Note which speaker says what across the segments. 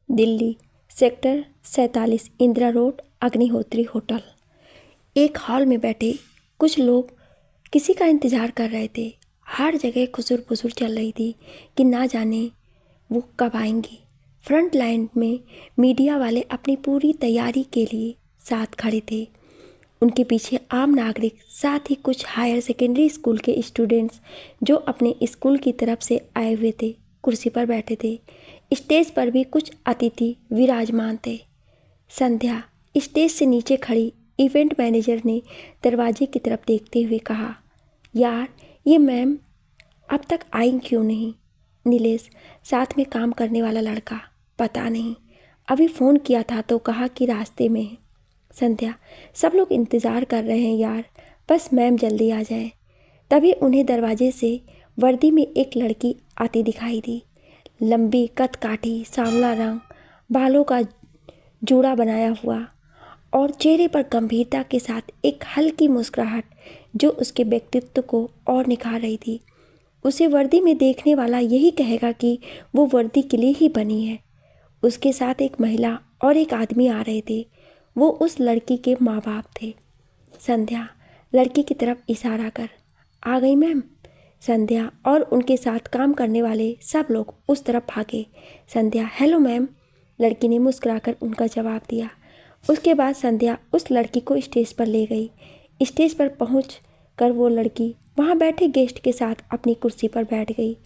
Speaker 1: Delhi, sector 47, Indira road, Agnihotri hotel. एक hall में बैठे कुछ लोग किसी का इंतज़ार कर रहे थे। हर जगह खुसुर-पुसुर चल रही थी कि ना जाने वो कब आएंगी। फ्रंट लाइन में मीडिया वाले अपनी पूरी तैयारी के लिए साथ खड़े थे। उनके पीछे आम नागरिक, साथ ही कुछ हायर सेकेंडरी स्कूल के स्टूडेंट्स जो अपने स्कूल की तरफ से आए हुए थे, कुर्सी पर बैठे थे। स्टेज पर भी कुछ अतिथि विराजमान थे। संध्या स्टेज से नीचे खड़ी इवेंट मैनेजर ने दरवाजे की तरफ देखते हुए कहा, यार ये मैम अब तक आई क्यों नहीं? नीलेश, साथ में काम करने वाला लड़का, पता नहीं, अभी फ़ोन किया था तो कहा कि रास्ते में है। संध्या, सब लोग इंतज़ार कर रहे हैं यार, बस मैम जल्दी आ जाए। तभी उन्हें दरवाजे से वर्दी में एक लड़की आती दिखाई दी। लंबी कद-काठी, सांवला रंग, बालों का जूड़ा बनाया हुआ और चेहरे पर गंभीरता के साथ एक हल्की मुस्कुराहट जो उसके व्यक्तित्व को और निखार रही थी। उसे वर्दी में देखने वाला यही कहेगा कि वो वर्दी के लिए ही बनी है। उसके साथ एक महिला और एक आदमी आ रहे थे। वो उस लड़की के माँ बाप थे। संध्या लड़की की तरफ इशारा कर, आ गई मैम। संध्या और उनके साथ काम करने वाले सब लोग उस तरफ भागे। संध्या, हेलो मैम, लड़की ने मुस्कुराकर उनका जवाब दिया। उसके बाद संध्या उस लड़की को स्टेज पर ले गई। स्टेज पर पहुँच कर वो लड़की वहाँ बैठे गेस्ट के साथ अपनी कुर्सी पर बैठ गई।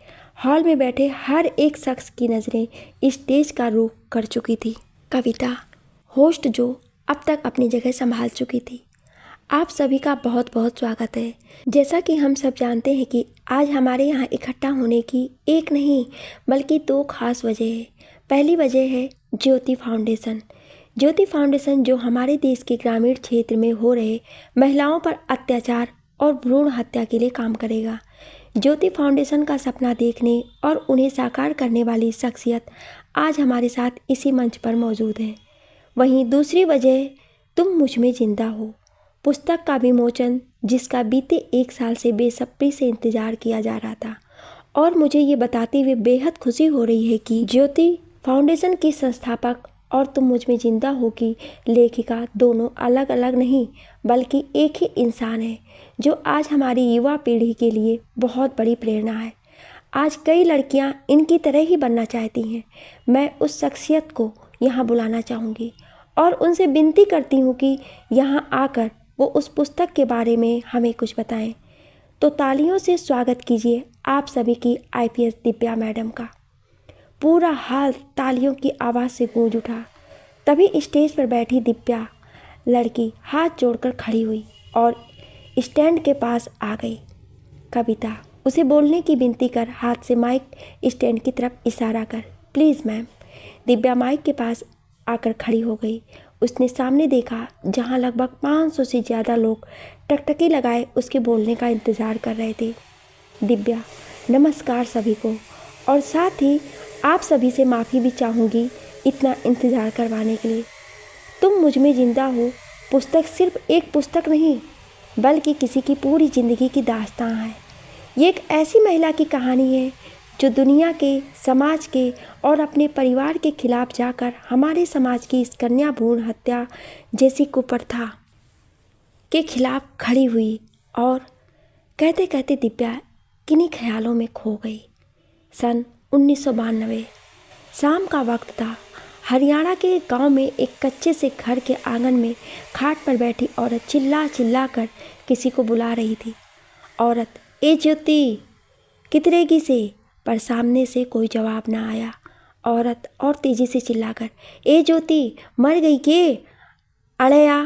Speaker 1: हॉल में बैठे हर एक शख्स की नज़रें स्टेज का रुख कर चुकी थी। कविता, होस्ट जो अब तक अपनी जगह संभाल चुकी थी। आप सभी का बहुत बहुत स्वागत है। जैसा कि हम सब जानते हैं कि आज हमारे यहाँ इकट्ठा होने की एक नहीं बल्कि दो खास वजह है। पहली वजह है ज्योति फाउंडेशन। ज्योति फाउंडेशन जो हमारे देश के ग्रामीण क्षेत्र में हो रहे महिलाओं पर अत्याचार और भ्रूण हत्या के लिए काम करेगा। ज्योति फाउंडेशन का सपना देखने और उन्हें साकार करने वाली शख्सियत आज हमारे साथ इसी मंच पर मौजूद है। वहीं दूसरी वजह तुम मुझ में जिंदा हो, पुस्तक का विमोचन जिसका बीते एक साल से बेसब्री से इंतजार किया जा रहा था। और मुझे ये बताते हुए बेहद खुशी हो रही है कि ज्योति फाउंडेशन की संस्थापक और तुम मुझ में जिंदा हो की लेखिका दोनों अलग अलग नहीं बल्कि एक ही इंसान है जो आज हमारी युवा पीढ़ी के लिए बहुत बड़ी प्रेरणा है। आज कई लड़कियां इनकी तरह ही बनना चाहती हैं। मैं उस शख्सियत को यहाँ बुलाना चाहूँगी और उनसे विनती करती हूँ कि यहाँ आकर वो उस पुस्तक के बारे में हमें कुछ बताएं। तो तालियों से स्वागत कीजिए आप सभी की IPS दिव्या मैडम का। पूरा हाल तालियों की आवाज़ से गूंज उठा। तभी स्टेज पर बैठी दिव्या लड़की हाथ जोड़कर खड़ी हुई और स्टैंड के पास आ गई। कविता, उसे बोलने की विनती कर हाथ से माइक स्टैंड की तरफ इशारा कर, प्लीज़ मैम। दिव्या माइक के पास आकर खड़ी हो गई। उसने सामने देखा जहां लगभग 500 से ज़्यादा लोग टकटकी लगाए उसके बोलने का इंतज़ार कर रहे थे। दिव्या, नमस्कार सभी को, और साथ ही आप सभी से माफ़ी भी चाहूँगी इतना इंतज़ार करवाने के लिए। तुम मुझ में जिंदा हो पुस्तक सिर्फ एक पुस्तक नहीं बल्कि किसी की पूरी ज़िंदगी की दास्तां है। ये एक ऐसी महिला की कहानी है जो दुनिया के, समाज के और अपने परिवार के खिलाफ जाकर हमारे समाज की इस कन्या भ्रूण हत्या जैसी कुप्रथा के खिलाफ खड़ी हुई और कहते कहते दिव्या किन्हीं ख्यालों में खो गई। सन 1992 शाम का वक्त था। हरियाणा के गांव में एक कच्चे से घर के आंगन में खाट पर बैठी औरत चिल्ला चिल्ला कर किसी को बुला रही थी। औरत, ए ज्योति, कितरेगी से, पर सामने से कोई जवाब ना आया। औरत और तेजी से चिल्लाकर, ए ज्योति, मर गई के, अड़े आ।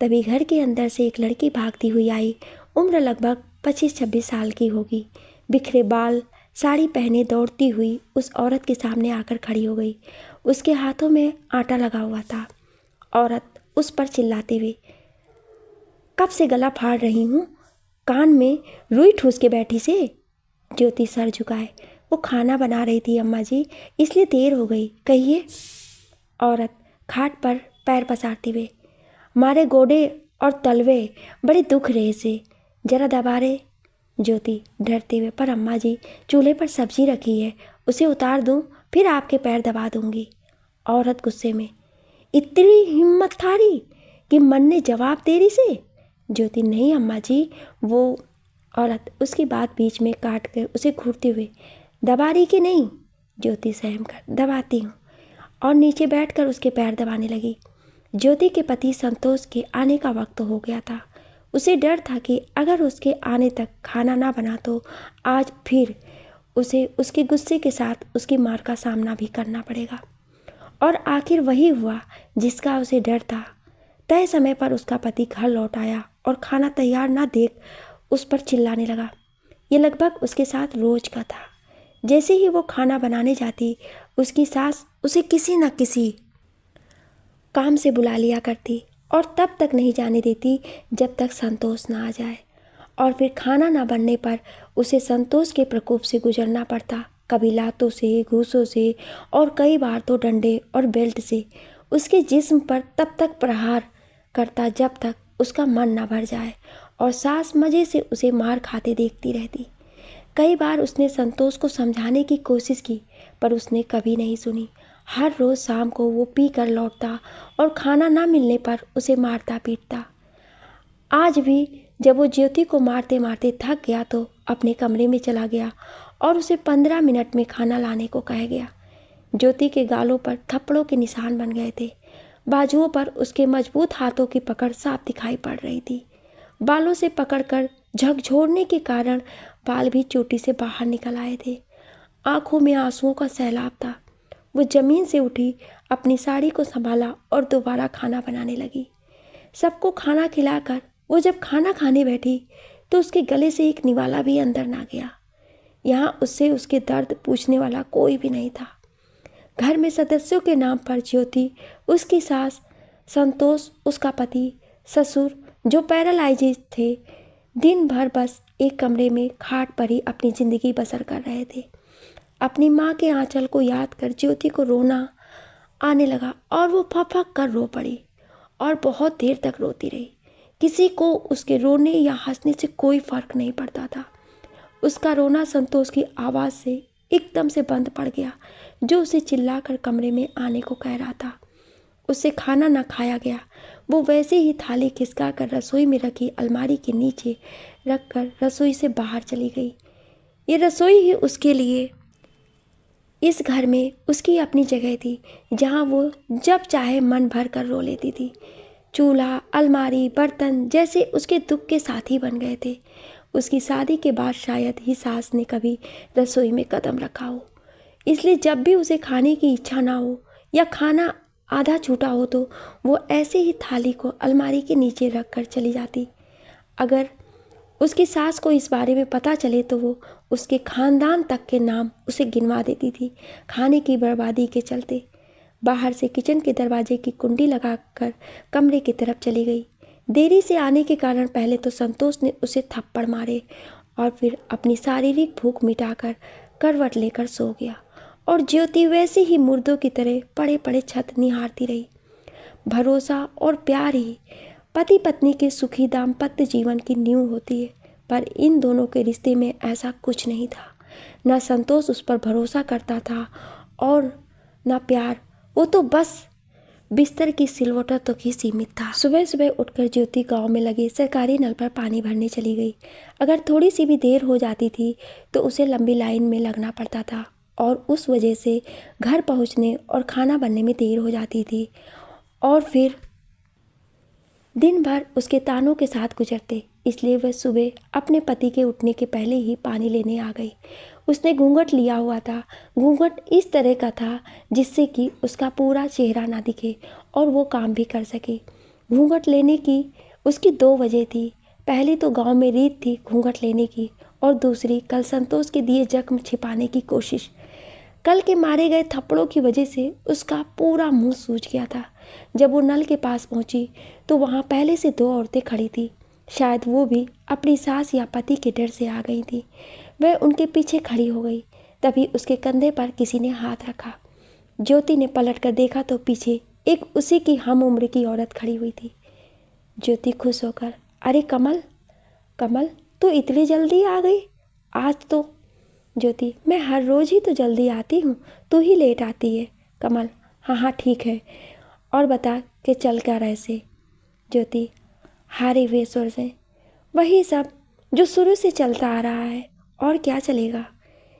Speaker 1: तभी घर के अंदर से एक लड़की भागती हुई आई। उम्र लगभग 25-26 साल की होगी। बिखरे बाल, साड़ी पहने दौड़ती हुई उस औरत के सामने आकर खड़ी हो गई। उसके हाथों में आटा लगा हुआ था। औरत उस पर चिल्लाते हुए, कब से गला फाड़ रही हूँ, कान में रुई ठूस के बैठी से। ज्योति सर झुकाए, वो खाना बना रही थी अम्मा जी, इसलिए देर हो गई, कहिए। औरत खाट पर पैर पसारते हुए, मारे गोडे और तलवे बड़े दुख रहे से, जरा दबा रहे। ज्योति डरते हुए, पर अम्मा जी, चूल्हे पर सब्जी रखी है, उसे उतार दूं, फिर आपके पैर दबा दूंगी। औरत गुस्से में, इतनी हिम्मत थारी कि मन ने जवाब देरी से। ज्योति, नहीं अम्मा जी, वो औरत उसकी बात बीच में काट कर उसे घूरते हुए, दबा रही कि नहीं? ज्योति सहम कर, दबाती हूँ, और नीचे बैठकर उसके पैर दबाने लगी। ज्योति के पति संतोष के आने का वक्त हो गया था। उसे डर था कि अगर उसके आने तक खाना ना बना तो आज फिर उसे उसके गुस्से के साथ उसकी मार का सामना भी करना पड़ेगा। और आखिर वही हुआ जिसका उसे डर था। तय समय पर उसका पति घर लौट आया और खाना तैयार ना देख उस पर चिल्लाने लगा। ये लगभग उसके साथ रोज का था। जैसे ही वो खाना बनाने जाती, उसकी सास उसे किसी न किसी काम से बुला लिया करती और तब तक नहीं जाने देती जब तक संतोष ना आ जाए। और फिर खाना ना बनने पर उसे संतोष के प्रकोप से गुजरना पड़ता, कभी लातों से, घूसों से, और कई बार तो डंडे और बेल्ट से उसके जिस्म पर तब तक प्रहार करता जब तक उसका मन न भर जाए और सास मज़े से उसे मार खाते देखती रहती। कई बार उसने संतोष को समझाने की कोशिश की, पर उसने कभी नहीं सुनी। हर रोज़ शाम को वो पी कर लौटता और खाना ना मिलने पर उसे मारता पीटता। आज भी जब वो ज्योति को मारते मारते थक गया तो अपने कमरे में चला गया और उसे 15 मिनट में खाना लाने को कह गया। ज्योति के गालों पर थप्पड़ों के निशान बन गए थे। बाजुओं पर उसके मजबूत हाथों की पकड़ साफ दिखाई पड़ रही थी। बालों से पकड़कर झकझोरने के कारण बाल भी चोटी से बाहर निकल आए थे। आंखों में आंसुओं का सैलाब था। वो जमीन से उठी, अपनी साड़ी को संभाला और दोबारा खाना बनाने लगी। सबको खाना खिलाकर वो जब खाना खाने बैठी तो उसके गले से एक निवाला भी अंदर ना गया। यहाँ उससे उसके दर्द पूछने वाला कोई भी नहीं था। घर में सदस्यों के नाम पर ज्योति, उसकी सास, संतोष, उसका पति, ससुर जो पैरालाइज्ड थे, दिन भर बस एक कमरे में खाट पर ही अपनी ज़िंदगी बसर कर रहे थे। अपनी माँ के आंचल को याद कर ज्योति को रोना आने लगा और वो फक कर रो पड़ी और बहुत देर तक रोती रही। किसी को उसके रोने या हंसने से कोई फर्क नहीं पड़ता था। उसका रोना संतोष की आवाज़ से एकदम से बंद पड़ गया, जो उसे चिल्लाकर कमरे में आने को कह रहा था। उससे खाना न खाया गया। वो वैसे ही थाली खिसका कर रसोई में रखी अलमारी के नीचे रखकर रसोई से बाहर चली गई। ये रसोई ही उसके लिए इस घर में उसकी अपनी जगह थी, जहाँ वो जब चाहे मन भर कर रो लेती थी। चूल्हा, अलमारी, बर्तन जैसे उसके दुख के साथी बन गए थे। उसकी शादी के बाद शायद ही सास ने कभी रसोई में कदम रखा हो, इसलिए जब भी उसे खाने की इच्छा ना हो या खाना आधा छूटा हो तो वो ऐसे ही थाली को अलमारी के नीचे रख कर चली जाती। अगर उसकी सास को इस बारे में पता चले तो वो उसके खानदान तक के नाम उसे गिनवा देती थी, खाने की बर्बादी के चलते। बाहर से किचन के दरवाजे की कुंडी लगाकर कमरे की तरफ चली गई। देरी से आने के कारण पहले तो संतोष ने उसे थप्पड़ मारे और फिर अपनी शारीरिक भूख मिटाकर करवट लेकर सो गया और ज्योति वैसे ही मुर्दों की तरह पड़े पड़े छत निहारती रही। भरोसा और प्यार ही पति पत्नी के सुखी दाम्पत्य जीवन की नींव होती है, पर इन दोनों के रिश्ते में ऐसा कुछ नहीं था। न संतोष उस पर भरोसा करता था और न प्यार। वो तो बस बिस्तर की सिलवटों तक ही सीमित था। सुबह सुबह उठकर ज्योति गांव में लगे सरकारी नल पर पानी भरने चली गई। अगर थोड़ी सी भी देर हो जाती थी तो उसे लंबी लाइन में लगना पड़ता था और उस वजह से घर पहुंचने और खाना बनने में देर हो जाती थी और फिर दिन भर उसके तानों के साथ गुजरते। इसलिए वह सुबह अपने पति के उठने के पहले ही पानी लेने आ गई। उसने घूंघट लिया हुआ था। घूंघट इस तरह का था जिससे कि उसका पूरा चेहरा ना दिखे और वो काम भी कर सके। घूंघट लेने की उसकी 2 वजह थी। पहली तो गांव में रीत थी घूंघट लेने की, और दूसरी कल संतोष के दिए जख्म छिपाने की कोशिश। कल के मारे गए थप्पड़ों की वजह से उसका पूरा मुंह सूज गया था। जब वो नल के पास पहुंची तो वहां पहले से 2 औरतें खड़ी थी। शायद वो भी अपनी सास या पति के डर से आ गई थी। वह उनके पीछे खड़ी हो गई। तभी उसके कंधे पर किसी ने हाथ रखा। ज्योति ने पलटकर देखा तो पीछे एक उसी की हम उम्र की औरत खड़ी हुई थी। ज्योति खुश होकर, अरे कमल, कमल तू इतनी जल्दी आ गई आज तो। ज्योति, मैं हर रोज ही तो जल्दी आती हूँ, तू ही लेट आती है। कमल, हाँ हाँ ठीक है, और बता कि चल क्या रहे से। ज्योति हारे हुए स्वर से, वही सब जो शुरू से चलता आ रहा है, और क्या चलेगा।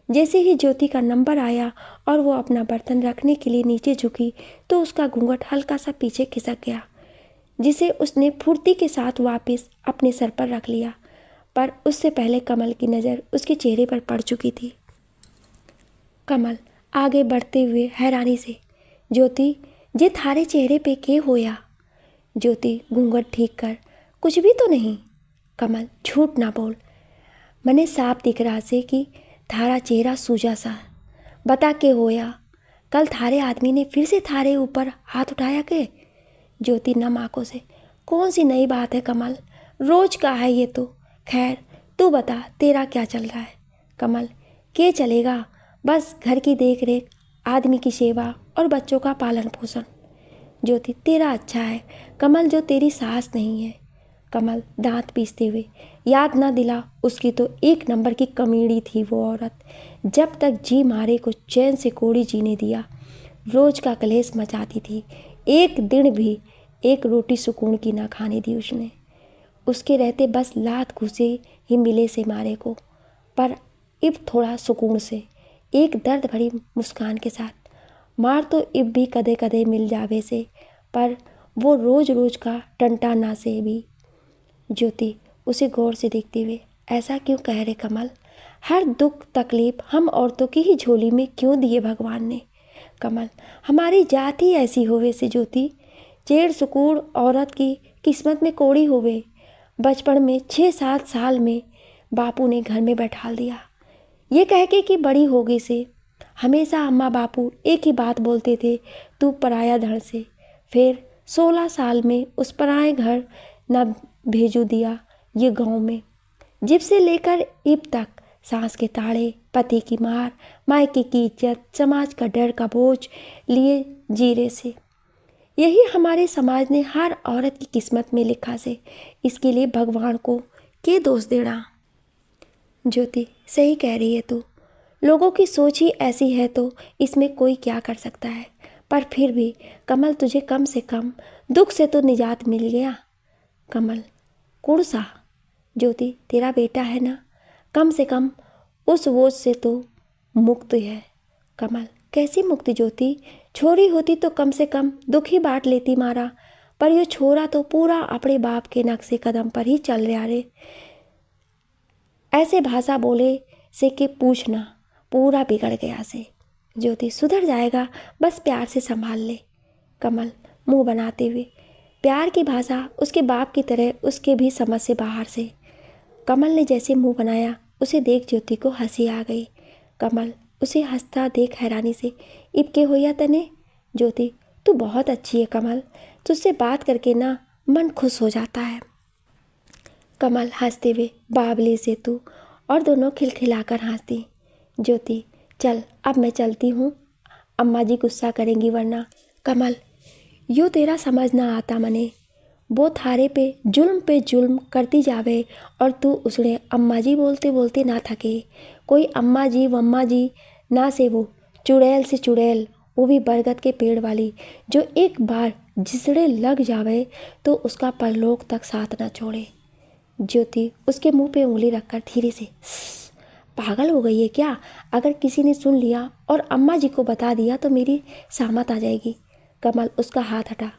Speaker 1: जैसे ही ज्योति का नंबर आया और वो अपना बर्तन रखने के लिए नीचे झुकी तो उसका घूंघट हल्का सा पीछे खिसक गया, जिसे उसने फुर्ती के साथ वापस अपने सर पर रख लिया। पर उससे पहले कमल की नज़र उसके चेहरे पर पड़ चुकी थी। कमल आगे बढ़ते हुए हैरानी से, ज्योति जे थारे चेहरे पे के होया। ज्योति घूंघट ठीक कर, कुछ भी तो नहीं। कमल झूठ ना बोल, मने साफ दिख रहा से कि थारा चेहरा सूजा सा। बता के होया, कल थारे आदमी ने फिर से थारे ऊपर हाथ उठाया के। ज्योति नम आंखों से, कौन सी नई बात है कमल, रोज का है ये तो। खैर तू बता तेरा क्या चल रहा है। कमल के चलेगा, बस घर की देख रेख, आदमी की सेवा और बच्चों का पालन पोषण। ज्योति तेरा अच्छा है कमल, जो तेरी सास नहीं है। कमल दांत पीसते हुए, याद ना दिला, उसकी तो एक नंबर की कमीड़ी थी वो औरत। जब तक जी मारे को चैन से कोड़ी जीने दिया, रोज का कलेश मचाती थी। एक दिन भी एक रोटी सुकून की ना खाने दी उसने। उसके रहते बस लात घुसे ही मिले से मारे को, पर इब थोड़ा सुकून से, एक दर्द भरी मुस्कान के साथ। मार तो इब भी कदे कदे मिल जावे से, पर वो रोज रोज का टंटा ना से भी। ज्योति उसे गौर से देखते हुए, ऐसा क्यों कह रहे कमल, हर दुख तकलीफ हम औरतों की ही झोली में क्यों दिए भगवान ने। कमल हमारी जात ही ऐसी होवे से ज्योति, चेड़ सुकूड़ औरत की किस्मत में कोड़ी होवे। बचपन में 6-7 साल में बापू ने घर में बैठा दिया, ये कह के कि बड़ी हो गई से। हमेशा अम्मा बापू एक ही बात बोलते थे, तू पराया धड़ से। फिर 16 साल में उस पराए घर न भेजू दिया ये गांव में। जिब से लेकर इब तक सास के ताड़े, पति की मार, मायके की इज्जत, समाज का डर का बोझ लिए जीरे से। यही हमारे समाज ने हर औरत की किस्मत में लिखा से। इसके लिए भगवान को के दोष देना। ज्योति सही कह रही है तू, लोगों की सोच ही ऐसी है तो इसमें कोई क्या कर सकता है। पर फिर भी कमल तुझे कम से कम दुख से तो निजात मिल गया। कमल कौन सा। ज्योति तेरा बेटा है ना, कम से कम उस बोझ से तो मुक्त है। कमल कैसी मुक्ति ज्योति, छोरी होती तो कम से कम दुख ही बांट लेती मारा, पर ये छोरा तो पूरा अपने बाप के नक्शे कदम पर ही चल रहा रे। ऐसे भाषा बोले से कि पूछना, पूरा बिगड़ गया से। ज्योति सुधर जाएगा, बस प्यार से संभाल ले। कमल मुंह बनाते हुए, प्यार की भाषा उसके बाप की तरह उसके भी समझ से बाहर से। कमल ने जैसे मुंह बनाया, उसे देख ज्योति को हंसी आ गई। कमल उसे हंसता देख हैरानी से, इबके होया तने। ज्योति तू बहुत अच्छी है कमल, तुझसे बात करके ना मन खुश हो जाता है। कमल हंसते हुए, बाबले से तू, और दोनों खिलखिलाकर हंसती। ज्योति चल अब मैं चलती हूँ, अम्मा जी गुस्सा करेंगी वरना। कमल यूँ तेरा समझ ना आता मने, वो थारे पे जुल्म करती जावे और तू उसने अम्मा जी बोलते बोलते ना थके। कोई अम्मा जी वम्मा जी ना से, वो चुड़ैल से चुड़ैल, वो भी बरगद के पेड़ वाली, जो एक बार जिसड़े लग जावे तो उसका परलोक तक साथ ना छोड़े। ज्योति उसके मुंह पे उंगली रखकर धीरे से, पागल हो गई है क्या, अगर किसी ने सुन लिया और अम्मा जी को बता दिया तो मेरी सामत आ जाएगी। कमल उसका हाथ हटा,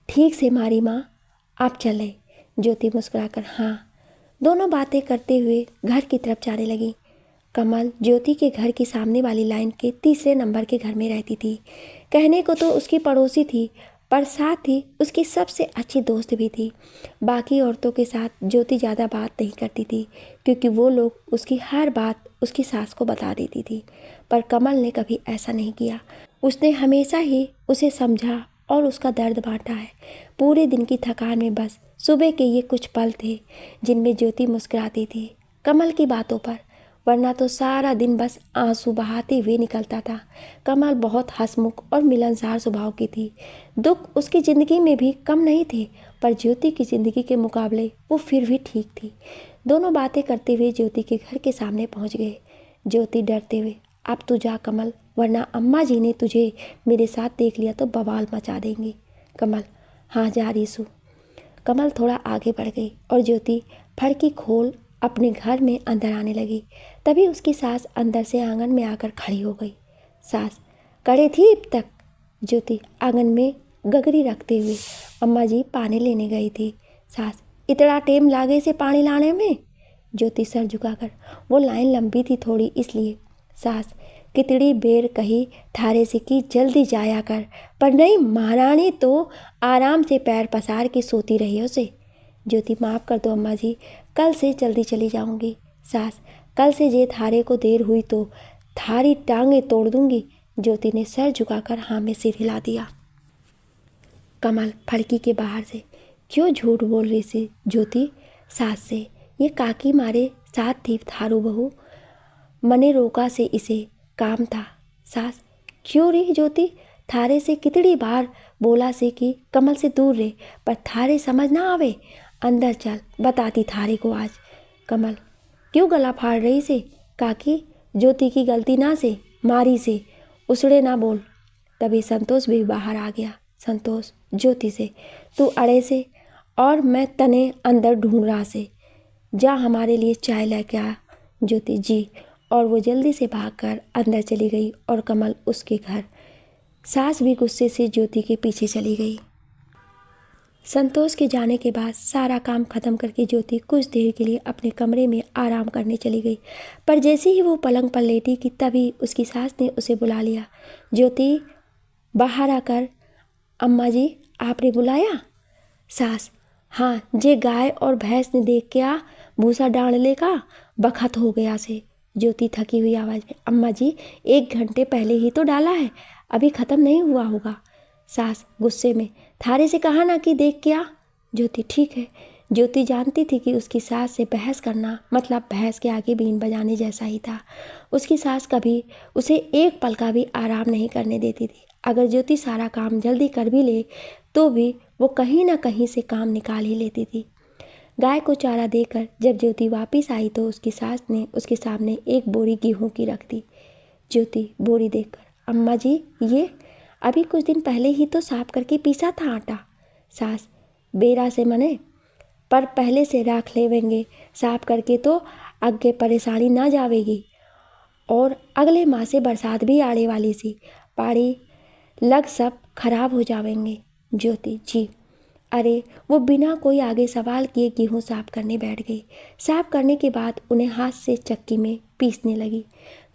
Speaker 1: ठीक से मारी माँ, आप चले। ज्योति मुस्कुराकर हाँ। दोनों बातें करते हुए घर की तरफ जाने लगी। कमल ज्योति के घर की सामने वाली लाइन के 3 नंबर के घर में रहती थी। कहने को तो उसकी पड़ोसी थी, पर साथ ही उसकी सबसे अच्छी दोस्त भी थी। बाकी औरतों के साथ ज्योति ज़्यादा बात नहीं करती थी, क्योंकि वो लोग उसकी हर बात उसकी सास को बता देती थी। पर कमल ने कभी ऐसा नहीं किया। उसने हमेशा ही उसे समझा और उसका दर्द बांटा है। पूरे दिन की थकान में बस सुबह के ये कुछ पल थे जिनमें ज्योति मुस्कुराती थी कमल की बातों पर, वरना तो सारा दिन बस आंसू बहाते हुए निकलता था। कमल बहुत हंसमुख और मिलनसार स्वभाव की थी। दुख उसकी ज़िंदगी में भी कम नहीं थे, पर ज्योति की ज़िंदगी के मुकाबले वो फिर भी ठीक थी। दोनों बातें करते हुए ज्योति के घर के सामने पहुंच गए। ज्योति डरते हुए, अब तू जा कमल, वरना अम्मा जी ने तुझे मेरे साथ देख लिया तो बवाल मचा देंगी। कमल, हाँ जा रीसू। कमल थोड़ा आगे बढ़ गई और ज्योति फड़की खोल अपने घर में अंदर आने लगी। तभी उसकी सास अंदर से आंगन में आकर खड़ी हो गई। सास, करे थी अब तक? ज्योति आंगन में गगरी रखते हुए, अम्मा जी पानी लेने गई थी। सास, इतना टेम लागे से पानी लाने में? ज्योति सर झुकाकर, वो लाइन लंबी थी थोड़ी इसलिए। सास, कितनी बेर कही थारे से कि जल्दी जाया कर, पर नहीं, महारानी तो आराम से पैर पसार के सोती रही उसे। ज्योति, माफ़ कर दो अम्मा जी, कल से जल्दी चली जाऊंगी। सास, कल से जे थारे को देर हुई तो थारी टांगे तोड़ दूंगी। ज्योति ने सर झुकाकर हाँ में सिर हिला दिया। कमल फड़की के बाहर से, क्यों झूठ बोल रही सी ज्योति? सास से, ये काकी मारे साथ थी थारू बहू, मने रोका से इसे काम था। सास, क्यों रे ज्योति? थारे से कितनी बार बोला से कि कमल से दूर रहे, पर थारे समझ ना आवे। अंदर चल, बताती थारे को आज। कमल, क्यों गला फाड़ रही से? काकी, ज्योति की गलती ना से, मारी से, उसड़े ना बोल। तभी संतोष भी बाहर आ गया। संतोष ज्योति से, तू अड़े से और मैं तने अंदर ढूंढ रहा से, जा हमारे लिए चाय लेके आ। ज्योति, जी। और वो जल्दी से भागकर अंदर चली गई और कमल उसके घर। सास भी गुस्से से ज्योति के पीछे चली गई। संतोष के जाने के बाद सारा काम खत्म करके ज्योति कुछ देर के लिए अपने कमरे में आराम करने चली गई, पर जैसे ही वो पलंग पर लेटी कि तभी उसकी सास ने उसे बुला लिया। ज्योति बाहर आकर, अम्मा जी आपने बुलाया? सास, हाँ, जे गाय और भैंस ने देख के आ भूसा डालने का बखत हो गया से। ज्योति थकी हुई आवाज़ में, अम्मा जी 1 घंटे पहले ही तो डाला है, अभी ख़त्म नहीं हुआ होगा। सास गुस्से में, थारे से कहा ना कि देख के आ। ज्योति, ठीक है। ज्योति जानती थी कि उसकी सास से बहस करना मतलब भैंस के आगे बीन बजाने जैसा ही था। उसकी सास कभी उसे एक पल का भी आराम नहीं करने देती थी। अगर ज्योति सारा काम जल्दी कर भी ले तो भी वो कहीं ना कहीं से काम निकाल ही लेती थी। गाय को चारा देकर जब ज्योति वापस आई तो उसकी सास ने उसके सामने एक बोरी गेहूं की रख दी। ज्योति बोरी देखकर, अम्मा जी ये अभी कुछ दिन पहले ही तो साफ करके पीसा था आटा। सास, बेरा से मने, पर पहले से राख लेवेंगे साफ करके तो आगे परेशानी ना जावेगी। और अगले माह से बरसात भी आने वाली सी, पानी लग सब खराब हो जावेंगे। ज्योति, जी। अरे वो बिना कोई आगे सवाल किए गेहूँ साफ करने बैठ गई। साफ करने के बाद उन्हें हाथ से चक्की में पीसने लगी।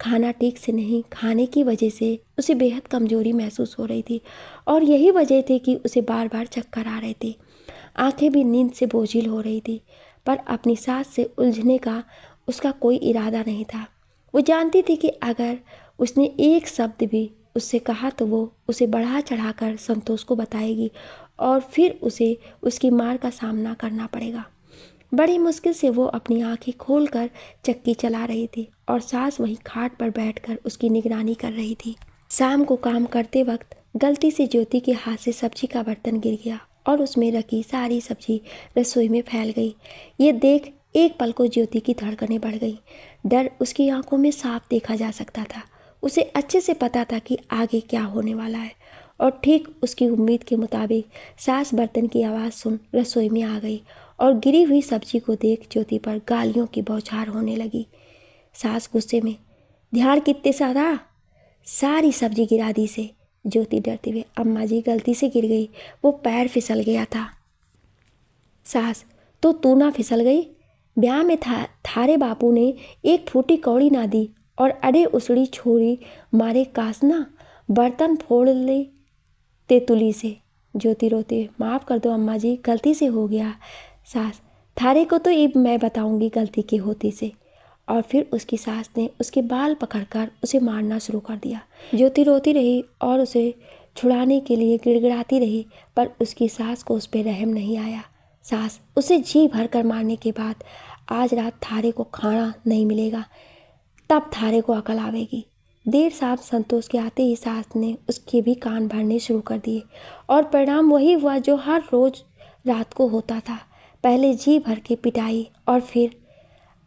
Speaker 1: खाना ठीक से नहीं खाने की वजह से उसे बेहद कमजोरी महसूस हो रही थी और यही वजह थी कि उसे बार बार चक्कर आ रहे थे। आंखें भी नींद से बोझिल हो रही थी, पर अपनी सास से उलझने का उसका कोई इरादा नहीं था। वो जानती थी कि अगर उसने एक शब्द भी उससे कहा तो वो उसे बढ़ा चढ़ाकर संतोष को बताएगी और फिर उसे उसकी मार का सामना करना पड़ेगा। बड़ी मुश्किल से वो अपनी आंखें खोलकर चक्की चला रही थी और सास वहीं खाट पर बैठकर उसकी निगरानी कर रही थी। शाम को काम करते वक्त गलती से ज्योति के हाथ से सब्जी का बर्तन गिर गया और उसमें रखी सारी सब्जी रसोई में फैल गई। ये देख एक पल को ज्योति की धड़कनें बढ़ गई। डर उसकी आंखों में साफ देखा जा सकता था। उसे अच्छे से पता था कि आगे क्या होने वाला है और ठीक उसकी उम्मीद के मुताबिक सास बर्तन की आवाज़ सुन रसोई में आ गई और गिरी हुई सब्जी को देख ज्योति पर गालियों की बौछार होने लगी। सास गुस्से में, ध्यान कितने सारा, सारी सब्जी गिरा दी से। ज्योति डरते हुए, अम्मा जी गलती से गिर गई, वो पैर फिसल गया था। सास, तो तू ना फिसल गई? ब्याह में थारे बापू ने एक फूटी कौड़ी ना दी और अड़े उसड़ी छोरी मारे कासना बर्तन फोड़ ले तेतुली से। ज्योति रोते, माफ़ कर दो अम्मा जी, गलती से हो गया। सास, थारे को तो अब मैं बताऊंगी गलती की होती से। और फिर उसकी सास ने उसके बाल पकड़कर उसे मारना शुरू कर दिया। ज्योति रोती रही और उसे छुड़ाने के लिए गिड़गिड़ाती रही, पर उसकी सास को उस पर रहम नहीं आया। सास, उसे जी भर कर मारने के बाद आज रात थारे को खाना नहीं मिलेगा, तब थारे को अकल आवेगी। देर शाम संतोष के आते ही सास ने उसके भी कान भरने शुरू कर दिए और परिणाम वही हुआ जो हर रोज रात को होता था। पहले जी भर के पिटाई और फिर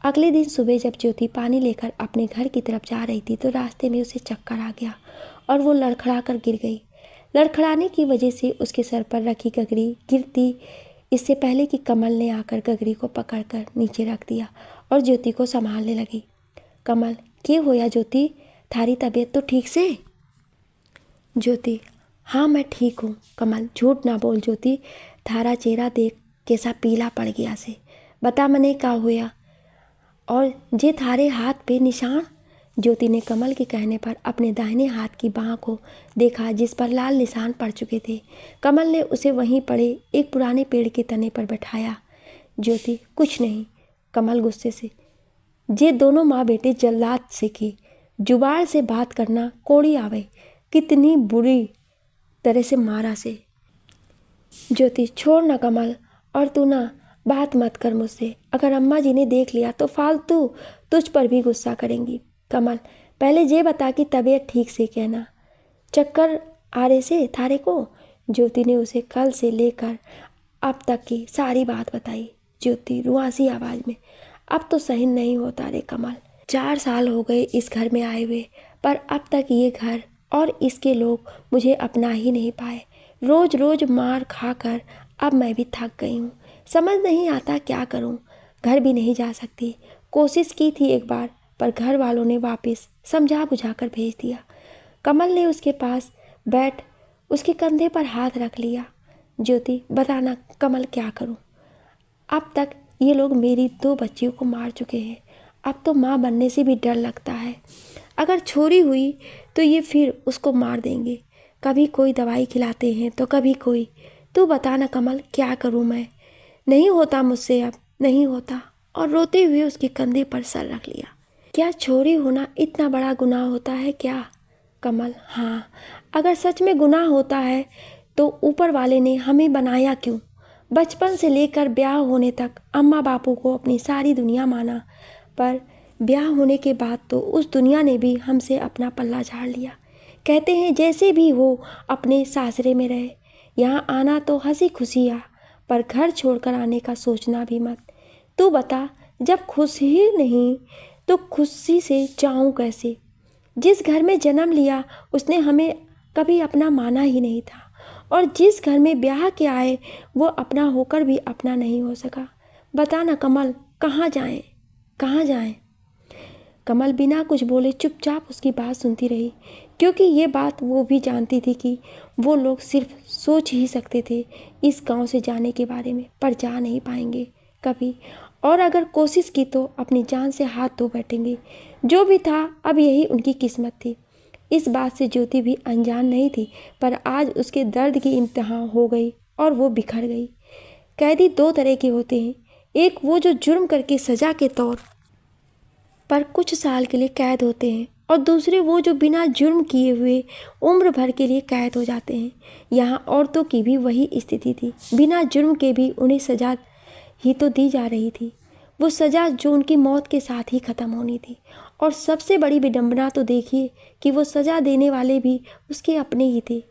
Speaker 1: अगले दिन सुबह जब ज्योति पानी लेकर अपने घर की तरफ जा रही थी तो रास्ते में उसे चक्कर आ गया और वो लड़खड़ा कर गिर गई। लड़खड़ाने की वजह से उसके सर पर रखी गगरी गिरती इससे पहले कि कमल ने आकर गगरी को पकड़कर नीचे रख दिया और ज्योति को संभालने लगी। कमल, क्या होया ज्योति, थारी तबीयत तो ठीक से? ज्योति, हाँ मैं ठीक हूँ। कमल, झूठ ना बोल ज्योति, थारा चेहरा देख कैसा पीला पड़ गया से। बता मने का होया और जे थारे हाथ पे निशान? ज्योति ने कमल के कहने पर अपने दाहिने हाथ की बाँह को देखा जिस पर लाल निशान पड़ चुके थे। कमल ने उसे वहीं पड़े एक पुराने पेड़ के तने पर बैठाया। ज्योति, कुछ नहीं। कमल गुस्से से, जे दोनों माँ बेटे जल्लाद से की जुबान से बात करना कोड़ी आवे, कितनी बुरी तरह से मारा से। ज्योति, छोड़ ना कमल, और तू ना बात मत कर मुझसे। अगर अम्मा जी ने देख लिया तो फालतू तुझ पर भी गुस्सा करेंगी। कमल, पहले ये बता कि तबीयत ठीक से कहना, चक्कर आ रहे से थारे को? ज्योति ने उसे कल से लेकर अब तक की सारी बात बताई। ज्योति रुआसी आवाज़ में, अब तो सहन नहीं होता रे कमल। 4 साल हो गए इस घर में आए हुए, पर अब तक ये घर और इसके लोग मुझे अपना ही नहीं पाए। रोज़ रोज़ मार खाकर अब मैं भी थक गई हूँ। समझ नहीं आता क्या करूँ। घर भी नहीं जा सकती। कोशिश की थी एक बार, पर घर वालों ने वापस समझा बुझाकर भेज दिया। कमल ने उसके पास बैठ उसके कंधे पर हाथ रख लिया। ज्योति, बताना कमल, क्या करूँ? अब तक ये लोग मेरी 2 बच्चियों को मार चुके हैं। अब तो माँ बनने से भी डर लगता है। अगर छोरी हुई तो ये फिर उसको मार देंगे। कभी कोई दवाई खिलाते हैं तो कभी कोई। तू बताना कमल, क्या करूँ मैं? नहीं होता मुझसे, अब नहीं होता। और रोते हुए उसके कंधे पर सर रख लिया। क्या छोरी होना इतना बड़ा गुनाह होता है क्या? कमल, हाँ, अगर सच में गुनाह होता है तो ऊपर वाले ने हमें बनाया क्यों? बचपन से लेकर ब्याह होने तक अम्मा बापू को अपनी सारी दुनिया माना, पर ब्याह होने के बाद तो उस दुनिया ने भी हमसे अपना पल्ला झाड़ लिया। कहते हैं जैसे भी हो अपने सासरे में रहे। यहाँ आना तो हंसी खुशी आ, पर घर छोड़कर आने का सोचना भी मत। तू बता, जब खुश ही नहीं तो खुशी से जाऊँ कैसे? जिस घर में जन्म लिया उसने हमें कभी अपना माना ही नहीं था, और जिस घर में ब्याह के आए वो अपना होकर भी अपना नहीं हो सका। बता ना कमल, कहाँ जाएं, कहाँ जाएं? कमल बिना कुछ बोले चुपचाप उसकी बात सुनती रही, क्योंकि ये बात वो भी जानती थी कि वो लोग सिर्फ सोच ही सकते थे इस गांव से जाने के बारे में, पर जा नहीं पाएंगे कभी, और अगर कोशिश की तो अपनी जान से हाथ धो बैठेंगे। जो भी था, अब यही उनकी किस्मत थी। इस बात से ज्योति भी अनजान नहीं थी, पर आज उसके दर्द की इंतहा हो गई और वो बिखर गई। कैदी 2 तरह के होते हैं, एक वो जो जुर्म करके सज़ा के तौर पर कुछ साल के लिए कैद होते हैं, और दूसरे वो जो बिना जुर्म किए हुए उम्र भर के लिए कैद हो जाते हैं। यहाँ औरतों की भी वही स्थिति थी। बिना जुर्म के भी उन्हें सज़ा ही तो दी जा रही थी, वो सज़ा जो उनकी मौत के साथ ही ख़त्म होनी थी। और सबसे बड़ी विडंबना तो देखिए कि वो सज़ा देने वाले भी उसके अपने ही थे,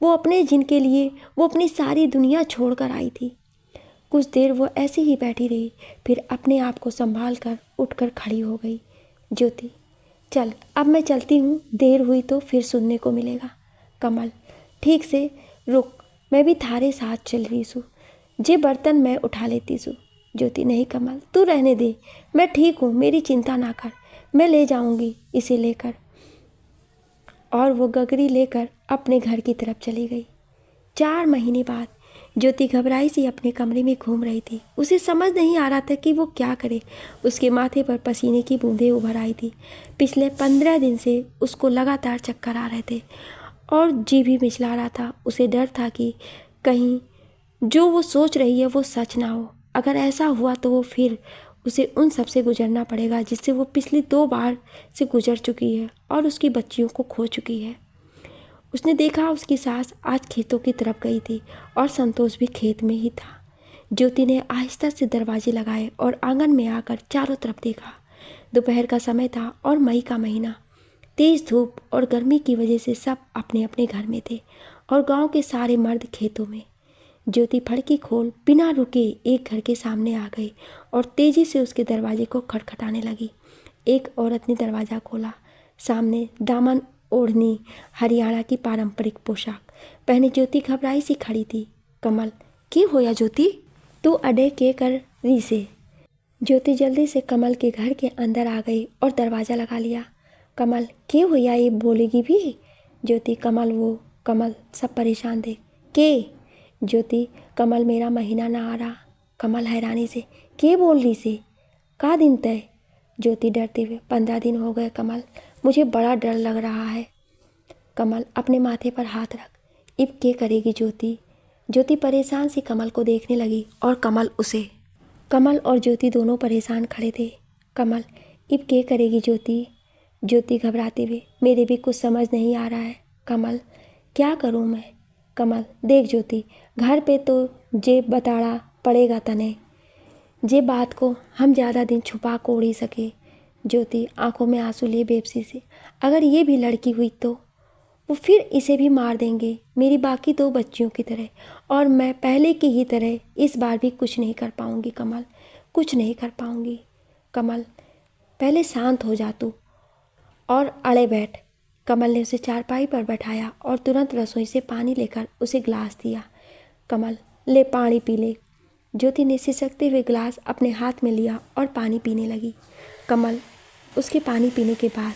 Speaker 1: वो अपने जिनके लिए वो अपनी सारी दुनिया छोड़कर आई थी। कुछ देर वो ऐसे ही बैठी रही, फिर अपने आप को संभाल कर उठकर खड़ी हो गई। ज्योति, चल अब मैं चलती हूँ, देर हुई तो फिर सुनने को मिलेगा। कमल, ठीक से रुक, मैं भी थारे साथ चल रही हूँ। जे बर्तन मैं उठा लेती हूँ। ज्योति, नहीं कमल, तू रहने दे, मैं ठीक हूँ, मेरी चिंता ना कर, मैं ले जाऊँगी इसे लेकर। और वो गगरी लेकर अपने घर की तरफ चली गई। 4 महीने बाद ज्योति घबराई सी अपने कमरे में घूम रही थी। उसे समझ नहीं आ रहा था कि वो क्या करे। उसके माथे पर पसीने की बूंदें उभर आई थी। पिछले 15 दिन से उसको लगातार चक्कर आ रहे थे और जी भी मिचला रहा था। उसे डर था कि कहीं जो वो सोच रही है वो सच ना हो। अगर ऐसा हुआ तो वो फिर उसे उन सब से गुजरना पड़ेगा जिससे वो पिछली 2 बार से गुजर चुकी है और उसकी बच्चियों को खो चुकी है। उसने देखा उसकी सास आज खेतों की तरफ गई थी और संतोष भी खेत में ही था। ज्योति ने आहिस्ता से दरवाजे लगाए और आंगन में आकर चारों तरफ देखा। दोपहर का समय था और मई का महीना। तेज धूप और गर्मी की वजह से सब अपने अपने घर में थे और गांव के सारे मर्द खेतों में। ज्योति फड़की खोल बिना रुके एक घर के सामने आ गई और तेजी से उसके दरवाजे को खटखटाने लगी। एक औरत ने दरवाज़ा खोला। सामने दामन ओढ़नी हरियाणा की पारंपरिक पोशाक पहने ज्योति घबराई सी खड़ी थी। कमल, क्या होया ज्योति? तू अडे के कर रही से? ज्योति जल्दी से कमल के घर के अंदर आ गई और दरवाज़ा लगा लिया। कमल, क्या होया, ये बोलेगी भी? ज्योति, कमल सब परेशान देख के। ज्योति, कमल मेरा महीना ना आ रहा। कमल हैरानी से, क्या बोल रही से? का दिन तय? ज्योति डरते हुए, 15 दिन हो गए कमल, मुझे बड़ा डर लग रहा है। कमल, अपने माथे पर हाथ रख। अब क्या करेगी ज्योति? ज्योति परेशान सी कमल को देखने लगी और कमल और ज्योति दोनों परेशान खड़े थे। कमल, अब क्या करेगी ज्योति? ज्योति घबराते हुए, मेरे भी कुछ समझ नहीं आ रहा है। कमल, क्या करूं मैं? कमल, देख ज्योति, घर पे तो जे बताड़ा पड़ेगा तने, जे बात को हम ज़्यादा दिन छुपा कोड़ी सके। ज्योति आंखों में आंसू लिए बेबसी से, अगर ये भी लड़की हुई तो वो फिर इसे भी मार देंगे, मेरी बाकी 2 बच्चियों की तरह, और मैं पहले की ही तरह इस बार भी कुछ नहीं कर पाऊंगी। कमल, कुछ नहीं कर पाऊंगी। कमल, पहले शांत हो जा तू और अड़े बैठ। कमल ने उसे चारपाई पर बैठाया और तुरंत रसोई से पानी लेकर उसे गिलास दिया। कमल, ले पानी पी ले। ज्योति ने सिसकते हुए गिलास अपने हाथ में लिया और पानी पीने लगी। कमल उसके पानी पीने के बाद,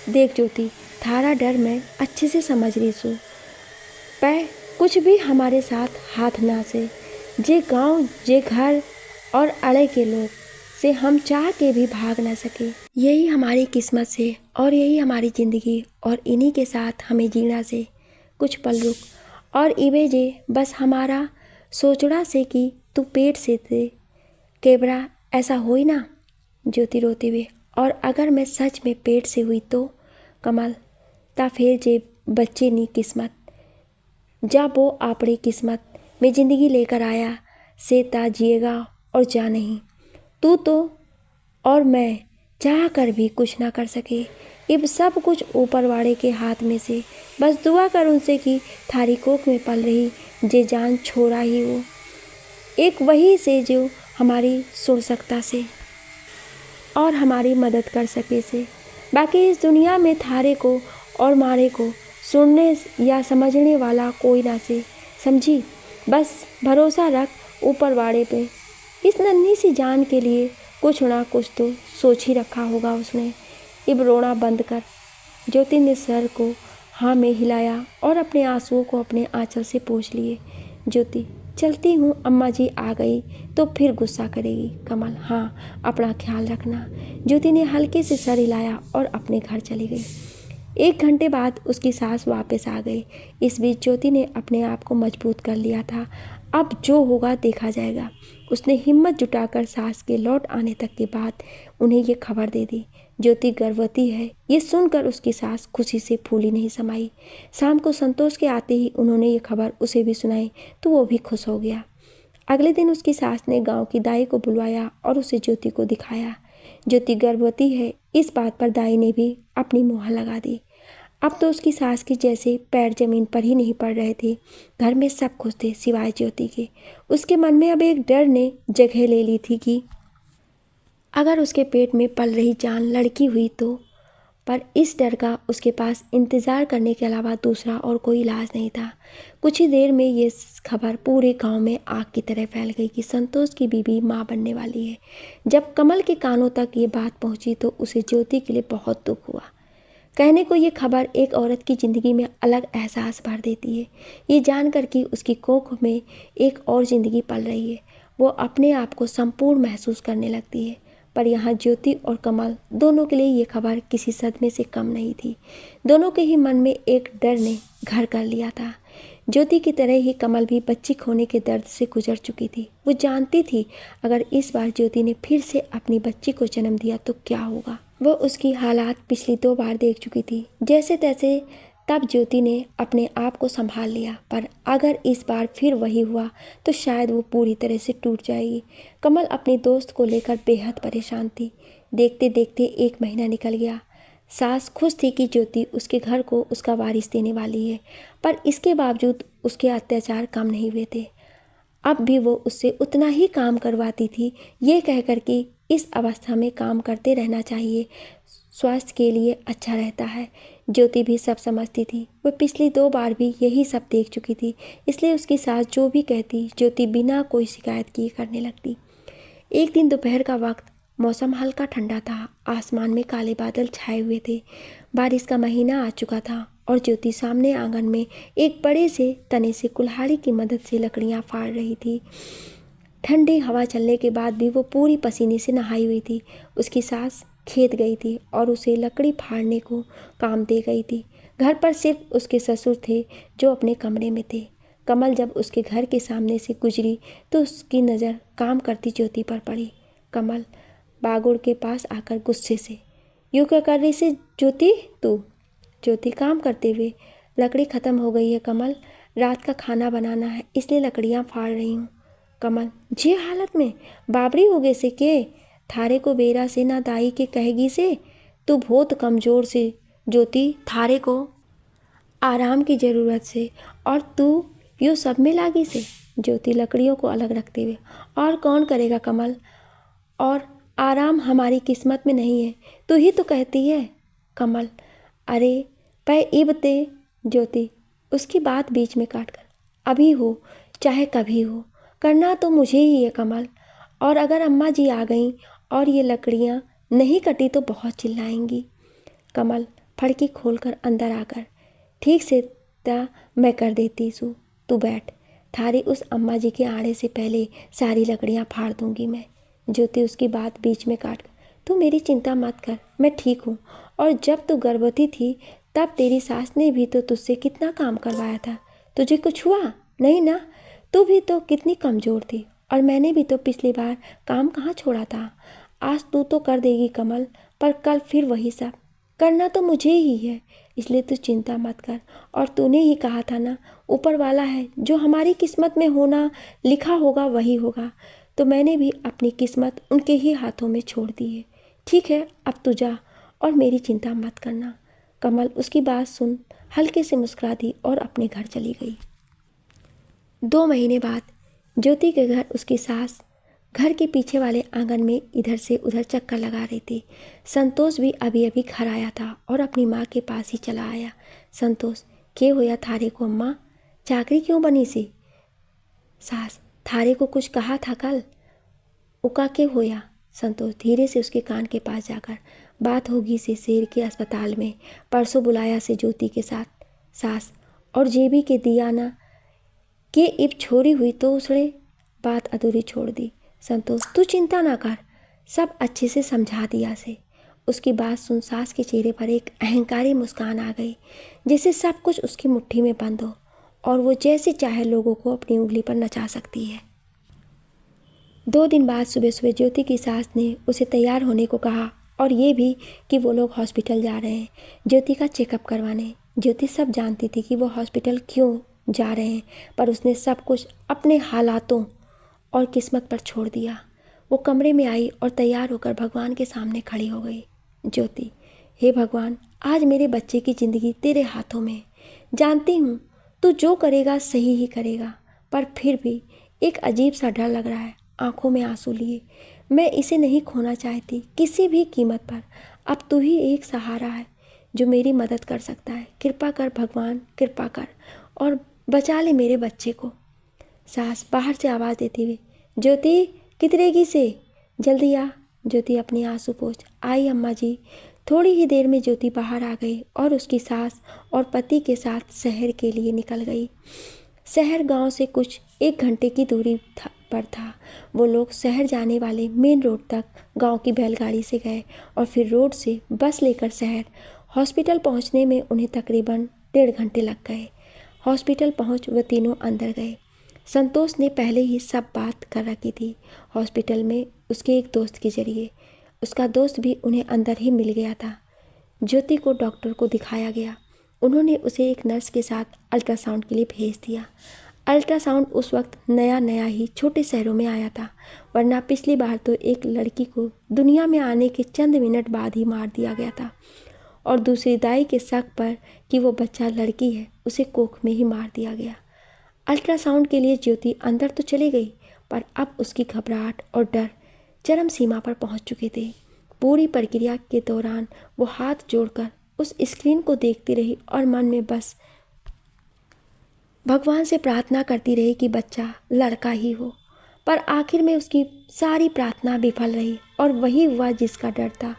Speaker 1: देख ज्योति, थारा डर मैं अच्छे से समझ रही हूँ, पर कुछ भी हमारे साथ हाथ ना से, जे गांव जे घर और अड़े के लोग से हम चाह के भी भाग ना सके। यही हमारी किस्मत से और यही हमारी ज़िंदगी, और इन्हीं के साथ हमें जीना से। कुछ पल रुक और इवे जे बस हमारा सोचड़ा से कि तू पेट से थे केबरा ऐसा होई ना। ज्योति रोते हुए, और अगर मैं सच में पेट से हुई तो? कमल, ता फिर जे बच्चे नी किस्मत, जब वो आपड़ी किस्मत में ज़िंदगी लेकर आया से ता जिएगा और जा नहीं। तू तो और मैं चाह कर भी कुछ ना कर सके। अब सब कुछ ऊपर वाले के हाथ में से, बस दुआ कर उनसे कि थारी कोख में पल रही जे जान छोड़ा ही हो, एक वही से जो हमारी सुन सकता से और हमारी मदद कर सके से। बाकी इस दुनिया में थारे को और मारे को सुनने या समझने वाला कोई ना से, समझी? बस भरोसा रख ऊपर वाले पे। इस नन्ही सी जान के लिए कुछ ना कुछ तो सोच ही रखा होगा उसने। अब रोना बंद कर। ज्योति ने सर को हाँ में हिलाया और अपने आंसुओं को अपने आंचल से पोंछ लिए। ज्योति, चलती हूँ, अम्मा जी आ गई तो फिर गुस्सा करेगी। कमल, हाँ, अपना ख्याल रखना। ज्योति ने हल्के से सर हिलाया और अपने घर चली गई। 1 घंटे बाद उसकी सास वापस आ गई। इस बीच ज्योति ने अपने आप को मजबूत कर लिया था। अब जो होगा देखा जाएगा। उसने हिम्मत जुटाकर सास के लौट आने तक के बाद उन्हें ये खबर दे दी, ज्योति गर्भवती है। ये सुनकर उसकी सास खुशी से फूली नहीं समाई। शाम को संतोष के आते ही उन्होंने ये खबर उसे भी सुनाई तो वो भी खुश हो गया। अगले दिन उसकी सास ने गांव की दाई को बुलवाया और उसे ज्योति को दिखाया। ज्योति गर्भवती है, इस बात पर दाई ने भी अपनी मोहर लगा दी। अब तो उसकी सास के जैसे पैर जमीन पर ही नहीं पड़ रहे थे। घर में सब खुश थे सिवाय ज्योति के। उसके मन में अब एक डर ने जगह ले ली थी कि अगर उसके पेट में पल रही जान लड़की हुई तो। पर इस डर का उसके पास इंतज़ार करने के अलावा दूसरा और कोई इलाज नहीं था। कुछ ही देर में ये खबर पूरे गांव में आग की तरह फैल गई कि संतोष की बीबी मां बनने वाली है। जब कमल के कानों तक ये बात पहुंची तो उसे ज्योति के लिए बहुत दुख हुआ। कहने को ये खबर एक औरत की ज़िंदगी में अलग एहसास भर देती है। ये जानकर कि उसकी कोख में एक और ज़िंदगी पल रही है, वो अपने आप को संपूर्ण महसूस करने लगती है। पर यहाँ ज्योति और कमल दोनों के लिए ये खबर किसी सदमे से कम नहीं थी। दोनों के ही मन में एक डर ने घर कर लिया था। ज्योति की तरह ही कमल भी बच्ची खोने के दर्द से गुजर चुकी थी। वो जानती थी अगर इस बार ज्योति ने फिर से अपनी बच्ची को जन्म दिया तो क्या होगा। वो उसकी हालात पिछली 2 बार देख चुकी थी। जैसे तैसे तब ज्योति ने अपने आप को संभाल लिया, पर अगर इस बार फिर वही हुआ तो शायद वो पूरी तरह से टूट जाएगी। कमल अपने दोस्त को लेकर बेहद परेशान थी। देखते देखते 1 महीना निकल गया। सास खुश थी कि ज्योति उसके घर को उसका वारिस देने वाली है, पर इसके बावजूद उसके अत्याचार कम नहीं हुए थे। अब भी वो उससे उतना ही काम करवाती थी, ये कहकर कि इस अवस्था में काम करते रहना चाहिए, स्वास्थ्य के लिए अच्छा रहता है। ज्योति भी सब समझती थी, वो पिछली 2 बार भी यही सब देख चुकी थी, इसलिए उसकी सास जो भी कहती ज्योति बिना कोई शिकायत किए करने लगती। एक दिन दोपहर का वक्त, मौसम हल्का ठंडा था, आसमान में काले बादल छाए हुए थे, बारिश का महीना आ चुका था और ज्योति सामने आंगन में एक बड़े से तने से कुल्हाड़ी की मदद से लकड़ियां फाड़ रही थी। ठंडी हवा चलने के बाद भी वो पूरी पसीने से नहाई हुई थी। उसकी सास खेत गई थी और उसे लकड़ी फाड़ने को काम दे गई थी। घर पर सिर्फ उसके ससुर थे जो अपने कमरे में थे। कमल जब उसके घर के सामने से गुजरी तो उसकी नज़र काम करती ज्योति पर पड़ी। कमल बागुड़ के पास आकर गुस्से से, यूँ क्या कर रही से ज्योति तू? ज्योति काम करते हुए, लकड़ी ख़त्म हो गई है कमल, रात का खाना बनाना है इसलिए लकड़ियाँ फाड़ रही हूँ। कमल, जे हालत में बाबरी हो गए से के थारे को बेरा से ना दाई के कहेगी से, तू बहुत कमज़ोर से ज्योति, थारे को आराम की ज़रूरत से और तू यूँ सब में लागी से। ज्योति लकड़ियों को अलग रखते हुए, और कौन करेगा कमल, और आराम हमारी किस्मत में नहीं है, तू ही तो कहती है। कमल, अरे पै इबते। ज्योति उसकी बात बीच में काटकर, अभी हो चाहे कभी हो, करना तो मुझे ही है कमल, और अगर अम्मा जी आ गईं और ये लकड़ियाँ नहीं कटी तो बहुत चिल्लाएंगी। कमल फड़की खोलकर अंदर आकर, ठीक से ता मैं कर देती सू, तू बैठ, थारी उस अम्मा जी के आने से पहले सारी लकड़ियाँ फाड़ दूंगी मैं। ज्योति उसकी बात बीच में काट कर, तू मेरी चिंता मत कर, मैं ठीक हूँ, और जब तू गर्भवती थी तब तेरी सास ने भी तो तुझसे कितना काम करवाया था, तुझे कुछ हुआ नहीं ना? तू भी तो कितनी कमज़ोर थी, और मैंने भी तो पिछली बार काम कहाँ छोड़ा था। आज तू तो कर देगी कमल, पर कल फिर वही सब, करना तो मुझे ही है, इसलिए तू चिंता मत कर। और तूने ही कहा था ना, ऊपर वाला है, जो हमारी किस्मत में होना लिखा होगा वही होगा, तो मैंने भी अपनी किस्मत उनके ही हाथों में छोड़ दी है। ठीक है, अब तू जा और मेरी चिंता मत करना। कमल उसकी बात सुन हल्के से मुस्कुरा दी और अपने घर चली गई। 2 महीने बाद ज्योति के घर उसकी सास घर के पीछे वाले आंगन में इधर से उधर चक्कर लगा रही थी। संतोष भी अभी अभी घर आया था और अपनी माँ के पास ही चला आया। संतोष, क्या होया थारे को अम्मा, चाकरी क्यों बनी सी? सास, थारे को कुछ कहा था कल, उका के होया? संतोष धीरे से उसके कान के पास जाकर, बात होगी से शेर के अस्पताल में, परसों बुलाया से ज्योति के साथ। सास, और जेबी के दिया ना के इब छोरी हुई तो उसने बात अधूरी छोड़ दी। संतोष, तू चिंता ना कर, सब अच्छे से समझा दिया से। उसकी बात सुन सास के चेहरे पर एक अहंकारी मुस्कान आ गई, जैसे सब कुछ उसकी मुट्ठी में बंद हो और वो जैसे चाहे लोगों को अपनी उंगली पर नचा सकती है। 2 दिन बाद सुबह सुबह ज्योति की सास ने उसे तैयार होने को कहा और ये भी कि वो लोग हॉस्पिटल जा रहे हैं ज्योति का चेकअप करवाने। ज्योति सब जानती थी कि वो हॉस्पिटल क्यों जा रहे हैं, पर उसने सब कुछ अपने हालातों और किस्मत पर छोड़ दिया। वो कमरे में आई और तैयार होकर भगवान के सामने खड़ी हो गई। ज्योति, हे भगवान, आज मेरे बच्चे की ज़िंदगी तेरे हाथों में। जानती हूँ तू जो करेगा सही ही करेगा, पर फिर भी एक अजीब सा डर लग रहा है। आंखों में आंसू लिए, मैं इसे नहीं खोना चाहती किसी भी कीमत पर। अब तू ही एक सहारा है जो मेरी मदद कर सकता है। कृपा कर भगवान, कृपा कर और बचा ले मेरे बच्चे को। सास बाहर से आवाज़ देती हुई, ज्योति कितरेगी से, जल्दी आ। ज्योति अपनी आंसू पोंछ, आई अम्मा जी। थोड़ी ही देर में ज्योति बाहर आ गई और उसकी सास और पति के साथ शहर के लिए निकल गई। शहर गांव से कुछ 1 घंटे की दूरी पर था। वो लोग शहर जाने वाले मेन रोड तक गांव की बैलगाड़ी से गए और फिर रोड से बस लेकर शहर। हॉस्पिटल पहुंचने में उन्हें तकरीबन 1.5 घंटे लग गए। हॉस्पिटल पहुंच वो तीनों अंदर गए। संतोष ने पहले ही सब बात कर रखी थी हॉस्पिटल में उसके एक दोस्त के जरिए। उसका दोस्त भी उन्हें अंदर ही मिल गया था। ज्योति को डॉक्टर को दिखाया गया। उन्होंने उसे एक नर्स के साथ अल्ट्रासाउंड के लिए भेज दिया। अल्ट्रासाउंड उस वक्त नया नया ही छोटे शहरों में आया था, वरना पिछली बार तो एक लड़की को दुनिया में आने के चंद मिनट बाद ही मार दिया गया था, और दूसरी दाई के शक पर कि वो बच्चा लड़की है उसे कोख में ही मार दिया गया। अल्ट्रासाउंड के लिए ज्योति अंदर तो चली गई, पर अब उसकी घबराहट और डर चरम सीमा पर पहुंच चुके थे। पूरी प्रक्रिया के दौरान वो हाथ जोड़कर उस स्क्रीन को देखती रही और मन में बस भगवान से प्रार्थना करती रही कि बच्चा लड़का ही हो। पर आखिर में उसकी सारी प्रार्थना विफल रही और वही हुआ जिसका डर था।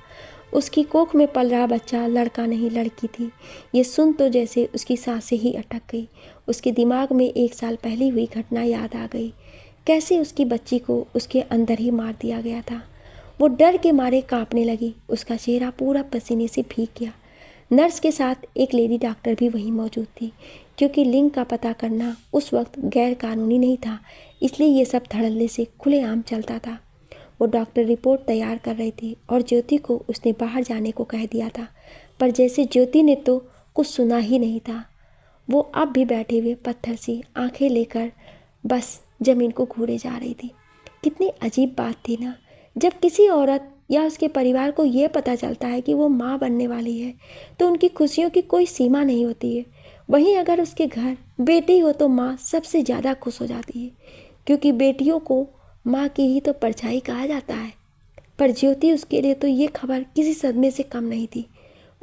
Speaker 1: उसकी कोख में पल रहा बच्चा लड़का नहीं लड़की थी। ये सुन तो जैसे उसकी सांसें ही अटक गई। उसके दिमाग में 1 साल पहले हुई घटना याद आ गई। कैसे उसकी बच्ची को उसके अंदर ही मार दिया गया था। वो डर के मारे कांपने लगी। उसका चेहरा पूरा पसीने से भीग गया। नर्स के साथ एक लेडी डॉक्टर भी वहीं मौजूद थी। क्योंकि लिंग का पता करना उस वक्त गैर कानूनी नहीं था, इसलिए ये सब धड़ल्ले से खुलेआम चलता था। वो डॉक्टर रिपोर्ट तैयार कर रही थी और ज्योति को उसने बाहर जाने को कह दिया था, पर जैसे ज्योति ने तो कुछ सुना ही नहीं था। वो अब भी बैठे हुए पत्थर सी आंखें लेकर बस ज़मीन को घूरे जा रही थी। कितनी अजीब बात थी ना, जब किसी औरत या उसके परिवार को ये पता चलता है कि वो माँ बनने वाली है तो उनकी खुशियों की कोई सीमा नहीं होती है। वहीं अगर उसके घर बेटी हो तो माँ सबसे ज़्यादा खुश हो जाती है, क्योंकि बेटियों को माँ की ही तो परछाई कहा जाता है। पर ज्योति उसके लिए तो ये खबर किसी सदमे से कम नहीं थी।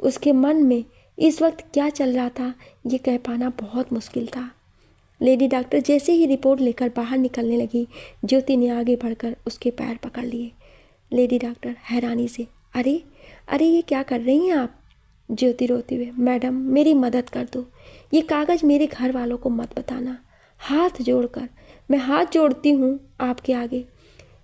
Speaker 1: उसके मन में इस वक्त क्या चल रहा था ये कह पाना बहुत मुश्किल था। लेडी डॉक्टर जैसे ही रिपोर्ट लेकर बाहर निकलने लगी, ज्योति ने आगे बढ़कर उसके पैर पकड़ लिए। लेडी डॉक्टर हैरानी से, अरे अरे ये क्या कर रही हैं आप? ज्योति रोते हुए, मैडम मेरी मदद कर दो, ये कागज़ मेरे घर वालों को मत बताना। हाथ जोड़कर मैं हाथ जोड़ती हूँ आपके आगे,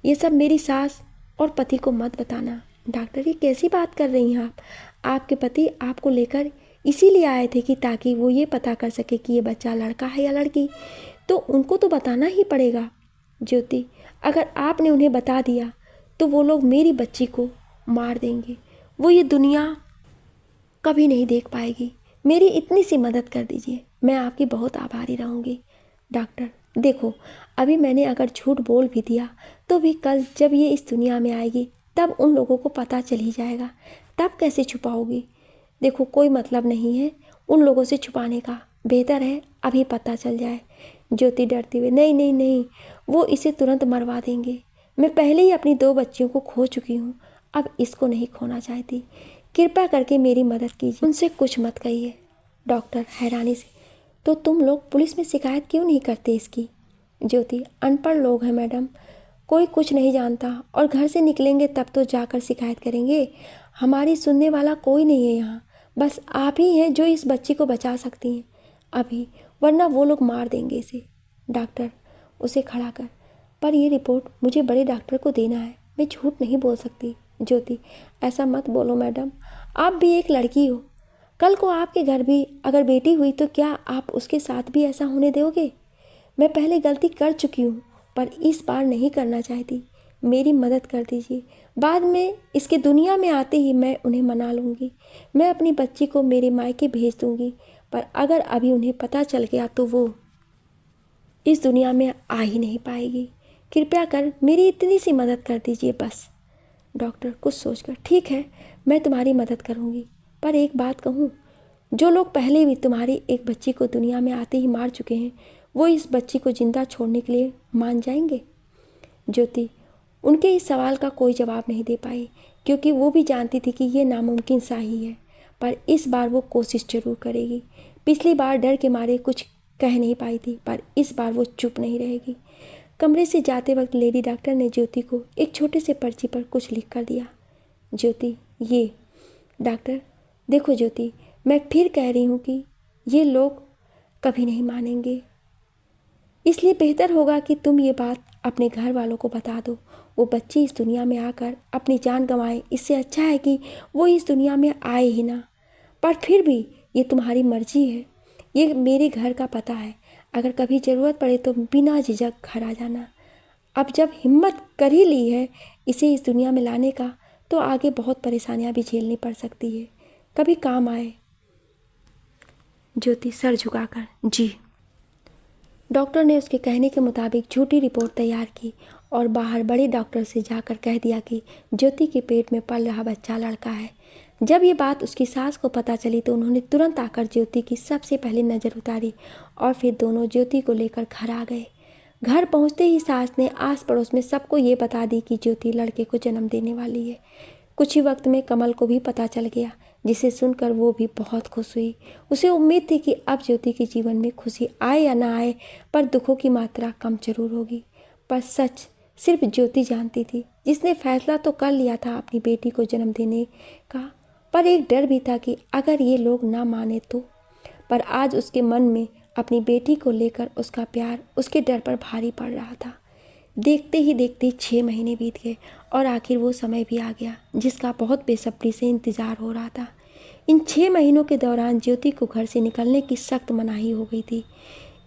Speaker 1: ये सब मेरी सास और पति को मत बताना। डॉक्टर ये कैसी बात कर रही हैं आप? आपके पति आपको लेकर इसीलिए आए थे कि ताकि वो ये पता कर सके कि ये बच्चा लड़का है या लड़की, तो उनको तो बताना ही पड़ेगा। ज्योति अगर आपने उन्हें बता दिया तो वो लोग मेरी बच्ची को मार देंगे, वो ये दुनिया कभी नहीं देख पाएगी। मेरी इतनी सी मदद कर दीजिए, मैं आपकी बहुत आभारी रहूँगी। डॉक्टर देखो, अभी मैंने अगर झूठ बोल भी दिया तो भी कल जब ये इस दुनिया में आएगी तब उन लोगों को पता चल ही जाएगा, तब कैसे छुपाओगी? देखो कोई मतलब नहीं है उन लोगों से छुपाने का, बेहतर है अभी पता चल जाए। ज्योति डरती हुई, नहीं नहीं नहीं, वो इसे तुरंत मरवा देंगे। मैं पहले ही अपनी 2 बच्चियों को खो चुकी हूँ, अब इसको नहीं खोना चाहती। कृपया करके मेरी मदद कीजिए, उनसे कुछ मत कहिए। डॉक्टर हैरानी से, तो तुम लोग पुलिस में शिकायत क्यों नहीं करते इसकी? ज्योति अनपढ़ लोग हैं मैडम, कोई कुछ नहीं जानता और घर से निकलेंगे तब तो जाकर शिकायत करेंगे। हमारी सुनने वाला कोई नहीं है यहाँ, बस आप ही हैं जो इस बच्ची को बचा सकती हैं अभी, वरना वो लोग मार देंगे इसे। डॉक्टर उसे खड़ा कर, पर ये रिपोर्ट मुझे बड़े डॉक्टर को देना है, मैं झूठ नहीं बोल सकती। ज्योति ऐसा मत बोलो मैडम, आप भी एक लड़की हो, कल को आपके घर भी अगर बेटी हुई तो क्या आप उसके साथ भी ऐसा होने दोगे? मैं पहले गलती कर चुकी हूँ पर इस बार नहीं करना चाहती, मेरी मदद कर दीजिए। बाद में इसके दुनिया में आते ही मैं उन्हें मना लूँगी, मैं अपनी बच्ची को मेरे मायके भेज दूँगी, पर अगर अभी उन्हें पता चल गया तो वो इस दुनिया में आ ही नहीं पाएगी। कृपया कर मेरी इतनी सी मदद कर दीजिए बस। डॉक्टर कुछ सोचकर, ठीक है मैं तुम्हारी मदद करूँगी, पर एक बात कहूँ, जो लोग पहले भी तुम्हारी एक बच्ची को दुनिया में आते ही मार चुके हैं वो इस बच्ची को जिंदा छोड़ने के लिए मान जाएंगे? ज्योति उनके इस सवाल का कोई जवाब नहीं दे पाई, क्योंकि वो भी जानती थी कि ये नामुमकिन सा ही है, पर इस बार वो कोशिश जरूर करेगी। पिछली बार डर के मारे कुछ कह नहीं पाई थी, पर इस बार वो चुप नहीं रहेगी। कमरे से जाते वक्त लेडी डॉक्टर ने ज्योति को एक छोटे से पर्ची पर कुछ लिख कर दिया। ज्योति ये। डॉक्टर देखो ज्योति, मैं फिर कह रही हूँ कि ये लोग कभी नहीं मानेंगे, इसलिए बेहतर होगा कि तुम ये बात अपने घर वालों को बता दो। वो बच्ची इस दुनिया में आकर अपनी जान गंवाए, इससे अच्छा है कि वो इस दुनिया में आए ही ना। पर फिर भी ये तुम्हारी मर्जी है, ये मेरे घर का पता है, अगर कभी ज़रूरत पड़े तो बिना झिझक घर आ जाना। अब जब हिम्मत कर ही ली है इसे इस दुनिया में लाने का तो आगे बहुत परेशानियां भी झेलनी पड़ सकती है, कभी काम आए। ज्योति सर झुकाकर, जी। डॉक्टर ने उसके कहने के मुताबिक झूठी रिपोर्ट तैयार की और बाहर बड़े डॉक्टर से जाकर कह दिया कि ज्योति के पेट में पल रहा बच्चा लड़का है। जब ये बात उसकी सास को पता चली तो उन्होंने तुरंत आकर ज्योति की सबसे पहले नज़र उतारी और फिर दोनों ज्योति को लेकर घर आ गए। घर पहुंचते ही सास ने आस पड़ोस में सबको ये बता दी कि ज्योति लड़के को जन्म देने वाली है। कुछ ही वक्त में कमल को भी पता चल गया, जिसे सुनकर वो भी बहुत खुश हुई। उसे उम्मीद थी कि अब ज्योति के जीवन में खुशी आए या ना आए, पर दुखों की मात्रा कम जरूर होगी। पर सच सिर्फ ज्योति जानती थी, जिसने फैसला तो कर लिया था अपनी बेटी को जन्म देने का, पर एक डर भी था कि अगर ये लोग ना माने तो। पर आज उसके मन में अपनी बेटी को लेकर उसका प्यार उसके डर पर भारी पड़ रहा था। देखते ही देखते 6 महीने बीत गए और आखिर वो समय भी आ गया जिसका बहुत बेसब्री से इंतज़ार हो रहा था। इन 6 महीनों के दौरान ज्योति को घर से निकलने की सख्त मनाही हो गई थी।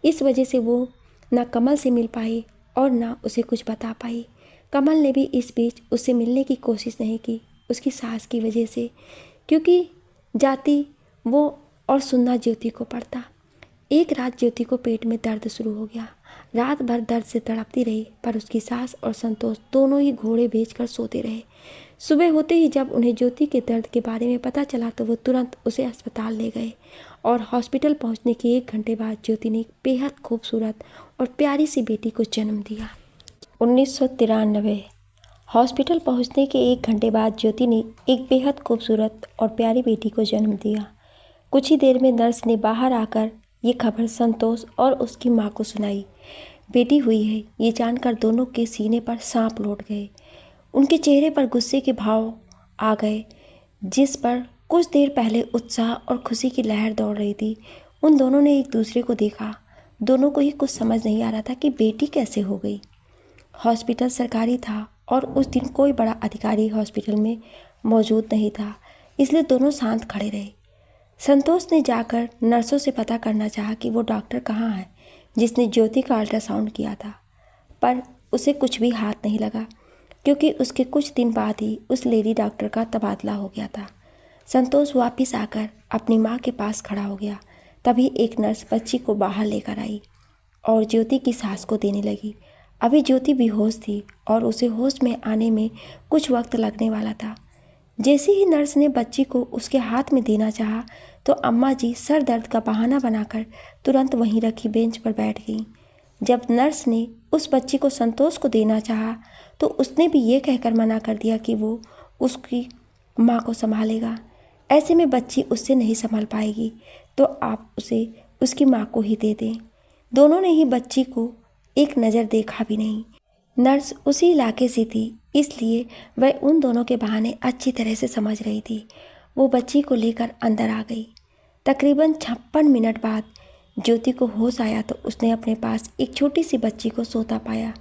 Speaker 1: इस वजह से वो न कमल से मिल पाई और न उसे कुछ बता पाई। कमल ने भी इस बीच उससे मिलने की कोशिश नहीं की, उसकी सास की वजह से, क्योंकि जाती वो और सुनना ज्योति को पड़ता। एक रात ज्योति को पेट में दर्द शुरू हो गया। रात भर दर्द से तड़पती रही, पर उसकी सास और संतोष दोनों ही घोड़े बेचकर सोते रहे। सुबह होते ही जब उन्हें ज्योति के दर्द के बारे में पता चला तो वो तुरंत उसे अस्पताल ले गए और हॉस्पिटल पहुंचने के 1 घंटे बाद ज्योति ने बेहद खूबसूरत और प्यारी सी बेटी को जन्म दिया। 1993। हॉस्पिटल पहुंचने के 1 घंटे बाद ज्योति ने एक बेहद खूबसूरत और प्यारी बेटी को जन्म दिया। कुछ ही देर में नर्स ने बाहर आकर ये खबर संतोष और उसकी माँ को सुनाई। बेटी हुई है, ये जानकर दोनों के सीने पर सांप लौट गए। उनके चेहरे पर गुस्से के भाव आ गए, जिस पर कुछ देर पहले उत्साह और खुशी की लहर दौड़ रही थी। उन दोनों ने एक दूसरे को देखा। दोनों को ही कुछ समझ नहीं आ रहा था कि बेटी कैसे हो गई। हॉस्पिटल सरकारी था और उस दिन कोई बड़ा अधिकारी हॉस्पिटल में मौजूद नहीं था, इसलिए दोनों शांत खड़े रहे। संतोष ने जाकर नर्सों से पता करना चाहा कि वो डॉक्टर कहाँ है जिसने ज्योति का अल्ट्रासाउंड किया था, पर उसे कुछ भी हाथ नहीं लगा, क्योंकि उसके कुछ दिन बाद ही उस लेडी डॉक्टर का तबादला हो गया था। संतोष वापस आकर अपनी माँ के पास खड़ा हो गया। तभी एक नर्स बच्ची को बाहर लेकर आई और ज्योति की सास को देने लगी। अभी ज्योति बेहोश थी और उसे होश में आने में कुछ वक्त लगने वाला था। जैसे ही नर्स ने बच्ची को उसके हाथ में देना चाहा तो अम्मा जी सर दर्द का बहाना बनाकर तुरंत वहीं रखी बेंच पर बैठ गईं। जब नर्स ने उस बच्ची को संतोष को देना चाहा तो उसने भी ये कहकर मना कर दिया कि वो उसकी माँ को संभालेगा। ऐसे में बच्ची उससे नहीं संभल पाएगी, तो आप उसे उसकी माँ को ही दे दें। दोनों ने ही बच्ची को एक नज़र देखा भी नहीं। नर्स उसी इलाके से थी, इसलिए वह उन दोनों के बहाने अच्छी तरह से समझ रही थी। वो बच्ची को लेकर अंदर आ गई। तकरीबन 56 मिनट बाद ज्योति को होश आया तो उसने अपने पास एक छोटी सी बच्ची को सोता पाया।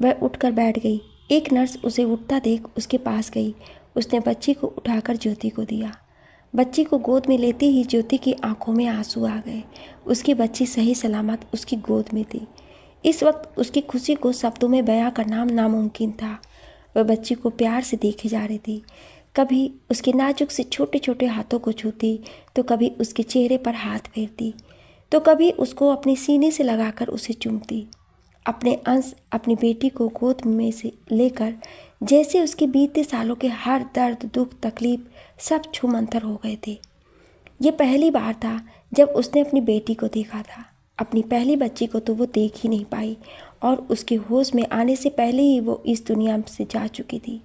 Speaker 1: वह उठकर बैठ गई। एक नर्स उसे उठता देख उसके पास गई। उसने बच्ची को उठाकर ज्योति को दिया। बच्ची को गोद में लेते ही ज्योति की आंखों में आंसू आ गए। उसकी बच्ची सही सलामत उसकी गोद में थी। इस वक्त उसकी खुशी को शब्दों में बयां करना नामुमकिन था। वह बच्ची को प्यार से देखे जा रही थी। कभी उसके नाजुक से छोटे छोटे हाथों को छूती, तो कभी उसके चेहरे पर हाथ फेरती, तो कभी उसको अपने सीने से लगाकर उसे चूमती। अपने अंश अपनी बेटी को गोद में से लेकर जैसे उसके बीते सालों के हर दर्द दुख तकलीफ सब छूमंतर हो गए थे। ये पहली बार था जब उसने अपनी बेटी को देखा था। अपनी पहली बच्ची को तो वो देख ही नहीं पाई और उसके होश में आने से पहले ही वो इस दुनिया से जा चुकी थी।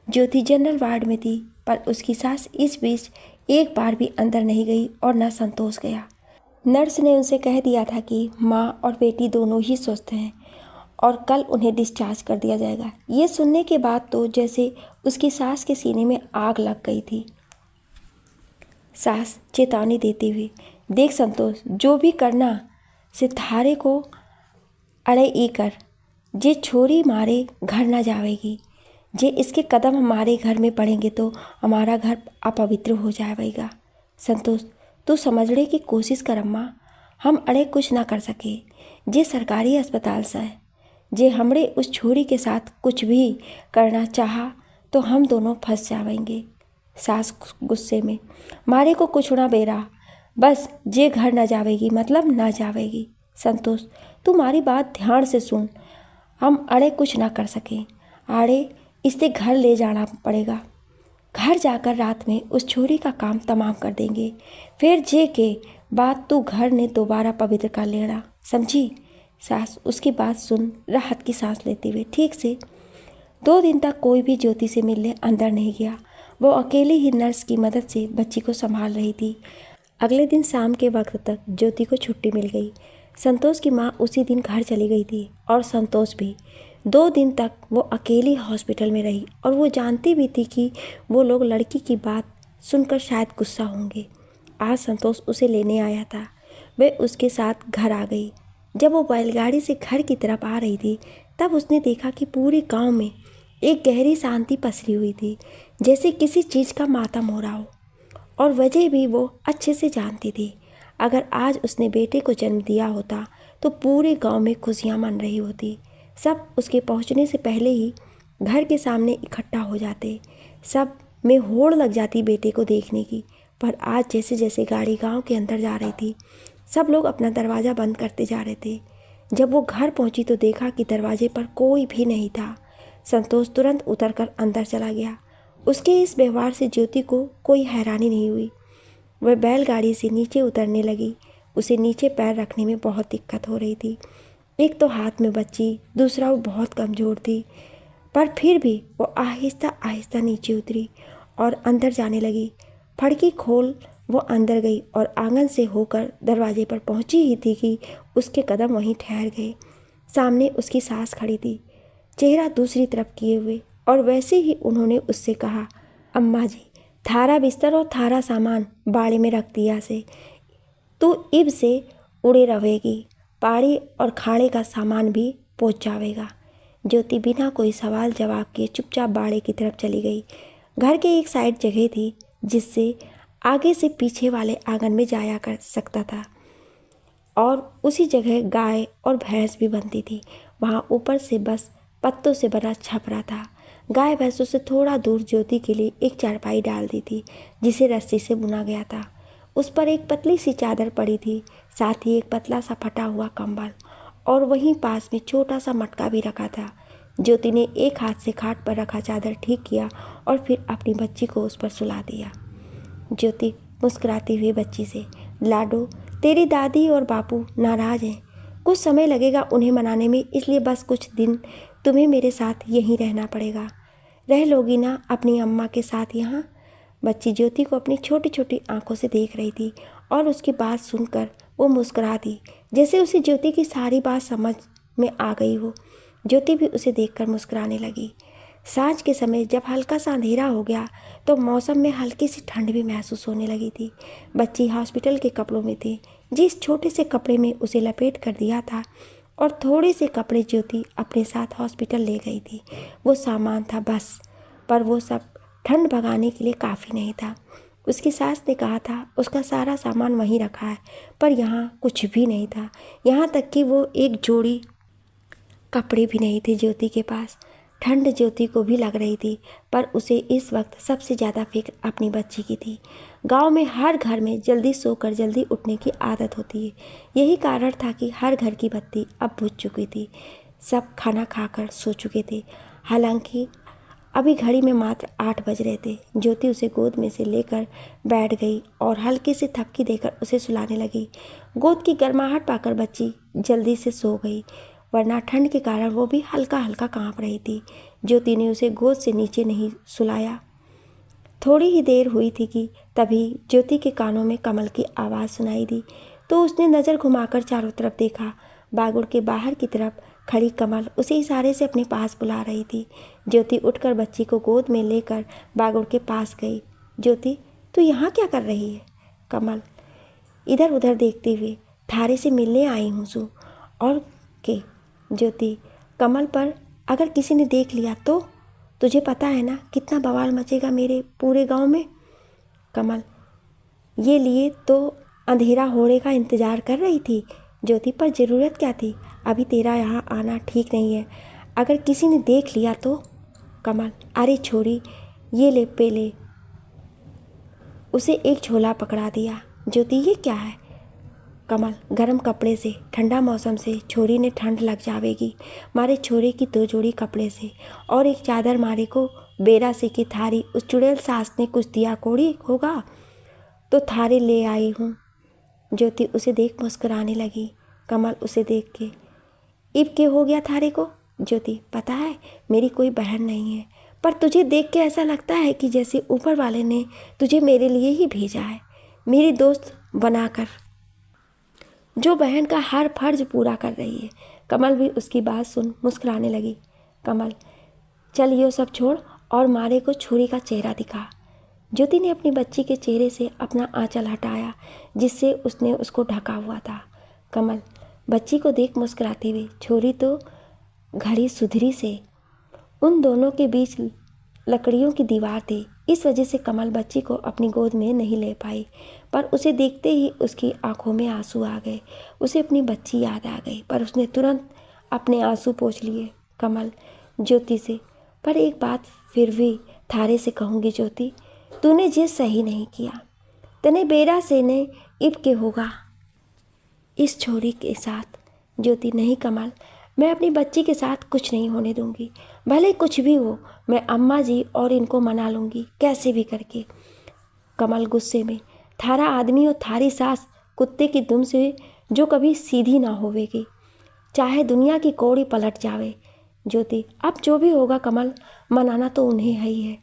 Speaker 1: ज्योति जनरल वार्ड में थी, पर उसकी सास इस बीच एक बार भी अंदर नहीं गई और न संतोष गया। नर्स ने उनसे कह दिया था कि माँ और बेटी दोनों ही स्वस्थ हैं और कल उन्हें डिस्चार्ज कर दिया जाएगा। ये सुनने के बाद तो जैसे उसकी सास के सीने में आग लग गई थी। सास चेतावनी देती हुई, देख संतोष, जो भी करना से थारे को अड़े ई कर, जे छोरी मारे घर न जावेगी। जे इसके कदम हमारे घर में पड़ेंगे तो हमारा घर अपवित्र हो जाएगा। संतोष, तू समझने की कोशिश कर अम्मा, हम अड़े कुछ ना कर सके। जे सरकारी अस्पताल से है, जे हमरे उस छोरी के साथ कुछ भी करना चाहा तो हम दोनों फंस जावेंगे। सास गुस्से में, मारे को कुछ ना बेरा, बस जे घर न जावेगी मतलब ना जावेगी। संतोष, तू हमारी बात ध्यान से सुन, हम अड़े कुछ ना कर सके। आड़े इससे घर ले जाना पड़ेगा। घर जाकर रात में उस छोरी का काम तमाम कर देंगे। फिर जे के बाद तू घर ने दोबारा पवित्र कर लेना, समझी। सास उसकी बात सुन राहत की सांस लेते हुए ठीक से 2 दिन तक कोई भी ज्योति से मिलने अंदर नहीं गया। वो अकेली ही नर्स की मदद से बच्ची को संभाल रही थी। अगले दिन शाम के वक्त तक ज्योति को छुट्टी मिल गई। संतोष की माँ उसी दिन घर चली गई थी और संतोष भी। 2 दिन तक वो अकेली हॉस्पिटल में रही और वो जानती भी थी कि वो लोग लड़की की बात सुनकर शायद गुस्सा होंगे। आज संतोष उसे लेने आया था। वे उसके साथ घर आ गई। जब वो बैलगाड़ी से घर की तरफ आ रही थी तब उसने देखा कि पूरे गांव में एक गहरी शांति पसरी हुई थी, जैसे किसी चीज़ का मातम हो रहा हो। और वजह भी वो अच्छे से जानती थी। अगर आज उसने बेटे को जन्म दिया होता तो पूरे गांव में खुशियां मन रही होती। सब उसके पहुंचने से पहले ही घर के सामने इकट्ठा हो जाते। सब में होड़ लग जाती बेटे को देखने की। पर आज जैसे जैसे गाड़ी गांव के अंदर जा रही थी सब लोग अपना दरवाज़ा बंद करते जा रहे थे। जब वो घर पहुंची तो देखा कि दरवाजे पर कोई भी नहीं था। संतोष तुरंत उतरकर अंदर चला गया। उसके इस व्यवहार से ज्योति को कोई हैरानी नहीं हुई। वह बैलगाड़ी से नीचे उतरने लगी। उसे नीचे पैर रखने में बहुत दिक्कत हो रही थी। एक तो हाथ में बच्ची, दूसरा वो बहुत कमज़ोर थी। पर फिर भी वो आहिस्ता आहिस्ता नीचे उतरी और अंदर जाने लगी। फड़की खोल वो अंदर गई और आंगन से होकर दरवाजे पर पहुंची ही थी कि उसके कदम वहीं ठहर गए। सामने उसकी सास खड़ी थी, चेहरा दूसरी तरफ किए हुए, और वैसे ही उन्होंने उससे कहा, अम्मा जी, थारा बिस्तर और थारा सामान बाड़े में रख दिया से, तू इब से उड़े रहेगी, पाड़ी और खाड़े का सामान भी पहुँच जाएगा। ज्योति बिना कोई सवाल जवाब किए चुपचाप बाड़े की तरफ चली गई। घर के एक साइड जगह थी जिससे आगे से पीछे वाले आंगन में जाया कर सकता था और उसी जगह गाय और भैंस भी बनती थी। वहाँ ऊपर से बस पत्तों से बना छपरा था। गाय भैंसों से थोड़ा दूर ज्योति के लिए एक चारपाई डाल दी थी जिसे रस्सी से बुना गया था। उस पर एक पतली सी चादर पड़ी थी, साथ ही एक पतला सा फटा हुआ कंबल, और वहीं पास में छोटा सा मटका भी रखा था। ज्योति ने एक हाथ से खाट पर रखा चादर ठीक किया और फिर अपनी बच्ची को उस पर सुला दिया। ज्योति मुस्कुराती हुई बच्ची से, लाडो, तेरी दादी और बापू नाराज़ हैं। कुछ समय लगेगा उन्हें मनाने में, इसलिए बस कुछ दिन तुम्हें मेरे साथ यहीं रहना पड़ेगा। रह लोगी ना अपनी अम्मा के साथ यहाँ? बच्ची ज्योति को अपनी छोटी छोटी आंखों से देख रही थी और उसकी बात सुनकर वो मुस्कुरा दी, जैसे उसे ज्योति की सारी बात समझ में आ गई हो। ज्योति भी उसे देखकर मुस्कुराने लगी। सांझ के समय जब हल्का सा अंधेरा हो गया तो मौसम में हल्की सी ठंड भी महसूस होने लगी थी। बच्ची हॉस्पिटल के कपड़ों में थी। जिस छोटे से कपड़े में उसे लपेट कर दिया था और थोड़े से कपड़े ज्योति अपने साथ हॉस्पिटल ले गई थी, वो सामान था बस। पर वो सब ठंड भगाने के लिए काफ़ी नहीं था। उसकी सास ने कहा था उसका सारा सामान वहीं रखा है, पर यहाँ कुछ भी नहीं था। यहाँ तक कि वो एक जोड़ी कपड़े भी नहीं थे ज्योति के पास। ठंड ज्योति को भी लग रही थी, पर उसे इस वक्त सबसे ज़्यादा फिक्र अपनी बच्ची की थी। गांव में हर घर में जल्दी सोकर जल्दी उठने की आदत होती है। यही कारण था कि हर घर की बत्ती अब बुझ चुकी थी। सब खाना खाकर सो चुके थे। हालांकि अभी घड़ी में मात्र 8 बज रहे थे। ज्योति उसे गोद में से लेकर बैठ गई और हल्के से थपकी देकर उसे सुलाने लगी। गोद की गर्माहट पाकर बच्ची जल्दी से सो गई, वरना ठंड के कारण वो भी हल्का हल्का कांप रही थी। ज्योति ने उसे गोद से नीचे नहीं सुलाया। थोड़ी ही देर हुई थी कि तभी ज्योति के कानों में कमल की आवाज़ सुनाई दी, तो उसने नज़र घुमाकर चारों तरफ देखा। बागुड़ के बाहर की तरफ खड़ी कमल उसे इशारे से अपने पास बुला रही थी। ज्योति उठकर बच्ची को गोद में लेकर बागुड़ के पास गई। ज्योति, तू यहाँ क्या कर रही है? कमल इधर उधर देखते हुए, थारे से मिलने आई हूँ सू। और के ज्योति, कमल पर अगर किसी ने देख लिया तो? तुझे पता है ना कितना बवाल मचेगा मेरे पूरे गांव में। कमल, ये लिए तो अंधेरा होने का इंतज़ार कर रही थी ज्योति, पर ज़रूरत क्या थी? अभी तेरा यहाँ आना ठीक नहीं है, अगर किसी ने देख लिया तो? कमल, अरे छोरी, ये ले पेले। उसे एक झोला पकड़ा दिया। ज्योति, ये क्या है? कमल, गर्म कपड़े से, ठंडा मौसम से छोरी ने ठंड लग जावेगी। मारे छोरे की 2 जोड़ी कपड़े से और एक चादर मारे को बेरा से कि थारी उस चुड़ैल सास ने कुछ दिया कोड़ी होगा तो थारी ले आई हूँ। ज्योति उसे देख मुस्कुराने लगी। कमल उसे देख के, इब क्या हो गया थारे को? ज्योति, पता है मेरी कोई बहन नहीं है, पर तुझे देख के ऐसा लगता है कि जैसे ऊपर वाले ने तुझे मेरे लिए ही भेजा है, मेरी दोस्त बनाकर, जो बहन का हर फर्ज पूरा कर रही है। कमल भी उसकी बात सुन मुस्कुराने लगी। कमल, चल ये सब छोड़ और मारे को छुरी का चेहरा दिखा। ज्योति ने अपनी बच्ची के चेहरे से अपना आंचल हटाया जिससे उसने उसको ढका हुआ था। कमल बच्ची को देख मुस्कुराते हुए, छोरी तो घड़ी सुधरी से। उन दोनों के बीच लकड़ियों की दीवार थी, इस वजह से कमल बच्ची को अपनी गोद में नहीं ले पाई, पर उसे देखते ही उसकी आंखों में आंसू आ गए। उसे अपनी बच्ची याद आ गई, पर उसने तुरंत अपने आंसू पोंछ लिए। कमल ज्योति से, पर एक बात फिर भी थारे से कहूँगी ज्योति, तूने ये सही नहीं किया। तने बेरा से ने इब के होगा इस छोरी के साथ। ज्योति, नहीं कमल, मैं अपनी बच्ची के साथ कुछ नहीं होने दूंगी, भले कुछ भी हो। मैं अम्मा जी और इनको मना लूँगी कैसे भी करके। कमल गुस्से में, थारा आदमी और थारी सास कुत्ते की दुम से जो कभी सीधी ना होवेगी, चाहे दुनिया की कौड़ी पलट जावे। ज्योति, अब जो भी होगा कमल, मनाना तो उन्हें ही है।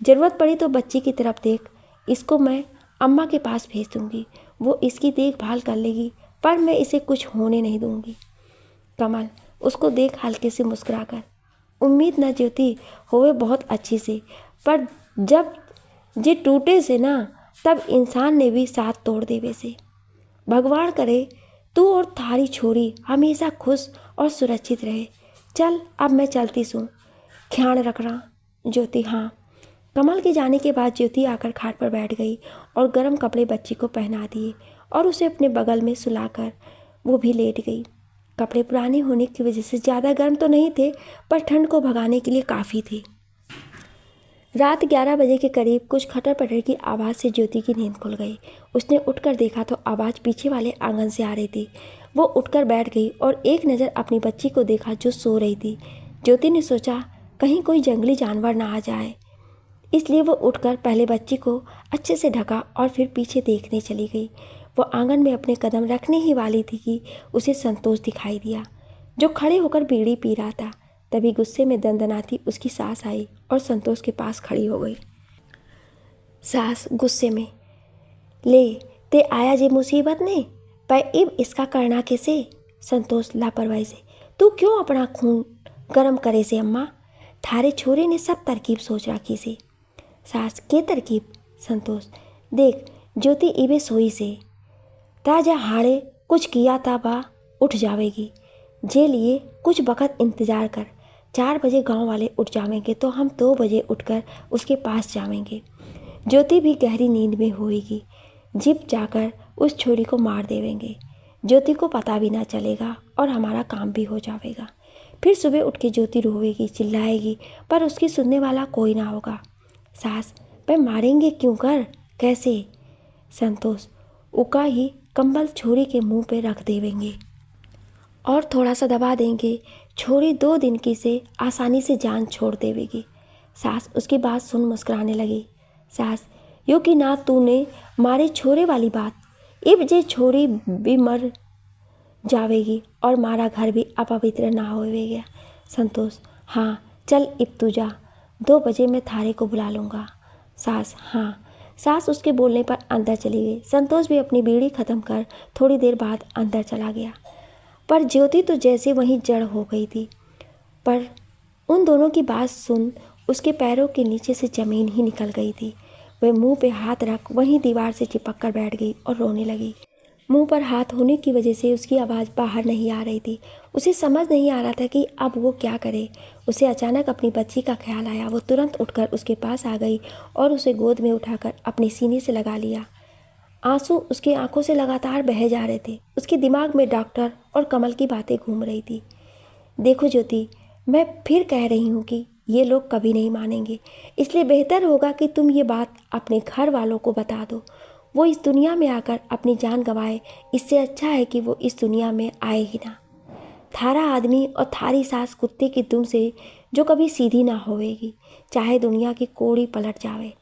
Speaker 1: ज़रूरत पड़ी तो बच्ची की तरफ देख, इसको मैं अम्मा के पास भेज दूँगी, वो इसकी देखभाल कर लेगी, पर मैं इसे कुछ होने नहीं दूँगी। कमल उसको देख हल्के से मुस्कुराकर, उम्मीद न ज्योति होवे बहुत अच्छी से, पर जब जे टूटे से ना तब इंसान ने भी साथ तोड़ देवे से। भगवान करे तू और थारी छोरी हमेशा खुश और सुरक्षित रहे। चल अब मैं चलती सूँ, ख्याल रखना। ज्योति, हाँ। कमल के जाने के बाद ज्योति आकर खाट पर बैठ गई और गर्म कपड़े बच्ची को पहना दिए और उसे अपने बगल में सुलाकर वो भी लेट गई। कपड़े पुराने होने की वजह से ज़्यादा गर्म तो नहीं थे, पर ठंड को भगाने के लिए काफ़ी थे। रात 11 बजे के करीब कुछ खटर पटर की आवाज़ से ज्योति की नींद खुल गई। उसने उठकर देखा तो आवाज़ पीछे वाले आंगन से आ रही थी। वो उठकर बैठ गई और एक नज़र अपनी बच्ची को देखा जो सो रही थी। ज्योति ने सोचा कहीं कोई जंगली जानवर ना आ जाए, इसलिए वो उठकर पहले बच्ची को अच्छे से ढका और फिर पीछे देखने चली गई। वो आंगन में अपने कदम रखने ही वाली थी कि उसे संतोष दिखाई दिया, जो खड़े होकर बीड़ी पी रहा था। तभी गुस्से में दंदनाती उसकी सास आई और संतोष के पास खड़ी हो गई। सास गुस्से में, ले ते आया जे मुसीबत ने, पर इब इसका करना कैसे? संतोष लापरवाही से, तू क्यों अपना खून गर्म करे से अम्मा? थारे छोरे ने सब तरकीब सोच रखी से। सास, के तरकीब? संतोष, देख ज्योति इबे सोई से ताजा हाड़े कुछ किया था बा उठ जावेगी, जे लिए कुछ वक़्त इंतज़ार कर। 4 बजे गांव वाले उठ जावेंगे तो हम 2 बजे उठकर उसके पास जावेंगे। ज्योति भी गहरी नींद में होएगी, जिप जाकर उस छोरी को मार देवेंगे। ज्योति को पता भी ना चलेगा और हमारा काम भी हो जाएगा। फिर सुबह उठ के ज्योति रोएगी, चिल्लाएगी, पर उसकी सुनने वाला कोई ना होगा। सास, पर मारेंगे क्यों कर, कैसे? संतोष, उका ही कंबल छोरी के मुंह पे रख देवेंगे और थोड़ा सा दबा देंगे। छोरी 2 दिन की से आसानी से जान छोड़ देवेगी। सास उसकी बात सुन मुस्कुराने लगी। सास, यो कि ना तूने मारे छोरे वाली बात, इब जे छोरी भी मर जावेगी और मारा घर भी अपवित्र ना होवेगा। संतोष, हाँ चल इब तू जा, 2 बजे मैं थारे को बुला लूँगा। सास, हाँ। सास उसके बोलने पर अंदर चली गई। संतोष भी अपनी बीड़ी ख़त्म कर थोड़ी देर बाद अंदर चला गया, पर ज्योति तो जैसे वहीं जड़ हो गई थी। पर उन दोनों की बात सुन उसके पैरों के नीचे से ज़मीन ही निकल गई थी। वह मुंह पे हाथ रख वहीं दीवार से चिपक कर बैठ गई और रोने लगी। मुंह पर हाथ होने की वजह से उसकी आवाज़ बाहर नहीं आ रही थी। उसे समझ नहीं आ रहा था कि अब वो क्या करे। उसे अचानक अपनी बच्ची का ख्याल आया। वो तुरंत उठकर उसके पास आ गई और उसे गोद में उठाकर अपने सीने से लगा लिया। आंसू उसकी आंखों से लगातार बह जा रहे थे। उसके दिमाग में डॉक्टर और कमल की बातें घूम रही थी। देखो ज्योति, मैं फिर कह रही हूँ कि ये लोग कभी नहीं मानेंगे, इसलिए बेहतर होगा कि तुम ये बात अपने घर वालों को बता दो। वो इस दुनिया में आकर अपनी जान गंवाए, इससे अच्छा है कि वो इस दुनिया में आए ही ना। थारा आदमी और थारी सास कुत्ते की दुम से जो कभी सीधी ना होवेगी, चाहे दुनिया की कोड़ी पलट जावे।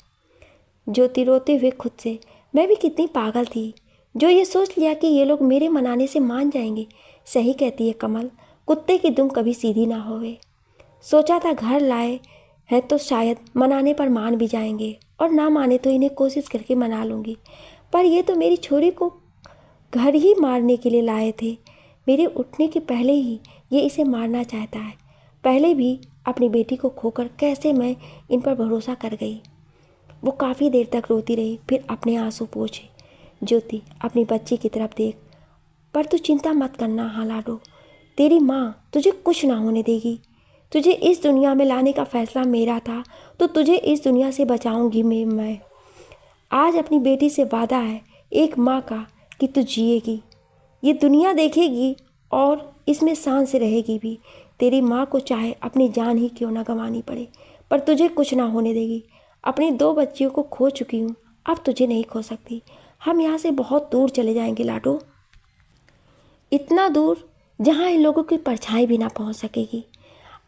Speaker 1: ज्योति रोते हुए खुद से, मैं भी कितनी पागल थी जो ये सोच लिया कि ये लोग मेरे मनाने से मान जाएंगे। सही कहती है कमल, कुत्ते की दुम कभी सीधी ना होवे। सोचा था घर लाए हैं तो शायद मनाने पर मान भी जाएंगे, और ना माने तो इन्हें कोशिश करके मना लूँगी। पर ये तो मेरी छोरी को घर ही मारने के लिए लाए थे। मेरे उठने के पहले ही ये इसे मारना चाहता है। पहले भी अपनी बेटी को खोकर कैसे मैं इन पर भरोसा कर गई। वो काफ़ी देर तक रोती रही, फिर अपने आंसू पोंछे। ज्योति, अपनी बच्ची की तरफ देख। पर तू चिंता मत करना हाँ लाडो, तेरी माँ तुझे कुछ ना होने देगी। तुझे इस दुनिया में लाने का फैसला मेरा था, तो तुझे इस दुनिया से बचाऊंगी मैं। आज अपनी बेटी से वादा है एक माँ का कि तू जिएगी, ये दुनिया देखेगी और इसमें शान से रहेगी भी। तेरी माँ को चाहे अपनी जान ही क्यों ना गंवानी पड़े, पर तुझे कुछ ना होने देगी। अपनी 2 बच्चियों को खो चुकी हूँ, अब तुझे नहीं खो सकती। हम यहाँ से बहुत दूर चले जाएंगे लाडो, इतना दूर जहाँ इन लोगों की परछाई भी ना पहुँच सकेगी।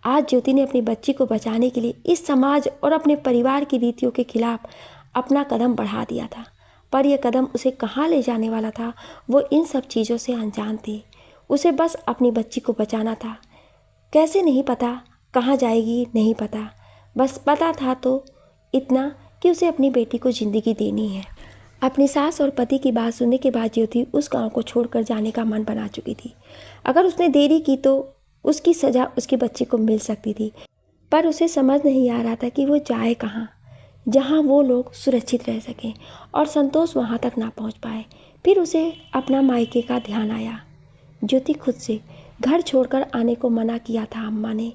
Speaker 1: आज ज्योति ने अपनी बच्ची को बचाने के लिए इस समाज और अपने परिवार की रीतियों के खिलाफ अपना कदम बढ़ा दिया था, पर यह कदम उसे कहाँ ले जाने वाला था वो इन सब चीज़ों से अनजान थी। उसे बस अपनी बच्ची को बचाना था। कैसे नहीं पता, कहाँ जाएगी नहीं पता, बस पता था तो इतना कि उसे अपनी बेटी को ज़िंदगी देनी है। अपनी सास और पति की बात सुनने के बाद ज्योति उस गांव को छोड़कर जाने का मन बना चुकी थी। अगर उसने देरी की तो उसकी सज़ा उसकी बच्ची को मिल सकती थी, पर उसे समझ नहीं आ रहा था कि वो जाए कहाँ, जहाँ वो लोग सुरक्षित रह सकें और संतोष वहाँ तक ना पहुँच पाए। फिर उसे अपना मायके का ध्यान आया। ज्योति खुद से घर छोड़कर आने को मना किया था अम्मा ने,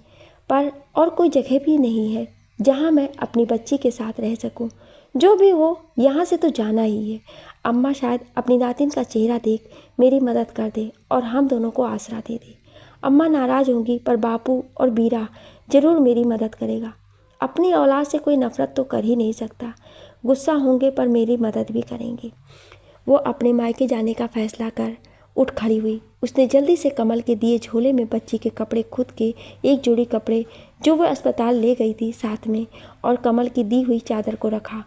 Speaker 1: पर और कोई जगह भी नहीं है जहाँ मैं अपनी बच्ची के साथ रह सकूं। जो भी हो, यहाँ से तो जाना ही है। अम्मा शायद अपनी नातिन का चेहरा देख मेरी मदद कर दे और हम दोनों को आसरा दे दे। अम्मा नाराज़ होंगी, पर बापू और बीरा ज़रूर मेरी मदद करेगा। अपनी औलाद से कोई नफ़रत तो कर ही नहीं सकता। गुस्सा होंगे पर मेरी मदद भी करेंगे। वो अपने मायके जाने का फैसला कर उठ खड़ी हुई। उसने जल्दी से कमल के दिए झोले में बच्ची के कपड़े, खुद के एक जोड़ी कपड़े जो वो अस्पताल ले गई थी साथ में, और कमल की दी हुई चादर को रखा।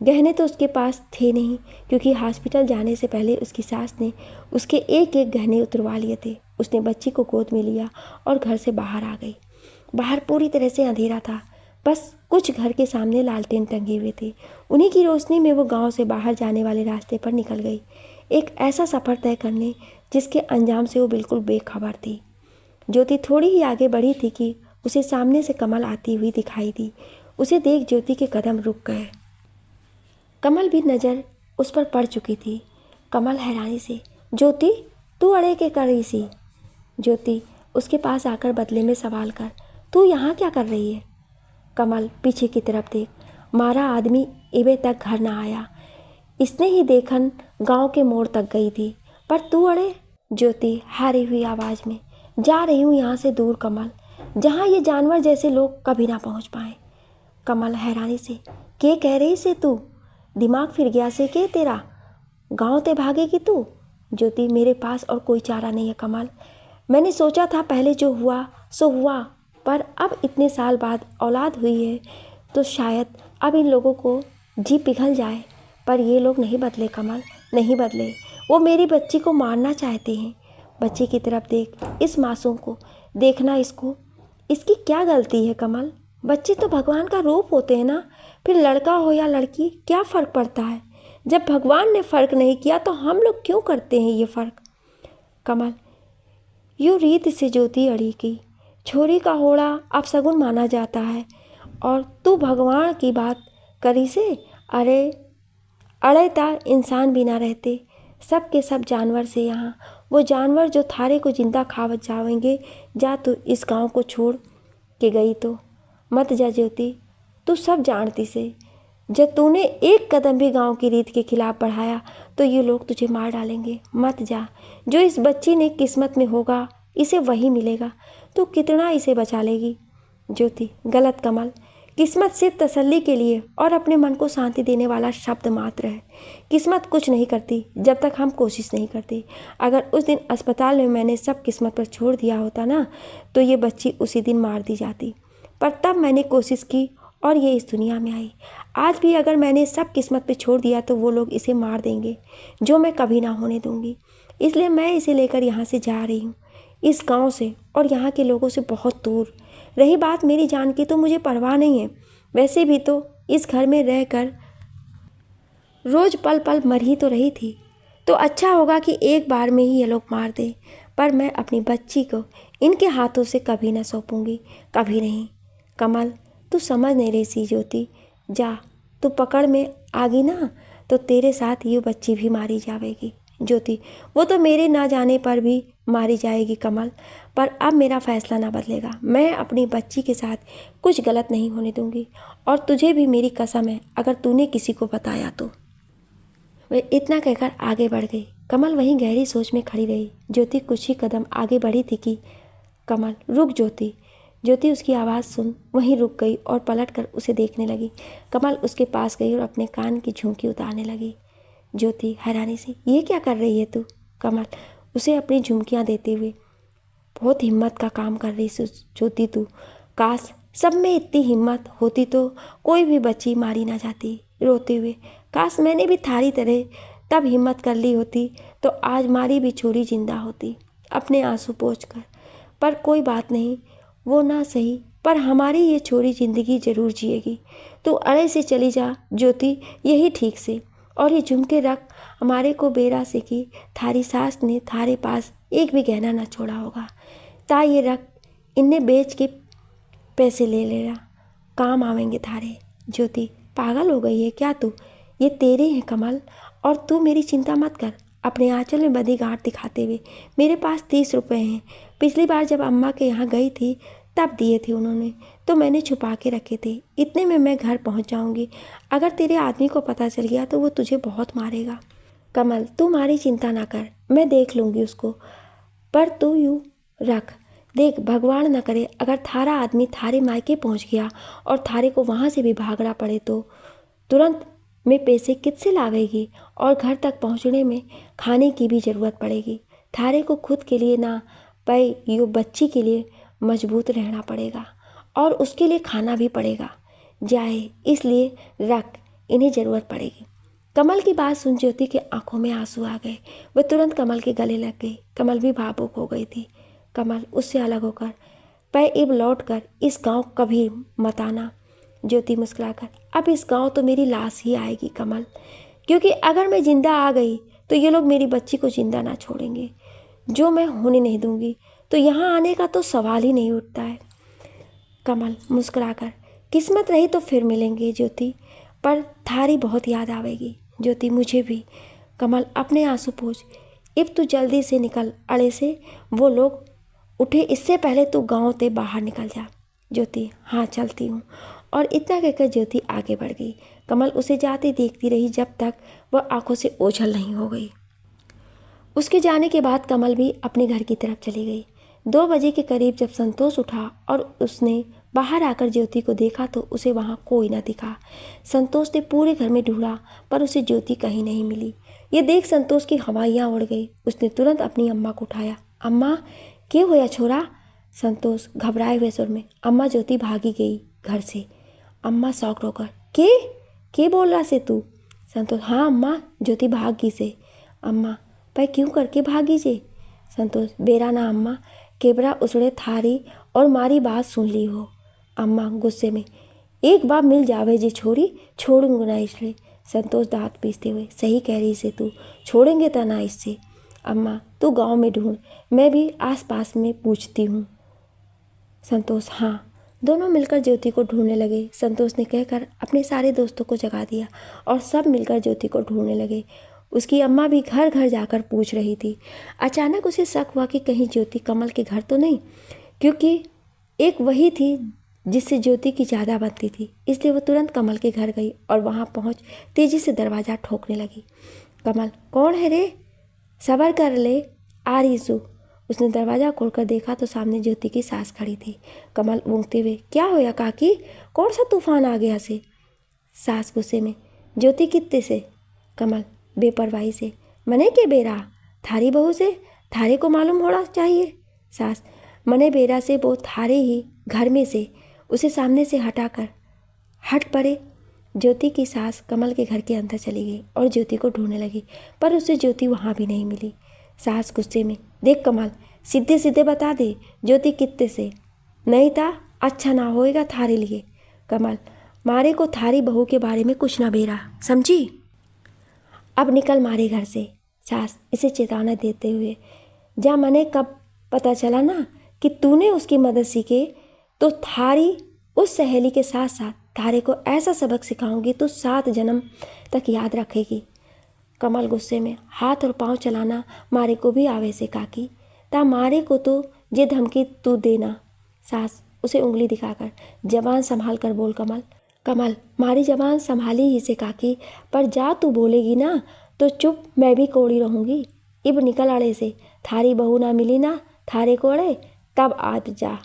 Speaker 1: गहने तो उसके पास थे नहीं, क्योंकि हॉस्पिटल जाने से पहले उसकी सास ने उसके एक एक गहने उतरवा लिए थे। उसने बच्ची को गोद में लिया और घर से बाहर आ गई। बाहर पूरी तरह से अंधेरा था, बस कुछ घर के सामने लालटेन टंगे हुए थे। उन्हीं की रोशनी में वो गांव से बाहर जाने वाले रास्ते पर निकल गई, एक ऐसा सफ़र तय करने जिसके अंजाम से वो बिल्कुल बेखबर थी। ज्योति थोड़ी ही आगे बढ़ी थी कि उसे सामने से कमल आती हुई दिखाई दी। उसे देख ज्योति के कदम रुक गए। कमल भी नज़र उस पर पड़ चुकी थी। कमल हैरानी से, ज्योति तू अड़े के कर रही सी? ज्योति उसके पास आकर बदले में सवाल कर, तू यहाँ क्या कर रही है? कमल पीछे की तरफ देख, मारा आदमी एबे तक घर ना आया। इसने ही देखन गांव के मोड़ तक गई थी, पर तू अड़े? ज्योति हारी हुई आवाज़ में, जा रही हूँ यहाँ से दूर कमल, जहाँ ये जानवर जैसे लोग कभी ना पहुँच पाए। कमल हैरानी से, के कह रही से तू? दिमाग फिर गया से के तेरा? गांव ते भागेगी तू? ज्योति मेरे पास और कोई चारा नहीं है कमल। मैंने सोचा था पहले जो हुआ सो हुआ, पर अब इतने साल बाद औलाद हुई है तो शायद अब इन लोगों को जी पिघल जाए। पर ये लोग नहीं बदले कमल, नहीं बदले। वो मेरी बच्ची को मारना चाहते हैं। बच्ची की तरफ देख, इस मासूम को देखना, इसकी क्या गलती है कमल? बच्चे तो भगवान का रूप होते हैं ना, फिर लड़का हो या लड़की क्या फ़र्क पड़ता है? जब भगवान ने फ़र्क नहीं किया तो हम लोग क्यों करते हैं ये फ़र्क? कमल यूँ रीत से ज्योति अड़ी की, छोरी का होड़ा अपशगुन माना जाता है और तू भगवान की बात करी से? अरे ता इंसान भी ना रहते, सब के सब जानवर से यहाँ। वो जानवर जो थारे को जिंदा खावत जावेंगे। जा तू इस गांव को छोड़ के गई तो मत जा ज्योति, तू सब जानती से। जब तूने एक कदम भी गांव की रीत के खिलाफ बढ़ाया तो ये लोग तुझे मार डालेंगे। मत जा। जो इस बच्ची ने किस्मत में होगा इसे वही मिलेगा। तू कितना इसे बचा लेगी? ज्योति गलत कमल, किस्मत सिर्फ तसल्ली के लिए और अपने मन को शांति देने वाला शब्द मात्र है। किस्मत कुछ नहीं करती जब तक हम कोशिश नहीं करते। अगर उस दिन अस्पताल में मैंने सब किस्मत पर छोड़ दिया होता ना, तो ये बच्ची उसी दिन मार दी जाती। पर तब मैंने कोशिश की और ये इस दुनिया में आई। आज भी अगर मैंने सब किस्मत पे छोड़ दिया तो वो लोग इसे मार देंगे, जो मैं कभी ना होने दूंगी। इसलिए मैं इसे लेकर यहाँ से जा रही हूँ, इस गांव से और यहाँ के लोगों से बहुत दूर। रही बात मेरी जान की तो मुझे परवाह नहीं है, वैसे भी तो इस घर में रहकर रोज पल पल मर ही तो रही थी, तो अच्छा होगा कि एक बार में ही ये लोग मार दे। पर मैं अपनी बच्ची को इनके हाथों से कभी ना सौंपूंगी, कभी नहीं। कमल, तू समझ नहीं रही सी ज्योति, जा, तू पकड़ में आ गई ना तो तेरे साथ ये बच्ची भी मारी जाएगी। ज्योति, वो तो मेरे ना जाने पर भी मारी जाएगी कमल, पर अब मेरा फैसला ना बदलेगा। मैं अपनी बच्ची के साथ कुछ गलत नहीं होने दूंगी, और तुझे भी मेरी कसम है अगर तूने किसी को बताया तो। वह इतना कहकर आगे बढ़ गई। कमल वहीं गहरी सोच में खड़ी रही। ज्योति कुछ ही कदम आगे बढ़ी थी कि कमल, रुक ज्योति। ज्योति उसकी आवाज़ सुन वहीं रुक गई और पलटकर उसे देखने लगी। कमल उसके पास गई और अपने कान की झुमकी उतारने लगी। ज्योति हैरानी से, ये क्या कर रही है तू? कमल उसे अपनी झुमकियाँ देते हुए, बहुत हिम्मत का काम कर रही ज्योति तू। काश सब में इतनी हिम्मत होती तो कोई भी बच्ची मारी ना जाती। रोते हुए, काश मैंने भी थारी तरह तब हिम्मत कर ली होती तो आज मारी भी छोरी जिंदा होती, अपने आंसू पोंछ कर। पर कोई बात नहीं, वो ना सही, पर हमारी ये छोरी जिंदगी जरूर जिएगी। तू अड़े से चली जा ज्योति, यही ठीक से। और ये झुमके रख, हमारे को बेरा से कि थारी सास ने थारे पास एक भी गहना ना छोड़ा होगा। ता ये रख, इन्हें बेच के पैसे ले लेना, काम आवेंगे थारे। ज्योति, पागल हो गई है क्या तू? ये तेरे हैं कमल, और तू मेरी चिंता मत कर। अपने आंचल में बंधी गांठ दिखाते हुए, मेरे पास 30 रुपए हैं। पिछली बार जब अम्मा के यहाँ गई थी तब दिए थे उन्होंने, तो मैंने छुपा के रखे थे। इतने में मैं घर पहुँच जाऊँगी। अगर तेरे आदमी को पता चल गया तो वो तुझे बहुत मारेगा। कमल, तू हमारी चिंता ना कर, मैं देख लूँगी उसको। पर तू यूँ रख, देख भगवान न करे अगर थारा आदमी थारे मायके पहुंच गया और थारे को वहां से भी भागना पड़े तो तुरंत में पैसे किससे लावेगी, और घर तक पहुंचने में खाने की भी ज़रूरत पड़ेगी। थारे को खुद के लिए ना पाई यो बच्ची के लिए मजबूत रहना पड़ेगा, और उसके लिए खाना भी पड़ेगा। जाए, इसलिए रख, इन्हें ज़रूरत पड़ेगी। कमल की बात सुन ज्योति के आंखों में आंसू आ गए। वह तुरंत कमल के गले लग गई। कमल भी भावुक हो गई थी। कमल उससे अलग होकर, पै इब लौट कर इस गांव कभी मत आना। ज्योति मुस्कुराकर, अब इस गांव तो मेरी लाश ही आएगी कमल, क्योंकि अगर मैं जिंदा आ गई तो ये लोग मेरी बच्ची को जिंदा ना छोड़ेंगे, जो मैं होने नहीं दूंगी। तो यहाँ आने का तो सवाल ही नहीं उठता है। कमल मुस्कुराकर, किस्मत रही तो फिर मिलेंगे ज्योति, पर थारी बहुत याद आवेगी। ज्योति, मुझे भी। कमल अपने आंसू पोंछ, इब तू जल्दी से निकल अड़े से, वो लोग उठे इससे पहले तू गांव से बाहर निकल जा। ज्योति, हाँ चलती हूँ। और इतना कहकर ज्योति आगे बढ़ गई। कमल उसे जाते देखती रही जब तक वह आंखों से ओझल नहीं हो गई। उसके जाने के बाद कमल भी अपने घर की तरफ चली गई। 2 बजे के करीब जब संतोष उठा और उसने बाहर आकर ज्योति को देखा तो उसे वहाँ कोई न दिखा। संतोष ने पूरे घर में ढूंढा पर उसे ज्योति कहीं नहीं मिली। ये देख संतोष की हवाइयाँ उड़ गई। उसने तुरंत अपनी अम्मा को उठाया। अम्मा, क्या होया छोरा? संतोष घबराए हुए सुर में, अम्मा ज्योति भागी गई घर से। अम्मा शौक होकर, के बोल रहा से तू? संतोष, हाँ अम्मा, ज्योति भाग गई से। अम्मा, पर क्यों करके भागी जे? संतोष, बेरा ना अम्मा, केबरा उसने थारी और मारी बात सुन ली हो। अम्मा गुस्से में, एक बार मिल जावे जे छोरी, छोड़ूंगा ना इसलिए। संतोष दांत पीसते हुए, सही कह रही से तू, छोड़ेंगे तो ना इससे। अम्मा, तू गांव में ढूंढ, मैं भी आस पास में पूछती हूँ। संतोष, हाँ। दोनों मिलकर ज्योति को ढूंढने लगे। संतोष ने कहकर अपने सारे दोस्तों को जगा दिया और सब मिलकर ज्योति को ढूंढने लगे। उसकी अम्मा भी घर घर जाकर पूछ रही थी। अचानक उसे शक हुआ कि कहीं ज्योति कमल के घर तो नहीं, क्योंकि एक वही थी जिससे ज्योति की ज़्यादा बनती थी। इसलिए वो तुरंत कमल के घर गई और वहाँ पहुँच तेज़ी से दरवाज़ा ठोकने लगी। कमल, कौन है रे? सबर कर ले, आ रही सू। उसने दरवाज़ा खोलकर देखा तो सामने ज्योति की सास खड़ी थी। कमल ऊँगते हुए, क्या होया काकी, कौन सा तूफान आ गया से? सास गुस्से में, ज्योति कित्ते से? कमल बेपरवाही से, मने के बेरा, थारी बहू से, थारे को मालूम होना चाहिए। सास, मने बेरा से वो थारे ही घर में से, उसे सामने से हटाकर हट पड़े। ज्योति की सास कमल के घर के अंदर चली गई और ज्योति को ढूंढने लगी, पर उसे ज्योति वहाँ भी नहीं मिली। सास गुस्से में, देख कमल, सीधे सीधे बता दे ज्योति कित्ते से, नहीं था अच्छा ना होएगा थारे लिए। कमल, मारे को थारी बहू के बारे में कुछ ना बेरा, समझी? अब निकल मारे घर से। सास इसे चेतावनी देते हुए, जा मने कब पता चला ना कि तूने उसकी मदद सीखे तो थारी उस सहेली के साथ साथ थारे को ऐसा सबक सिखाऊंगी तो 7 जन्म तक याद रखेगी। कमल गुस्से में हाथ और पांव चलाना मारे को भी आवे से काकी, ता मारे को तो ये धमकी तू देना। सास उसे उंगली दिखाकर, जबान संभाल कर बोल कमल। कमल, मारी जबान संभाली ही से काकी, पर जा तू बोलेगी ना तो चुप मैं भी कोड़ी रहूँगी। इब निकल अड़े से, थारी बहू ना मिली ना थारे को अड़े, तब आज जा।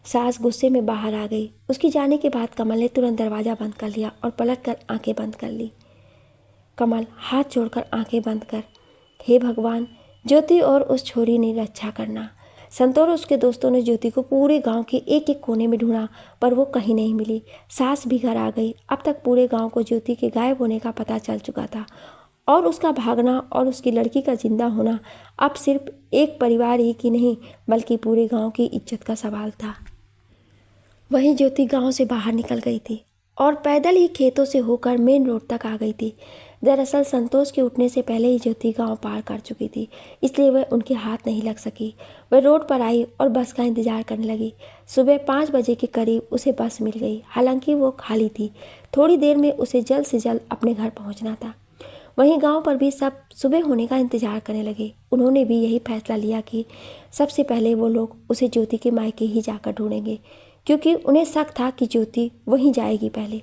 Speaker 1: सास गुस्से में बाहर आ गई। उसकी जाने के बाद कमल ने तुरंत दरवाज़ा बंद कर लिया और पलट कर आंखें बंद कर ली। कमल हाथ जोड़कर आंखें बंद कर, हे भगवान, ज्योति और उस छोरी ने रक्षा करना। संतोष और उसके दोस्तों ने ज्योति को पूरे गांव के एक एक कोने में ढूंढा, पर वो कहीं नहीं मिली। सास भी घर आ गई। अब तक पूरे गांव को ज्योति के गायब होने का पता चल चुका था और उसका भागना और उसकी लड़की का जिंदा होना अब सिर्फ एक परिवार ही की नहीं बल्कि पूरे गांव की इज्जत का सवाल था। वहीं ज्योति गांव से बाहर निकल गई थी और पैदल ही खेतों से होकर मेन रोड तक आ गई थी। दरअसल संतोष के उठने से पहले ही ज्योति गांव पार कर चुकी थी, इसलिए वह उनके हाथ नहीं लग सकी। वह रोड पर आई और बस का इंतजार करने लगी। सुबह 5 बजे के करीब उसे बस मिल गई, हालांकि वो खाली थी। थोड़ी देर में उसे जल्द से जल्द अपने घर पहुंचना था। वहीं गांव पर भी सब सुबह होने का इंतजार करने लगे। उन्होंने भी यही फैसला लिया कि सबसे पहले वो लोग उसे ज्योति के मायके ही जाकर ढूंढेंगे, क्योंकि उन्हें शक था कि ज्योति वहीं जाएगी पहले।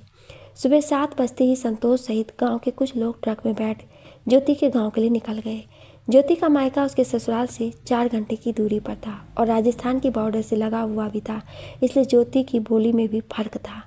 Speaker 1: सुबह 7 बजते ही संतोष सहित गांव के कुछ लोग ट्रक में बैठ ज्योति के गांव के लिए निकल गए। ज्योति का मायका उसके ससुराल से 4 घंटे की दूरी पर था और राजस्थान की बॉर्डर से लगा हुआ भी था, इसलिए ज्योति की बोली में भी फर्क था।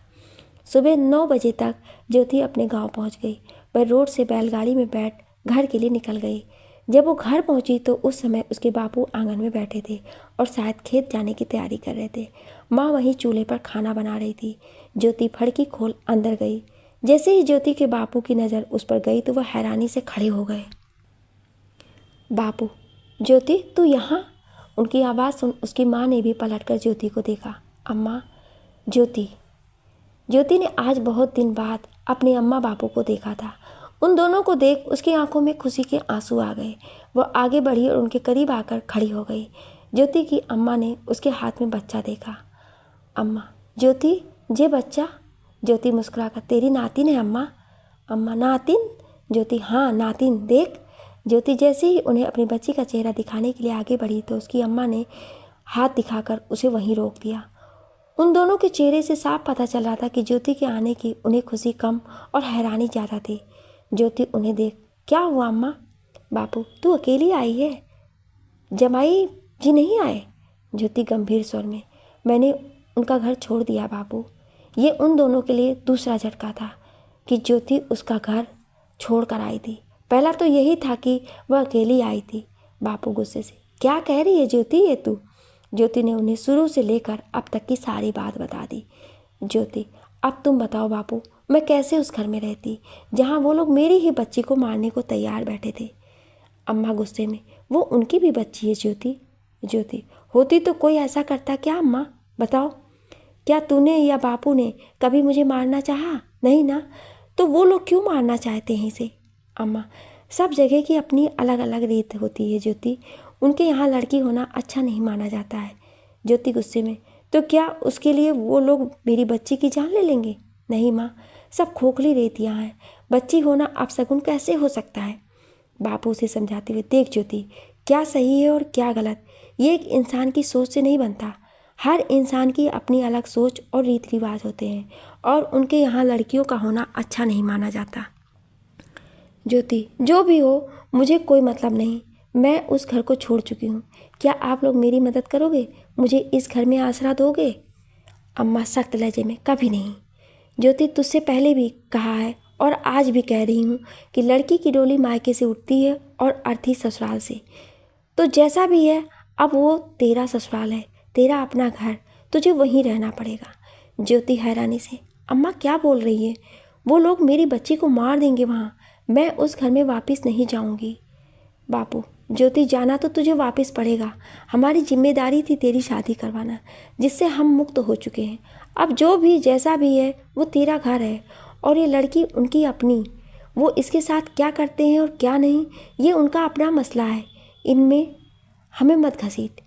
Speaker 1: सुबह 9 बजे तक ज्योति अपने गांव पहुंच गई। वह रोड से बैलगाड़ी में बैठ घर के लिए निकल गई। जब वो घर पहुंची तो उस समय उसके बापू आंगन में बैठे थे और शायद खेत जाने की तैयारी कर रहे थे। माँ वहीं चूल्हे पर खाना बना रही थी। ज्योति फड़की खोल अंदर गई। जैसे ही ज्योति के बापू की नज़र उस पर गई तो वह हैरानी से खड़े हो गए। बापू, ज्योति तू यहाँ? उनकी आवाज़ सुन उसकी माँ ने भी पलटकर ज्योति को देखा। अम्मा। ज्योति ने आज बहुत दिन बाद अपने अम्मा बापू को देखा था। उन दोनों को देख उसकी आंखों में खुशी के आंसू आ गए। वह आगे बढ़ी और उनके करीब आकर खड़ी हो गई। ज्योति की अम्मा ने उसके हाथ में बच्चा देखा। अम्मा, ज्योति जे बच्चा? ज्योति मुस्कुराकर, तेरी नातिन है अम्मा। अम्मा, नातिन? ज्योति, हाँ नातिन, देख। ज्योति जैसे ही उन्हें अपनी बच्ची का चेहरा दिखाने के लिए आगे बढ़ी तो उसकी अम्मा ने हाथ दिखाकर उसे वहीं रोक दिया। उन दोनों के चेहरे से साफ पता चल रहा था कि ज्योति के आने की उन्हें खुशी कम और हैरानी ज़्यादा थी। ज्योति उन्हें देख, क्या हुआ अम्मा? बापू, तू अकेली आई है? जमाई जी नहीं आए? ज्योति गंभीर स्वर में, मैंने उनका घर छोड़ दिया बापू। ये उन दोनों के लिए दूसरा झटका था कि ज्योति उसका घर छोड़ कर आई थी। पहला तो यही था कि वह अकेली आई थी। बापू गुस्से से, क्या कह रही है ज्योति ये तू? ज्योति ने उन्हें शुरू से लेकर अब तक की सारी बात बता दी। ज्योति, अब तुम बताओ बापू, मैं कैसे उस घर में रहती जहाँ वो लोग मेरी ही बच्ची को मारने को तैयार बैठे थे? अम्मा गुस्से में, वो उनकी भी बच्ची है ज्योति। ज्योति, होती तो कोई ऐसा करता क्या अम्मा? बताओ, क्या तूने या बापू ने कभी मुझे मारना चाहा? नहीं ना, तो वो लोग क्यों मारना चाहते हैं इसे? अम्मा, सब जगह की अपनी अलग अलग रीत होती है ज्योति, उनके यहाँ लड़की होना अच्छा नहीं माना जाता है। ज्योति गुस्से में, तो क्या उसके लिए वो लोग मेरी बच्ची की जान ले लेंगे? नहीं माँ, सब खोखली रेतियाँ हैं, बच्ची होना अपशगुन कैसे हो सकता है? बापू से समझाते हुए, देख ज्योति, क्या सही है और क्या गलत ये एक इंसान की सोच से नहीं बनता। हर इंसान की अपनी अलग सोच और रीति रिवाज होते हैं और उनके यहाँ लड़कियों का होना अच्छा नहीं माना जाता। ज्योति, जो भी हो मुझे कोई मतलब नहीं, मैं उस घर को छोड़ चुकी हूँ। क्या आप लोग मेरी मदद करोगे? मुझे इस घर में आसरा दोगे? अम्मा सख्त लहजे में, कभी नहीं। ज्योति, तुझसे पहले भी कहा है और आज भी कह रही हूँ कि लड़की की डोली मायके से उठती है और अर्थी ससुराल से। तो जैसा भी है, अब वो तेरा ससुराल है, तेरा अपना घर। तुझे वहीं रहना पड़ेगा। ज्योति हैरानी से, अम्मा क्या बोल रही है? वो लोग मेरी बच्ची को मार देंगे वहाँ, मैं उस घर में वापस नहीं जाऊँगी। बापू, ज्योति जाना तो तुझे वापस पड़ेगा। हमारी जिम्मेदारी थी तेरी शादी करवाना, जिससे हम मुक्त हो चुके हैं। अब जो भी जैसा भी है वो तेरा घर है और ये लड़की उनकी अपनी। वो इसके साथ क्या करते हैं और क्या नहीं, ये उनका अपना मसला है। इनमें हमें मत घसीट।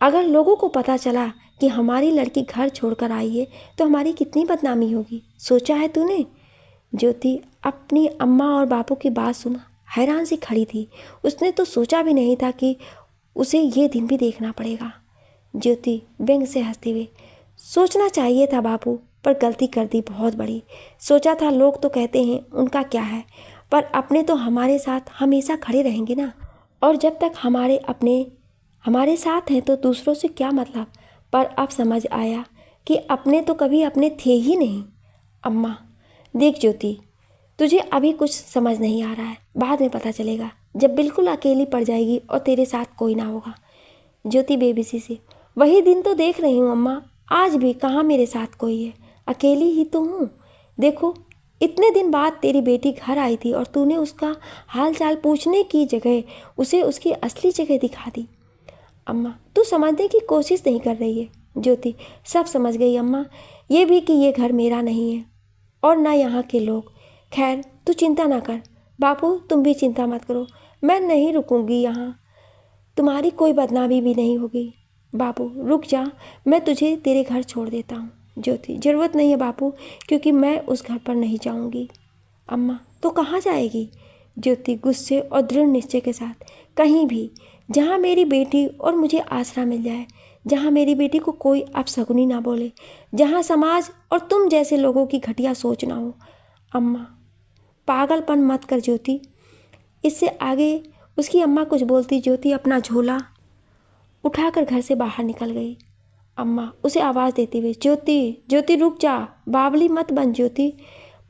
Speaker 1: अगर लोगों को पता चला कि हमारी लड़की घर छोड़कर आई है तो हमारी कितनी बदनामी होगी, सोचा है तूने? ज्योति अपनी अम्मा और बापू की बात सुन हैरान सी खड़ी थी। उसने तो सोचा भी नहीं था कि उसे ये दिन भी देखना पड़ेगा। ज्योति व्यंग से हंसते हुए, सोचना चाहिए था बापू, पर गलती कर दी बहुत बड़ी। सोचा था लोग तो कहते हैं उनका क्या है, पर अपने तो हमारे साथ हमेशा खड़े रहेंगे ना। और जब तक हमारे अपने हमारे साथ हैं तो दूसरों से क्या मतलब। पर अब समझ आया कि अपने तो कभी अपने थे ही नहीं। अम्मा देख ज्योति, तुझे अभी कुछ समझ नहीं आ रहा है, बाद में पता चलेगा जब बिल्कुल अकेली पड़ जाएगी और तेरे साथ कोई ना होगा। ज्योति बेबसी से, वही दिन तो देख रही हूँ अम्मा, आज भी कहाँ मेरे साथ कोई है, अकेली ही तो हूँ। देखो इतने दिन बाद तेरी बेटी घर आई थी और तूने उसका हाल चाल पूछने की जगह उसे उसकी असली जगह दिखा दी। अम्मा तू समझने की कोशिश नहीं कर रही है। ज्योति सब समझ गई अम्मा, ये भी कि ये घर मेरा नहीं है और ना यहाँ के लोग। खैर तू चिंता ना कर। बापू तुम भी चिंता मत करो, मैं नहीं रुकूंगी यहाँ, तुम्हारी कोई बदनामी भी नहीं होगी। बापू रुक जा, मैं तुझे तेरे घर छोड़ देता हूँ। ज्योति ज़रूरत नहीं है बापू, क्योंकि मैं उस घर पर नहीं जाऊँगी। अम्मा तो कहाँ जाएगी? ज्योति गुस्से और दृढ़ निश्चय के साथ, कहीं भी जहाँ मेरी बेटी और मुझे आसरा मिल जाए, जहाँ मेरी बेटी को कोई अपशगुनी ना बोले, जहाँ समाज और तुम जैसे लोगों की घटिया सोच ना हो। अम्मा पागलपन मत कर ज्योति। इससे आगे उसकी अम्मा कुछ बोलती ज्योति अपना झोला उठाकर घर से बाहर निकल गई। अम्मा उसे आवाज़ देती हुई, ज्योति ज्योति रुक जा, बावली मत बन ज्योति।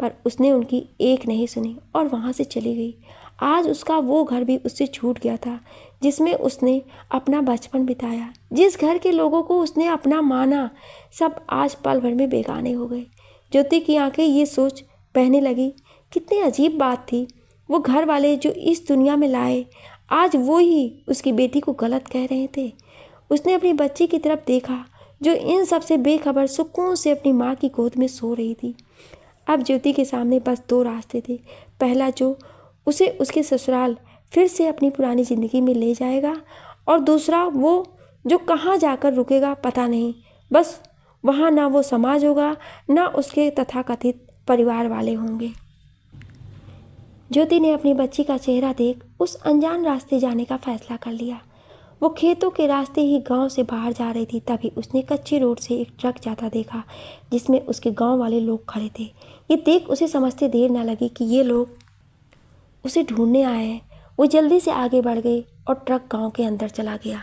Speaker 1: पर उसने उनकी एक नहीं सुनी और वहाँ से चली गई। आज उसका वो घर भी उससे छूट गया था जिसमें उसने अपना बचपन बिताया, जिस घर के लोगों को उसने अपना माना, सब आज पल भर में बेगाने हो गए। ज्योति की आंखें ये सोच बहने लगी, कितनी अजीब बात थी। वो घर वाले जो इस दुनिया में लाए, आज वो ही उसकी बेटी को गलत कह रहे थे। उसने अपनी बच्ची की तरफ देखा जो इन सब से बेखबर सुकून से अपनी माँ की गोद में सो रही थी। अब ज्योति के सामने बस दो रास्ते थे, पहला जो उसे उसके ससुराल फिर से अपनी पुरानी ज़िंदगी में ले जाएगा, और दूसरा वो जो कहाँ जाकर रुकेगा पता नहीं। बस वहाँ ना वो समाज होगा, ना उसके तथाकथित परिवार वाले होंगे। ज्योति ने अपनी बच्ची का चेहरा देख उस अनजान रास्ते जाने का फैसला कर लिया। वो खेतों के रास्ते ही गांव से बाहर जा रही थी, तभी उसने कच्ची रोड से एक ट्रक जाता देखा जिसमें उसके गांव वाले लोग खड़े थे। ये देख उसे समझते देर न लगी कि ये लोग उसे ढूंढने आए हैं। वो जल्दी से आगे बढ़ गई और ट्रक गांव के अंदर चला गया।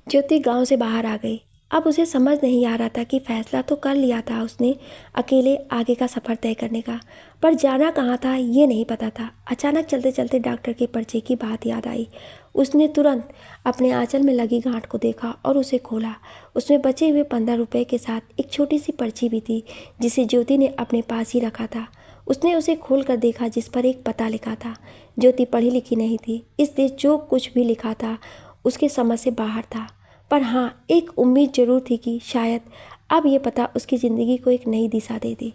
Speaker 1: ज्योति गांव से बाहर आ गई। अब उसे समझ नहीं आ रहा था कि फैसला तो कर लिया था उसने अकेले आगे का सफ़र तय करने का, पर जाना कहाँ था ये नहीं पता था। अचानक चलते चलते डॉक्टर के पर्चे की बात याद आई। उसने तुरंत अपने आंचल में लगी गांठ को देखा और उसे खोला। उसमें बचे हुए 15 रुपये के साथ एक छोटी सी पर्ची भी थी जिसे ज्योति ने अपने पास ही रखा था। उसने उसे खोल कर देखा जिस पर एक पता लिखा था। ज्योति पढ़ी लिखी नहीं थी, इसलिए जो कुछ भी लिखा था उसके समझ से बाहर था, पर हाँ एक उम्मीद जरूर थी कि शायद अब ये पता उसकी ज़िंदगी को एक नई दिशा दे दे।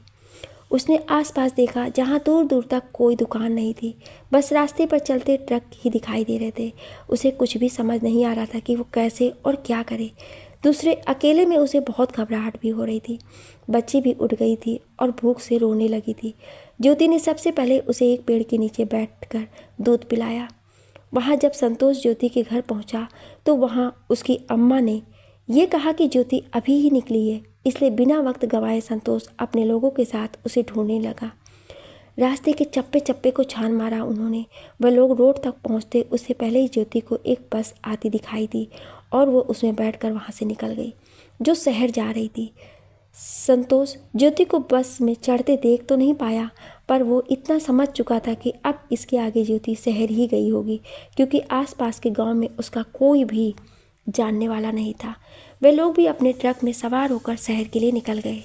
Speaker 1: उसने आसपास देखा, जहाँ दूर दूर तक कोई दुकान नहीं थी, बस रास्ते पर चलते ट्रक ही दिखाई दे रहे थे। उसे कुछ भी समझ नहीं आ रहा था कि वो कैसे और क्या करे। दूसरे अकेले में उसे बहुत घबराहट भी हो रही थी। बच्ची भी उठ गई थी और भूख से रोने लगी थी। ज्योति ने सबसे पहले उसे एक पेड़ के नीचे बैठकर दूध पिलाया। वहाँ जब संतोष ज्योति के घर पहुँचा तो वहाँ उसकी अम्मा ने ये कहा कि ज्योति अभी ही निकली है, इसलिए बिना वक्त गंवाए संतोष अपने लोगों के साथ उसे ढूंढने लगा। रास्ते के चप्पे चप्पे को छान मारा उन्होंने। वह लोग रोड तक पहुँचते उससे पहले ही ज्योति को एक बस आती दिखाई दी और वो उसमें बैठकर वहाँ से निकल गई, जो शहर जा रही थी। संतोष ज्योति को बस में चढ़ते देख तो नहीं पाया, पर वो इतना समझ चुका था कि अब इसके आगे ज्योति शहर ही गई होगी, क्योंकि आसपास के गांव में उसका कोई भी जानने वाला नहीं था। वे लोग भी अपने ट्रक में सवार होकर शहर के लिए निकल गए।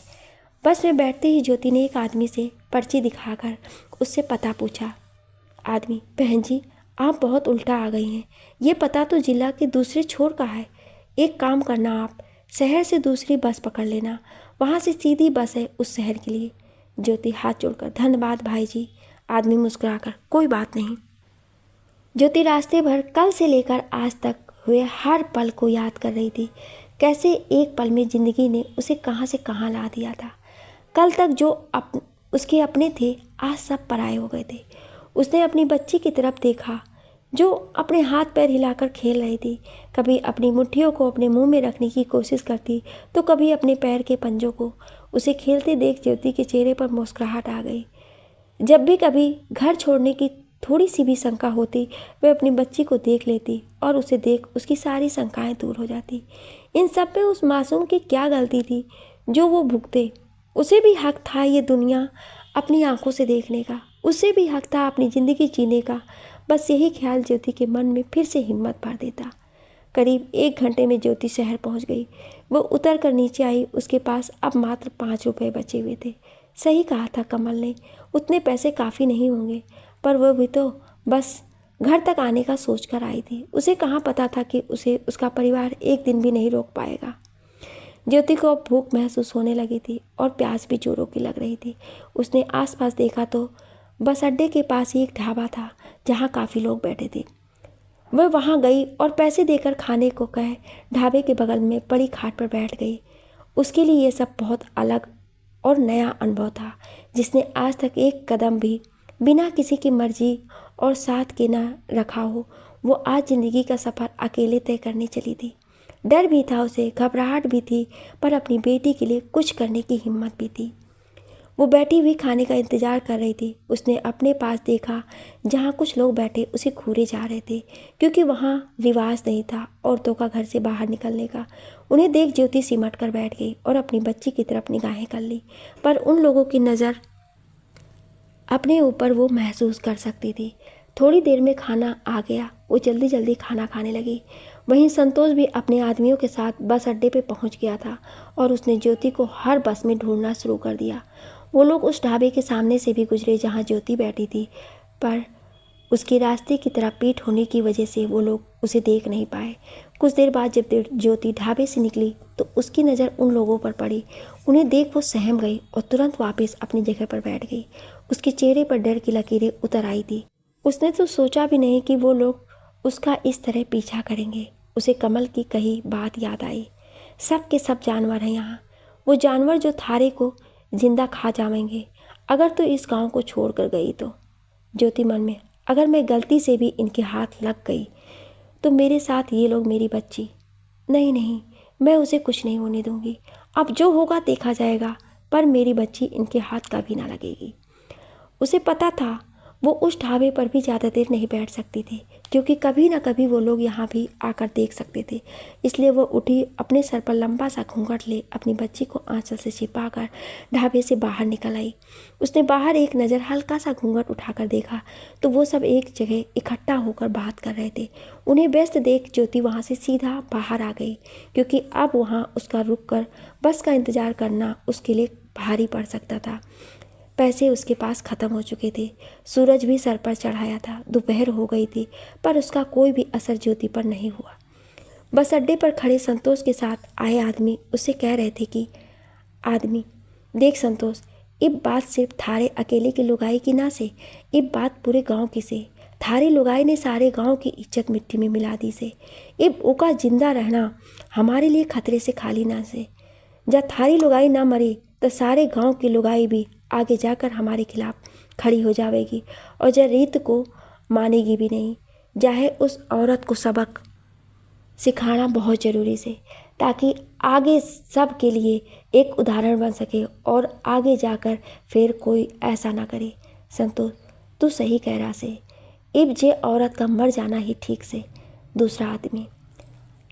Speaker 1: बस में बैठते ही ज्योति ने एक आदमी से पर्ची दिखाकर उससे पता पूछा। आदमी, बहन जी आप बहुत उल्टा आ गई हैं, ये पता तो जिला के दूसरे छोर का है। एक काम करना, आप शहर से दूसरी बस पकड़ लेना, वहाँ से सीधी बस है उस शहर के लिए। ज्योति हाथ जोड़कर, धन्यवाद भाई जी। आदमी मुस्कुराकर, कोई बात नहीं। ज्योति रास्ते भर कल से लेकर आज तक हुए हर पल को याद कर रही थी। कैसे एक पल में जिंदगी ने उसे कहाँ से कहाँ ला दिया था। कल तक जो उसके अपने थे आज सब पराये हो गए थे। उसने अपनी बच्ची की तरफ देखा जो अपने हाथ पैर हिलाकर खेल रही थी। कभी अपनी मुट्ठियों को अपने मुंह में रखने की कोशिश करती तो कभी अपने पैर के पंजों को। उसे खेलते देख ज्योति के चेहरे पर मुस्कुराहट आ गई। जब भी कभी घर छोड़ने की थोड़ी सी भी शंका होती वह अपनी बच्ची को देख लेती और उसे देख उसकी सारी शंकाएं दूर हो जाती। इन सब में उस मासूम की क्या गलती थी जो वो भुगते। उसे भी हक था ये दुनिया अपनी आंखों से देखने का, उसे भी हक था अपनी ज़िंदगी जीने का। बस यही ख्याल ज्योति के मन में फिर से हिम्मत भर देता। करीब 1 घंटे में ज्योति शहर पहुंच गई। वो उतर कर नीचे आई। उसके पास अब मात्र 5 रुपये बचे हुए थे। सही कहा था कमल ने, उतने पैसे काफ़ी नहीं होंगे, पर वह भी तो बस घर तक आने का सोच कर आई थी। उसे कहाँ पता था कि उसे उसका परिवार एक दिन भी नहीं रोक पाएगा। ज्योति को अब भूख महसूस होने लगी थी और प्यास भी जोरों की लग रही थी। उसने आसपास देखा तो बस अड्डे के पास ही एक ढाबा था जहाँ काफ़ी लोग बैठे थे। वह वहाँ गई और पैसे देकर खाने को कहे ढाबे के बगल में पड़ी खाट पर बैठ गई। उसके लिए ये सब बहुत अलग और नया अनुभव था, जिसने आज तक एक कदम भी बिना किसी की मर्जी और साथ के ना रखा हो। वो आज ज़िंदगी का सफ़र अकेले तय करने चली थी। डर भी था उसे, घबराहट भी थी, पर अपनी बेटी के लिए कुछ करने की हिम्मत भी थी। वो बैठी हुई खाने का इंतज़ार कर रही थी। उसने अपने पास देखा जहाँ कुछ लोग बैठे उसे घूरे जा रहे थे, क्योंकि वहाँ रिवाज नहीं था औरतों का घर से बाहर निकलने का। उन्हें देख ज्योति सिमट कर बैठ गई और अपनी बच्ची की तरफ निगाहें कर ली, पर उन लोगों की नज़र अपने ऊपर वो महसूस कर सकती थी। थोड़ी देर में खाना आ गया। वो जल्दी जल्दी खाना खाने लगी। वहीं संतोष भी अपने आदमियों के साथ बस अड्डे पे पहुंच गया था और उसने ज्योति को हर बस में ढूंढना शुरू कर दिया। वो लोग उस ढाबे के सामने से भी गुजरे जहां ज्योति बैठी थी, पर उसकी रास्ते की तरफ पीठ होने की वजह से वो लोग उसे देख नहीं पाए। कुछ देर बाद जब ज्योति ढाबे से निकली तो उसकी नज़र उन लोगों पर पड़ी। उन्हें देख वो सहम गई और तुरंत वापस अपनी जगह पर बैठ गई। उसके चेहरे पर डर की लकीरें उतर आई थी। उसने तो सोचा भी नहीं कि वो लोग उसका इस तरह पीछा करेंगे। उसे कमल की कही बात याद आई। सब के सब जानवर हैं यहाँ, वो जानवर जो थारे को जिंदा खा जाएंगे अगर तो इस गांव को छोड़कर गई तो। ज्योति मन में, अगर मैं गलती से भी इनके हाथ लग गई तो मेरे साथ ये लोग मेरी बच्ची। नहीं नहीं, मैं उसे कुछ नहीं होने दूंगी। अब जो होगा देखा जाएगा, पर मेरी बच्ची इनके हाथ कभी ना लगेगी। उसे पता था वो उस ढाबे पर भी ज़्यादा देर नहीं बैठ सकती थी, क्योंकि कभी ना कभी वो लोग यहाँ भी आकर देख सकते थे। इसलिए वो उठी, अपने सर पर लंबा सा घूंघट ले अपनी बच्ची को आंचल से छिपाकर ढाबे से बाहर निकल आई। उसने बाहर एक नज़र हल्का सा घूंघट उठाकर देखा तो वो सब एक जगह इकट्ठा होकर बात कर रहे थे। उन्हें व्यस्त देख ज्योति वहाँ से सीधा बाहर आ गई, क्योंकि अब वहाँ उसका रुक कर बस का इंतज़ार करना उसके लिए भारी पड़ सकता था। पैसे उसके पास ख़त्म हो चुके थे। सूरज भी सर पर चढ़ाया था। दोपहर हो गई थी, पर उसका कोई भी असर ज्योति पर नहीं हुआ। बस अड्डे पर खड़े संतोष के साथ आए आदमी उससे कह रहे थे कि आदमी देख संतोष, इब बात सिर्फ थारे अकेले की लुगाई की ना से, इब बात पूरे गांव की से। थारी लुगाई ने सारे गांव की इज्जत मिट्टी में मिला दी से। इब ओका जिंदा रहना हमारे लिए खतरे से खाली ना से। जब थारी लुगाई ना मरी तो सारे गांव की लुगाई भी आगे जाकर हमारे खिलाफ खड़ी हो जाएगी, और जब रीत को मानेगी भी नहीं। चाहे उस औरत को सबक सिखाना बहुत ज़रूरी से, ताकि आगे सब के लिए एक उदाहरण बन सके और आगे जाकर फिर कोई ऐसा ना करे। संतोष तू सही कह रहा से, इब जे औरत का मर जाना ही ठीक से। दूसरा आदमी,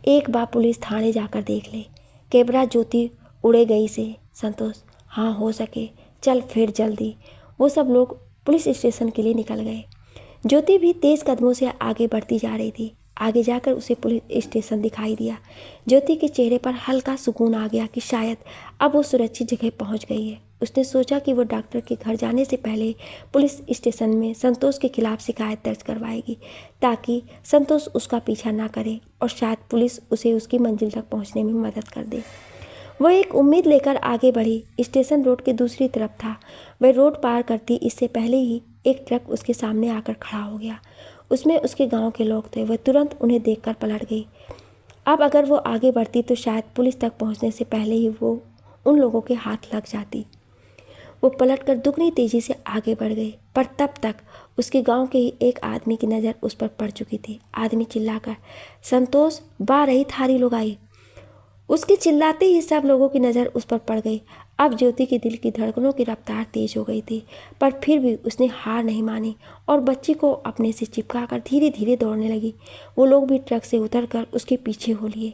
Speaker 1: एक बार पुलिस थाने जाकर देख ले, कैमरा ज्योति उड़े गई से। संतोष हाँ हो सके, चल फिर जल्दी। वो सब लोग पुलिस स्टेशन के लिए निकल गए। ज्योति भी तेज़ कदमों से आगे बढ़ती जा रही थी। आगे जाकर उसे पुलिस स्टेशन दिखाई दिया। ज्योति के चेहरे पर हल्का सुकून आ गया कि शायद अब वो सुरक्षित जगह पहुंच गई है। उसने सोचा कि वो डॉक्टर के घर जाने से पहले पुलिस स्टेशन में संतोष के खिलाफ शिकायत दर्ज करवाएगी, ताकि संतोष उसका पीछा ना करे और शायद पुलिस उसे उसकी मंजिल तक पहुंचने में मदद कर दे। वह एक उम्मीद लेकर आगे बढ़ी। स्टेशन रोड के दूसरी तरफ था। वह रोड पार करती इससे पहले ही एक ट्रक उसके सामने आकर खड़ा हो गया। उसमें उसके गांव के लोग थे। वह तुरंत उन्हें देखकर पलट गई। अब अगर वो आगे बढ़ती तो शायद पुलिस तक पहुंचने से पहले ही वो उन लोगों के हाथ लग जाती। वो पलटकर दुगनी तेजी से आगे बढ़ गई, पर तब तक उसके गांव के ही एक आदमी की नज़र उस पर पड़ चुकी थी। आदमी चिल्लाकर, संतोष, बा रही थारी लुगाई। उसके चिल्लाते ही सब लोगों की नज़र उस पर पड़ गई। अब ज्योति के दिल की धड़कनों की रफ्तार तेज हो गई थी, पर फिर भी उसने हार नहीं मानी और बच्ची को अपने से चिपकाकर धीरे धीरे दौड़ने लगी। वो लोग भी ट्रक से उतरकर उसके पीछे हो लिए।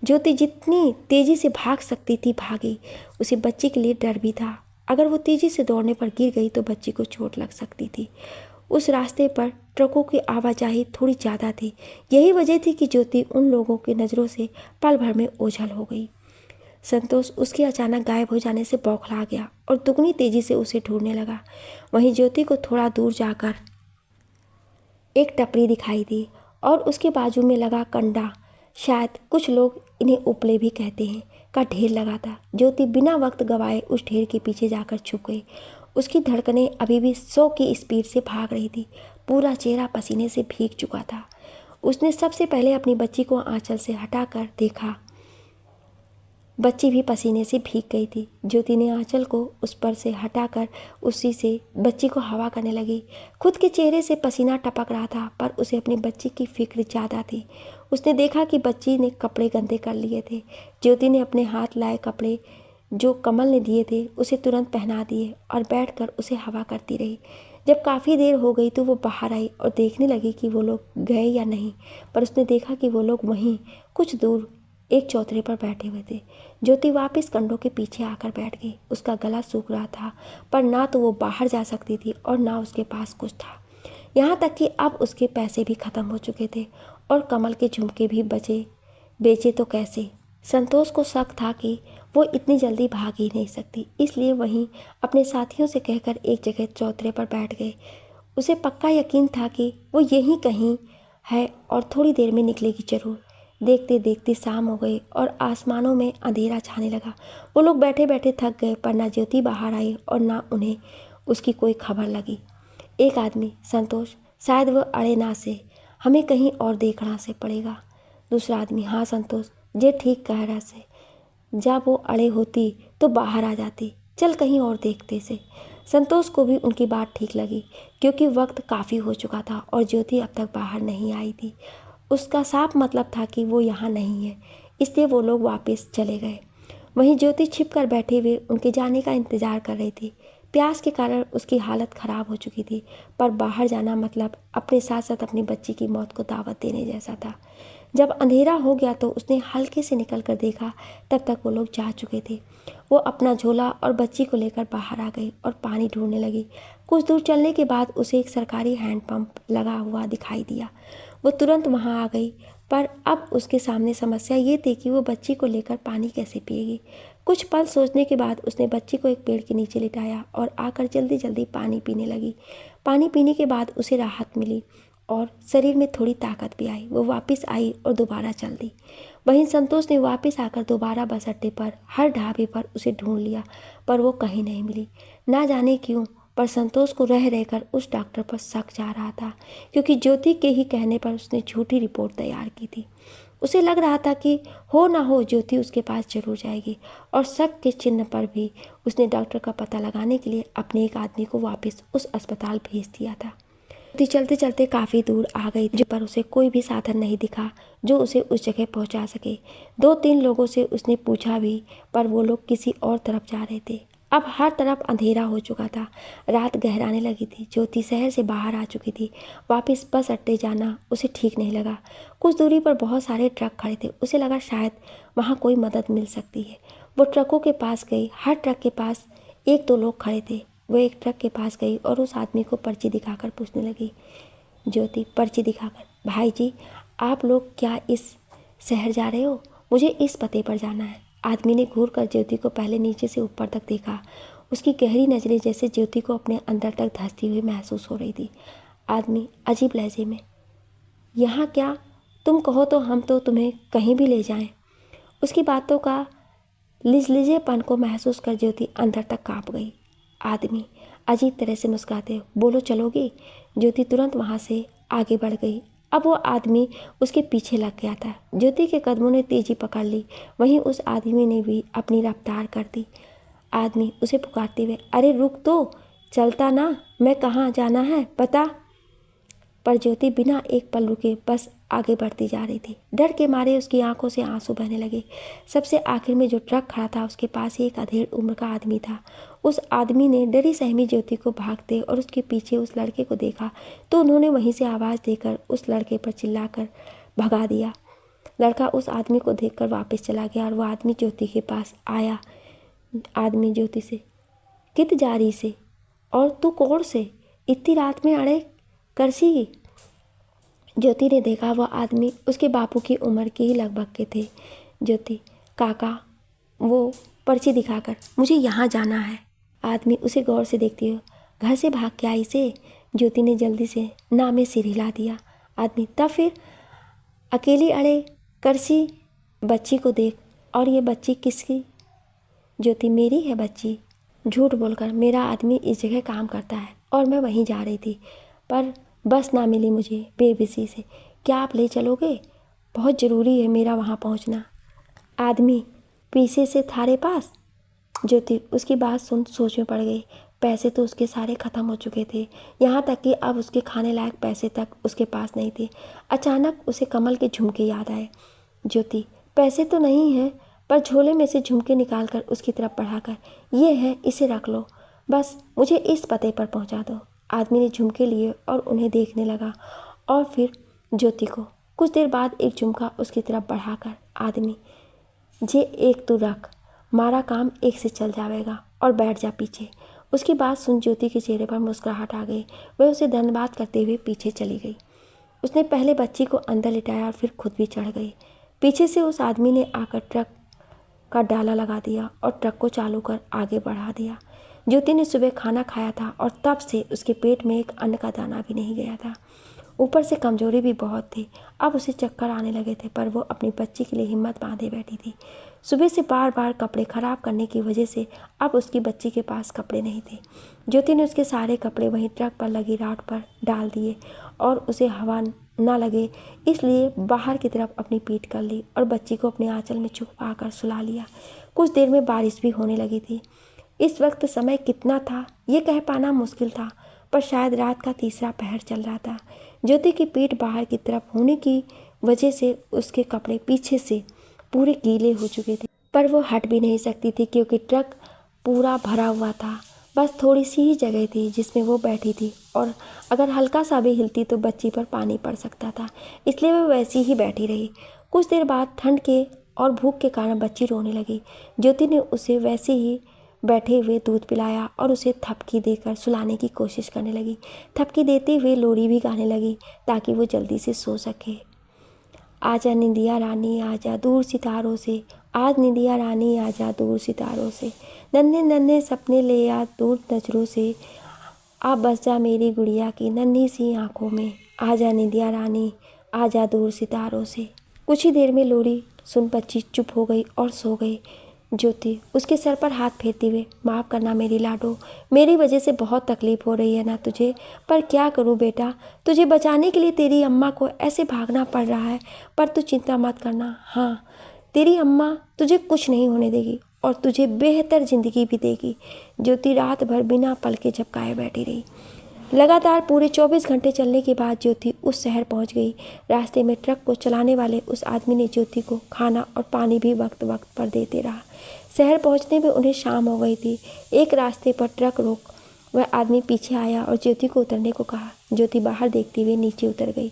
Speaker 1: ज्योति जितनी तेजी से भाग सकती थी भागी। उसे बच्ची के लिए डर भी था। अगर वो तेजी से दौड़ने पर गिर गई तो बच्ची को चोट लग सकती थी। उस रास्ते पर ट्रकों की आवाजाही थोड़ी ज़्यादा थी। यही वजह थी कि ज्योति उन लोगों की नज़रों से पल भर में ओझल हो गई। संतोष उसके अचानक गायब हो जाने से बौखला गया और दुगनी तेजी से उसे ढूंढने लगा। वहीं ज्योति को थोड़ा दूर जाकर एक टपरी दिखाई दी और उसके बाजू में लगा कंडा, शायद कुछ लोग इन्हें उपले भी कहते हैं, का ढेर लगा था। ज्योति बिना वक्त गवाए उस ढेर के पीछे जाकर छुप गई। उसकी धड़कनें अभी भी 100 की स्पीड से भाग रही थी। पूरा चेहरा पसीने से भीग चुका था। उसने सबसे पहले अपनी बच्ची को आंचल से हटाकर देखा। बच्ची भी पसीने से भीग गई थी। ज्योति ने आंचल को उस पर से हटाकर उसी से बच्ची को हवा करने लगी। खुद के चेहरे से पसीना टपक रहा था, पर उसे अपनी बच्ची की फिक्र ज़्यादा थी। उसने देखा कि बच्ची ने कपड़े गंदे कर लिए थे। ज्योति ने अपने हाथ लाए कपड़े जो कमल ने दिए थे उसे तुरंत पहना दिए और बैठकर उसे हवा करती रही। जब काफ़ी देर हो गई तो वो बाहर आई और देखने लगी कि वो लोग गए या नहीं, पर उसने देखा कि वो लोग वहीं कुछ दूर एक चौतरे पर बैठे हुए थे। ज्योति वापस कंडों के पीछे आकर बैठ गई। उसका गला सूख रहा था, पर ना तो वो बाहर जा सकती थी और ना उसके पास कुछ था। यहाँ तक कि अब उसके पैसे भी ख़त्म हो चुके थे और कमल के झुमके भी बेचे तो कैसे। संतोष को शक था कि वो इतनी जल्दी भाग ही नहीं सकती, इसलिए वहीं अपने साथियों से कहकर एक जगह चौतरे पर बैठ गए। उसे पक्का यकीन था कि वो यहीं कहीं है और थोड़ी देर में निकलेगी जरूर। देखते देखते शाम हो गई और आसमानों में अंधेरा छाने लगा। वो लोग बैठे बैठे थक गए, पर ना ज्योति बाहर आई और ना उन्हें उसकी कोई खबर लगी। एक आदमी, संतोष, शायद वह अड़े ना से, हमें कहीं और देखना से पड़ेगा। दूसरा आदमी, हाँ संतोष, जे ठीक कह रहा से, जब वो अड़े होती तो बाहर आ जाती, चल कहीं और देखते से। संतोष को भी उनकी बात ठीक लगी, क्योंकि वक्त काफ़ी हो चुका था और ज्योति अब तक बाहर नहीं आई थी। उसका साफ मतलब था कि वो यहाँ नहीं है, इसलिए वो लोग वापस चले गए। वहीं ज्योति छिप कर बैठे हुए उनके जाने का इंतज़ार कर रही थी। प्यास के कारण उसकी हालत ख़राब हो चुकी थी, पर बाहर जाना मतलब अपने साथ साथ अपनी बच्ची की मौत को दावत देने जैसा था। जब अंधेरा हो गया तो उसने हल्के से निकल कर देखा, तब तक वो लोग जा चुके थे। वो अपना झोला और बच्ची को लेकर बाहर आ गई और पानी ढूंढने लगी। कुछ दूर चलने के बाद उसे एक सरकारी हैंडपंप लगा हुआ दिखाई दिया। वो तुरंत वहां आ गई, पर अब उसके सामने समस्या ये थी कि वो बच्ची को लेकर पानी कैसे पिएगी। कुछ पल सोचने के बाद उसने बच्ची को एक पेड़ के नीचे लिटाया और आकर जल्दी जल्दी पानी पीने लगी। पानी पीने के बाद उसे राहत मिली और शरीर में थोड़ी ताकत भी आई। वो वापस आई और दोबारा चल दी। वहीं संतोष ने वापस आकर दोबारा बस अड्डे पर हर ढाबे पर उसे ढूंढ लिया, पर वो कहीं नहीं मिली। ना जाने क्यों, पर संतोष को रह रहकर उस डॉक्टर पर शक जा रहा था, क्योंकि ज्योति के ही कहने पर उसने झूठी रिपोर्ट तैयार की थी। उसे लग रहा था कि हो ना हो ज्योति उसके पास जरूर जाएगी, और शक के चिन्ह पर भी उसने डॉक्टर का पता लगाने के लिए अपने एक आदमी को वापस उस अस्पताल भेज दिया था। चलते चलते काफ़ी दूर आ गई, जो पर उसे कोई भी साधन नहीं दिखा जो उसे उस जगह पहुंचा सके। 2-3 लोगों से उसने पूछा भी, पर वो लोग किसी और तरफ जा रहे थे। अब हर तरफ अंधेरा हो चुका था, रात गहराने लगी थी। ज्योति शहर से बाहर आ चुकी थी। वापस बस अड्डे जाना उसे ठीक नहीं लगा। कुछ दूरी पर बहुत सारे ट्रक खड़े थे। उसे लगा शायद वहाँ कोई मदद मिल सकती है। वो ट्रकों के पास गई। हर ट्रक के पास 1-2 लोग खड़े थे। वो एक ट्रक के पास गई और उस आदमी को पर्ची दिखाकर पूछने लगी। ज्योति पर्ची दिखाकर, भाई जी, आप लोग क्या इस शहर जा रहे हो? मुझे इस पते पर जाना है। आदमी ने घूर कर ज्योति को पहले नीचे से ऊपर तक देखा। उसकी गहरी नज़रें जैसे ज्योति को अपने अंदर तक धंसती हुई महसूस हो रही थी। आदमी अजीब लहजे में, यहाँ क्या? तुम कहो तो हम तो तुम्हें कहीं भी ले जाएं। उसकी बातों का लिजलिजेपन को महसूस कर ज्योति अंदर तक काँप गई। आदमी अजीब तरह से मुस्कुराते, बोलो चलोगी? ज्योति तुरंत वहाँ से आगे बढ़ गई। अब वो आदमी उसके पीछे लग गया था। ज्योति के कदमों ने तेजी पकड़ ली, वहीं उस आदमी ने भी अपनी रफ्तार कर दी। आदमी उसे पुकारते हुए, अरे रुक तो, चलता ना, मैं कहाँ जाना है बता। पर ज्योति बिना एक पल रुके बस आगे बढ़ती जा रही थी। डर के मारे उसकी आंखों से आंसू बहने लगे। सबसे आखिर में जो ट्रक खड़ा था उसके पास ही एक अधेड़ उम्र का आदमी था। उस आदमी ने डरी सहमी ज्योति को भागते और उसके पीछे उस लड़के को देखा तो उन्होंने वहीं से आवाज़ देकर उस लड़के पर चिल्लाकर भगा दिया। लड़का उस आदमी को देखकर वापस चला गया और वह आदमी ज्योति के पास आया। आदमी ज्योति से, कित जा रही से? और तू कौन से? इतनी रात में अड़े करसी? ज्योति ने देखा वह आदमी उसके बापू की उम्र के ही लगभग के थे। ज्योति, काका, वो पर्ची दिखाकर, मुझे यहाँ जाना है। आदमी उसे गौर से देखती हुई, घर से भाग के आई से? ज्योति ने जल्दी से ना में सिर हिला दिया। आदमी, तब फिर अकेली अड़े करसी? बच्ची को देख। और ये बच्ची किसकी? ज्योति, मेरी है बच्ची। झूठ बोलकर, मेरा आदमी इस जगह काम करता है और मैं वहीं जा रही थी, पर बस ना मिली मुझे बेबसी से। क्या आप ले चलोगे? बहुत ज़रूरी है मेरा वहाँ पहुँचना। आदमी, पीछे से थारे पास? ज्योति उसकी बात सुन सोच में पड़ गई। पैसे तो उसके सारे ख़त्म हो चुके थे, यहाँ तक कि अब उसके खाने लायक पैसे तक उसके पास नहीं थे। अचानक उसे कमल के झुमके याद आए। ज्योति, पैसे तो नहीं हैं, पर झोले में से झुमके निकालकर उसकी तरफ बढ़ाकर, ये है, इसे रख लो, बस मुझे इस पते पर पहुँचा दो। आदमी ने झुमके लिए और उन्हें देखने लगा और फिर ज्योति को। कुछ देर बाद एक झुमका उसकी तरफ बढ़ाकर, आदमी, जे एक तू रख, मारा काम एक से चल जाएगा और बैठ जा पीछे। उसकी बात सुन ज्योति के चेहरे पर मुस्कुराहट आ गई। वह उसे धन्यवाद करते हुए पीछे चली गई। उसने पहले बच्ची को अंदर लिटाया और फिर खुद भी चढ़ गई। पीछे से उस आदमी ने आकर ट्रक का डाला लगा दिया और ट्रक को चालू कर आगे बढ़ा दिया। ज्योति ने सुबह खाना खाया था और तब से उसके पेट में एक अन्न का दाना भी नहीं गया था। ऊपर से कमजोरी भी बहुत थी। अब उसे चक्कर आने लगे थे, पर वो अपनी बच्ची के लिए हिम्मत बांधे बैठी थी। सुबह से बार बार कपड़े खराब करने की वजह से अब उसकी बच्ची के पास कपड़े नहीं थे। ज्योति ने उसके सारे कपड़े वहीं ट्रक पर लगी राड पर डाल दिए और उसे हवा न लगे इसलिए बाहर की तरफ अपनी पीठ कर ली और बच्ची को अपने आंचल में छुपा कर सुला लिया। कुछ देर में बारिश भी होने लगी थी। इस वक्त समय कितना था ये कह पाना मुश्किल था, पर शायद रात का तीसरा पहर चल रहा था। ज्योति की पीठ बाहर की तरफ होने की वजह से उसके कपड़े पीछे से पूरे गीले हो चुके थे, पर वो हट भी नहीं सकती थी क्योंकि ट्रक पूरा भरा हुआ था। बस थोड़ी सी ही जगह थी जिसमें वो बैठी थी और अगर हल्का सा भी हिलती तो बच्ची पर पानी पड़ सकता था, इसलिए वो वैसी ही बैठी रही। कुछ देर बाद ठंड के और भूख के कारण बच्ची रोने लगी। ज्योति ने उसे वैसे ही बैठे हुए दूध पिलाया और उसे थपकी देकर सुलाने की कोशिश करने लगी। थपकी देते हुए लोरी भी गाने लगी ताकि वो जल्दी से सो सके। आजा निंदिया रानी आजा दूर सितारों से, आज निंदिया रानी आजा दूर सितारों से, नन्हे नन्हे सपने ले आ दूर नजरों से, आप बस जा मेरी गुड़िया की नन्ही सी आंखों में, आजा निंदिया रानी आजा दूर सितारों से। कुछ ही देर में लोरी सुन बच्ची चुप हो गई और सो गई। ज्योति उसके सर पर हाथ फेरते हुए, माफ़ करना मेरी लाडो, मेरी वजह से बहुत तकलीफ़ हो रही है ना तुझे, पर क्या करूं बेटा, तुझे बचाने के लिए तेरी अम्मा को ऐसे भागना पड़ रहा है, पर तू चिंता मत करना। हाँ, तेरी अम्मा तुझे कुछ नहीं होने देगी और तुझे बेहतर ज़िंदगी भी देगी। ज्योति रात भर बिना पल के झपकाए बैठी रही। लगातार पूरे 24 घंटे चलने के बाद ज्योति उस शहर पहुंच गई। रास्ते में ट्रक को चलाने वाले उस आदमी ने ज्योति को खाना और पानी भी वक्त वक्त पर देते रहा। शहर पहुंचने में उन्हें शाम हो गई थी। एक रास्ते पर ट्रक रोक वह आदमी पीछे आया और ज्योति को उतरने को कहा। ज्योति बाहर देखती हुई नीचे उतर गई।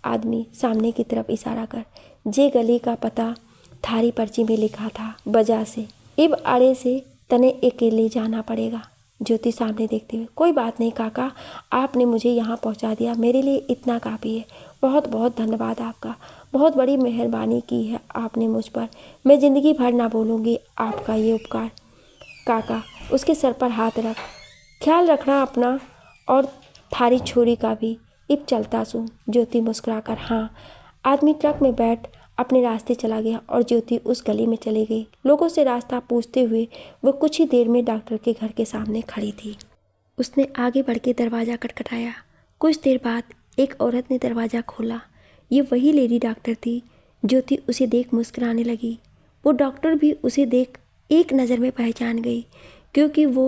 Speaker 1: आदमी सामने की तरफ इशारा कर, जे गली का पता थारी पर्ची में लिखा था, बजा से इब आड़े से तने अकेले जाना पड़ेगा। ज्योति सामने देखते हुए, कोई बात नहीं काका, आपने मुझे यहाँ पहुँचा दिया, मेरे लिए इतना काफ़ी है। बहुत बहुत धन्यवाद आपका। बहुत बड़ी मेहरबानी की है आपने मुझ पर। मैं ज़िंदगी भर ना भूलूंगी आपका ये उपकार। काका उसके सर पर हाथ रख। ख्याल रखना अपना और थारी छोरी का भी। इब चलता सू। ज्योति मुस्कुराकर हाँ। आदमी ट्रक में बैठ अपने रास्ते चला गया और ज्योति उस गली में चली गई। लोगों से रास्ता पूछते हुए वो कुछ ही देर में डॉक्टर के घर के सामने खड़ी थी। उसने आगे बढ़ के दरवाज़ा खटखटाया। कुछ देर बाद एक औरत ने दरवाज़ा खोला। ये वही लेडी डॉक्टर थी। ज्योति उसे देख मुस्कुराने लगी। वो डॉक्टर भी उसे देख एक नज़र में पहचान गई, क्योंकि वो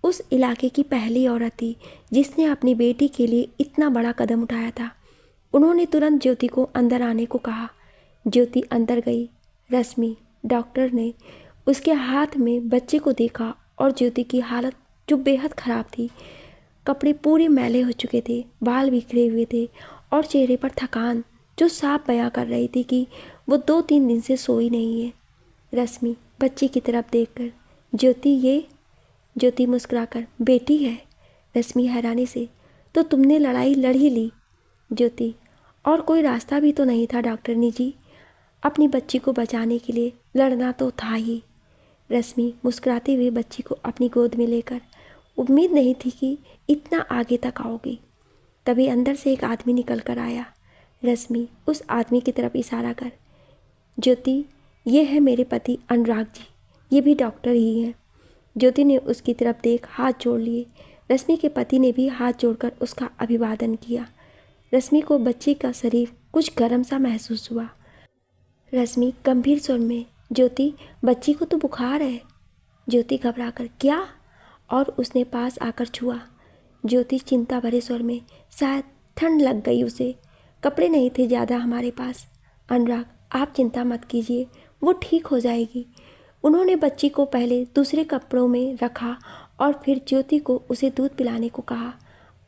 Speaker 1: उस इलाके की पहली औरत थी जिसने अपनी बेटी के लिए इतना बड़ा कदम उठाया था। उन्होंने तुरंत ज्योति को अंदर आने को कहा। ज्योति अंदर गई। रश्मि डॉक्टर ने उसके हाथ में बच्चे को देखा और ज्योति की हालत जो बेहद ख़राब थी। कपड़े पूरे मैले हो चुके थे, बाल बिखरे हुए थे और चेहरे पर थकान जो साफ बयां कर रही थी कि वो 2-3 दिन से सोई नहीं है। रश्मि बच्ची की तरफ देखकर ज्योति ये। ज्योति मुस्कुराकर बेटी है। रश्मि हैरानी से तो तुमने लड़ाई लड़ ही ली। ज्योति और कोई रास्ता भी तो नहीं था डॉक्टरनी जी। अपनी बच्ची को बचाने के लिए लड़ना तो था ही। रश्मि मुस्कुराते हुए बच्ची को अपनी गोद में लेकर उम्मीद नहीं थी कि इतना आगे तक आओगी। तभी अंदर से एक आदमी निकल कर आया। रश्मि उस आदमी की तरफ इशारा कर, ज्योति ये है मेरे पति अनुराग जी, ये भी डॉक्टर ही हैं। ज्योति ने उसकी तरफ देख हाथ जोड़ लिए। रश्मि के पति ने भी हाथ जोड़कर उसका अभिवादन किया। रश्मि को बच्ची का शरीर कुछ गर्म सा महसूस हुआ। रश्मि गंभीर स्वर में, ज्योति बच्ची को तो बुखार है। ज्योति घबराकर क्या? और उसने पास आकर छुआ। ज्योति चिंता भरे स्वर में, शायद ठंड लग गई उसे। कपड़े नहीं थे ज़्यादा हमारे पास। अनुराग आप चिंता मत कीजिए, वो ठीक हो जाएगी। उन्होंने बच्ची को पहले दूसरे कपड़ों में रखा और फिर ज्योति को उसे दूध पिलाने को कहा।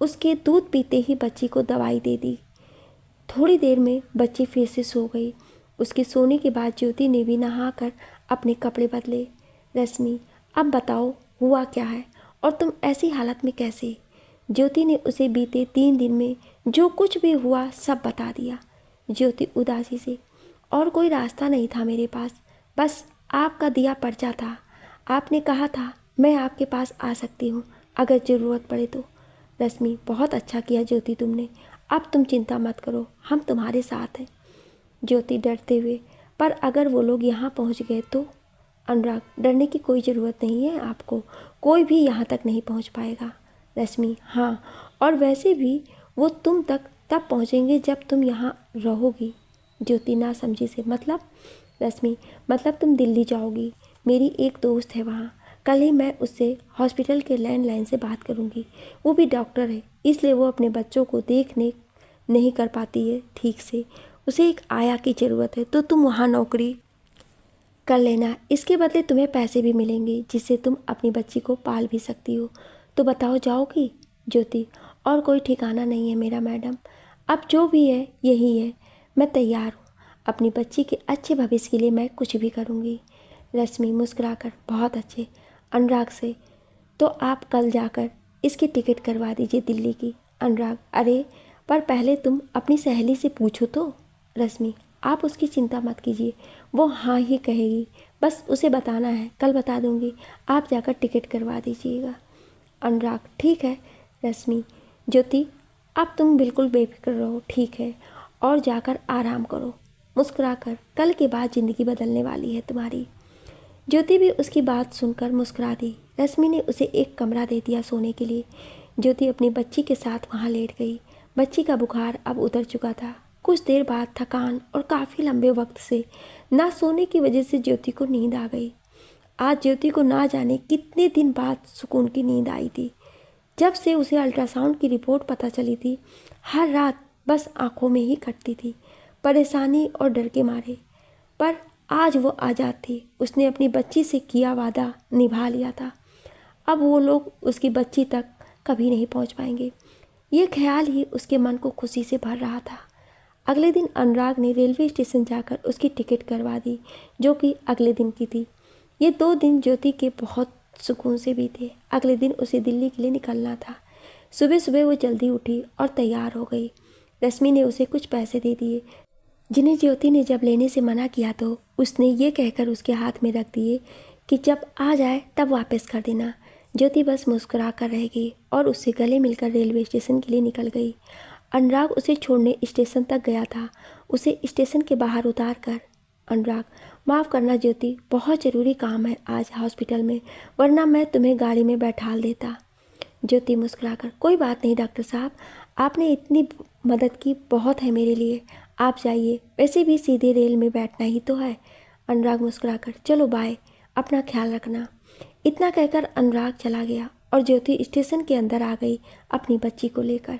Speaker 1: उसके दूध पीते ही बच्ची को दवाई दे दी। थोड़ी देर में बच्ची फिर से सो गई। उसके सोने के बाद ज्योति ने भी नहाकर अपने कपड़े बदले। रश्मि अब बताओ हुआ क्या है और तुम ऐसी हालत में कैसे? ज्योति ने उसे बीते 3 दिन में जो कुछ भी हुआ सब बता दिया। ज्योति उदासी से, और कोई रास्ता नहीं था मेरे पास, बस आपका दिया पर्चा था। आपने कहा था मैं आपके पास आ सकती हूँ अगर ज़रूरत पड़े तो। रश्मि बहुत अच्छा किया ज्योति तुमने। अब तुम चिंता मत करो, हम तुम्हारे साथ हैं। ज्योति डरते हुए, पर अगर वो लोग यहाँ पहुँच गए तो? अनुराग डरने की कोई ज़रूरत नहीं है आपको, कोई भी यहाँ तक नहीं पहुँच पाएगा। रश्मि हाँ, और वैसे भी वो तुम तक तब पहुँचेंगे जब तुम यहाँ रहोगी। ज्योति ना समझी से, मतलब? रश्मि मतलब तुम दिल्ली जाओगी। मेरी एक दोस्त है वहाँ, कल ही मैं उससे हॉस्पिटल के लैंडलाइन से बात करूँगी। वो भी डॉक्टर है, इसलिए वो अपने बच्चों को देखने नहीं कर पाती है ठीक से। उसे एक आया की ज़रूरत है, तो तुम वहाँ नौकरी कर लेना। इसके बदले तुम्हें पैसे भी मिलेंगे जिससे तुम अपनी बच्ची को पाल भी सकती हो। तो बताओ जाओगी? ज्योति और कोई ठिकाना नहीं है मेरा मैडम, अब जो भी है यही है। मैं तैयार हूँ, अपनी बच्ची के अच्छे भविष्य के लिए मैं कुछ भी करूँगी। रश्मि मुस्कुराकर बहुत अच्छे। अनुराग से, तो आप कल जाकर इसकी टिकट करवा दीजिए दिल्ली की। अनुराग अरे पर पहले तुम अपनी सहेली से पूछो तो। रश्मि आप उसकी चिंता मत कीजिए, वो हाँ ही कहेगी, बस उसे बताना है, कल बता दूंगी। आप जाकर टिकट करवा दीजिएगा। अनुराग ठीक है। रश्मि ज्योति अब तुम बिल्कुल बेफिक्र रहो, ठीक है, और जाकर आराम करो। मुस्कुराकर, कल के बाद ज़िंदगी बदलने वाली है तुम्हारी। ज्योति भी उसकी बात सुनकर मुस्कुरा दी। रश्मि ने उसे एक कमरा दे दिया सोने के लिए। ज्योति अपनी बच्ची के साथ वहाँ लेट गई। बच्ची का बुखार अब उतर चुका था। कुछ देर बाद थकान और काफ़ी लंबे वक्त से ना सोने की वजह से ज्योति को नींद आ गई। आज ज्योति को ना जाने कितने दिन बाद सुकून की नींद आई थी। जब से उसे अल्ट्रासाउंड की रिपोर्ट पता चली थी, हर रात बस आंखों में ही कटती थी, परेशानी और डर के मारे। पर आज वो आज़ाद थी। उसने अपनी बच्ची से किया वादा निभा लिया था। अब वो लोग उसकी बच्ची तक कभी नहीं पहुंच पाएंगे। ये ख्याल ही उसके मन को खुशी से भर रहा था। अगले दिन अनुराग ने रेलवे स्टेशन जाकर उसकी टिकट करवा दी, जो कि अगले दिन की थी। ये 2 दिन ज्योति के बहुत सुकून से बीते। अगले दिन उसे दिल्ली के लिए निकलना था। सुबह सुबह वो जल्दी उठी और तैयार हो गई। रश्मि ने उसे कुछ पैसे दे दिए, जिन्हें ज्योति ने जब लेने से मना किया तो उसने ये कहकर उसके हाथ में रख दिए कि जब आ जाए तब वापस कर देना। ज्योति बस मुस्कुरा कर रह गई और उससे गले मिलकर रेलवे स्टेशन के लिए निकल गई। अनुराग उसे छोड़ने स्टेशन तक गया था। उसे स्टेशन के बाहर उतार कर, अनुराग माफ़ करना ज्योति, बहुत ज़रूरी काम है आज हॉस्पिटल में, वरना मैं तुम्हें गाड़ी में बैठाल देता। ज्योति मुस्कुराकर, कोई बात नहीं डॉक्टर साहब, आपने इतनी मदद की, बहुत है मेरे लिए, आप जाइए, वैसे भी सीधे रेल में बैठना ही तो है। अनुराग मुस्कुराकर, चलो बाय, अपना ख्याल रखना। इतना कहकर अनुराग चला गया और ज्योति स्टेशन के अंदर आ गई अपनी बच्ची को लेकर।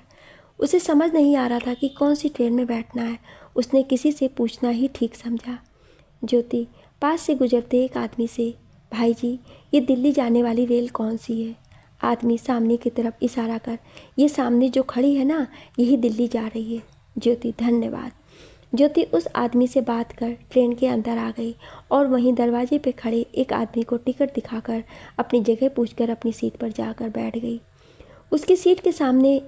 Speaker 1: उसे समझ नहीं आ रहा था कि कौन सी ट्रेन में बैठना है। उसने किसी से पूछना ही ठीक समझा। ज्योति पास से गुजरते एक आदमी से, भाई जी ये दिल्ली जाने वाली रेल कौन सी है? आदमी सामने की तरफ इशारा कर, ये सामने जो खड़ी है ना, यही दिल्ली जा रही है। ज्योति धन्यवाद। ज्योति उस आदमी से बात कर ट्रेन के अंदर आ गई और वहीं दरवाजे पे खड़े एक आदमी को टिकट दिखाकर अपनी जगह पूछकर अपनी सीट पर जाकर बैठ गई। उसकी सीट के सामने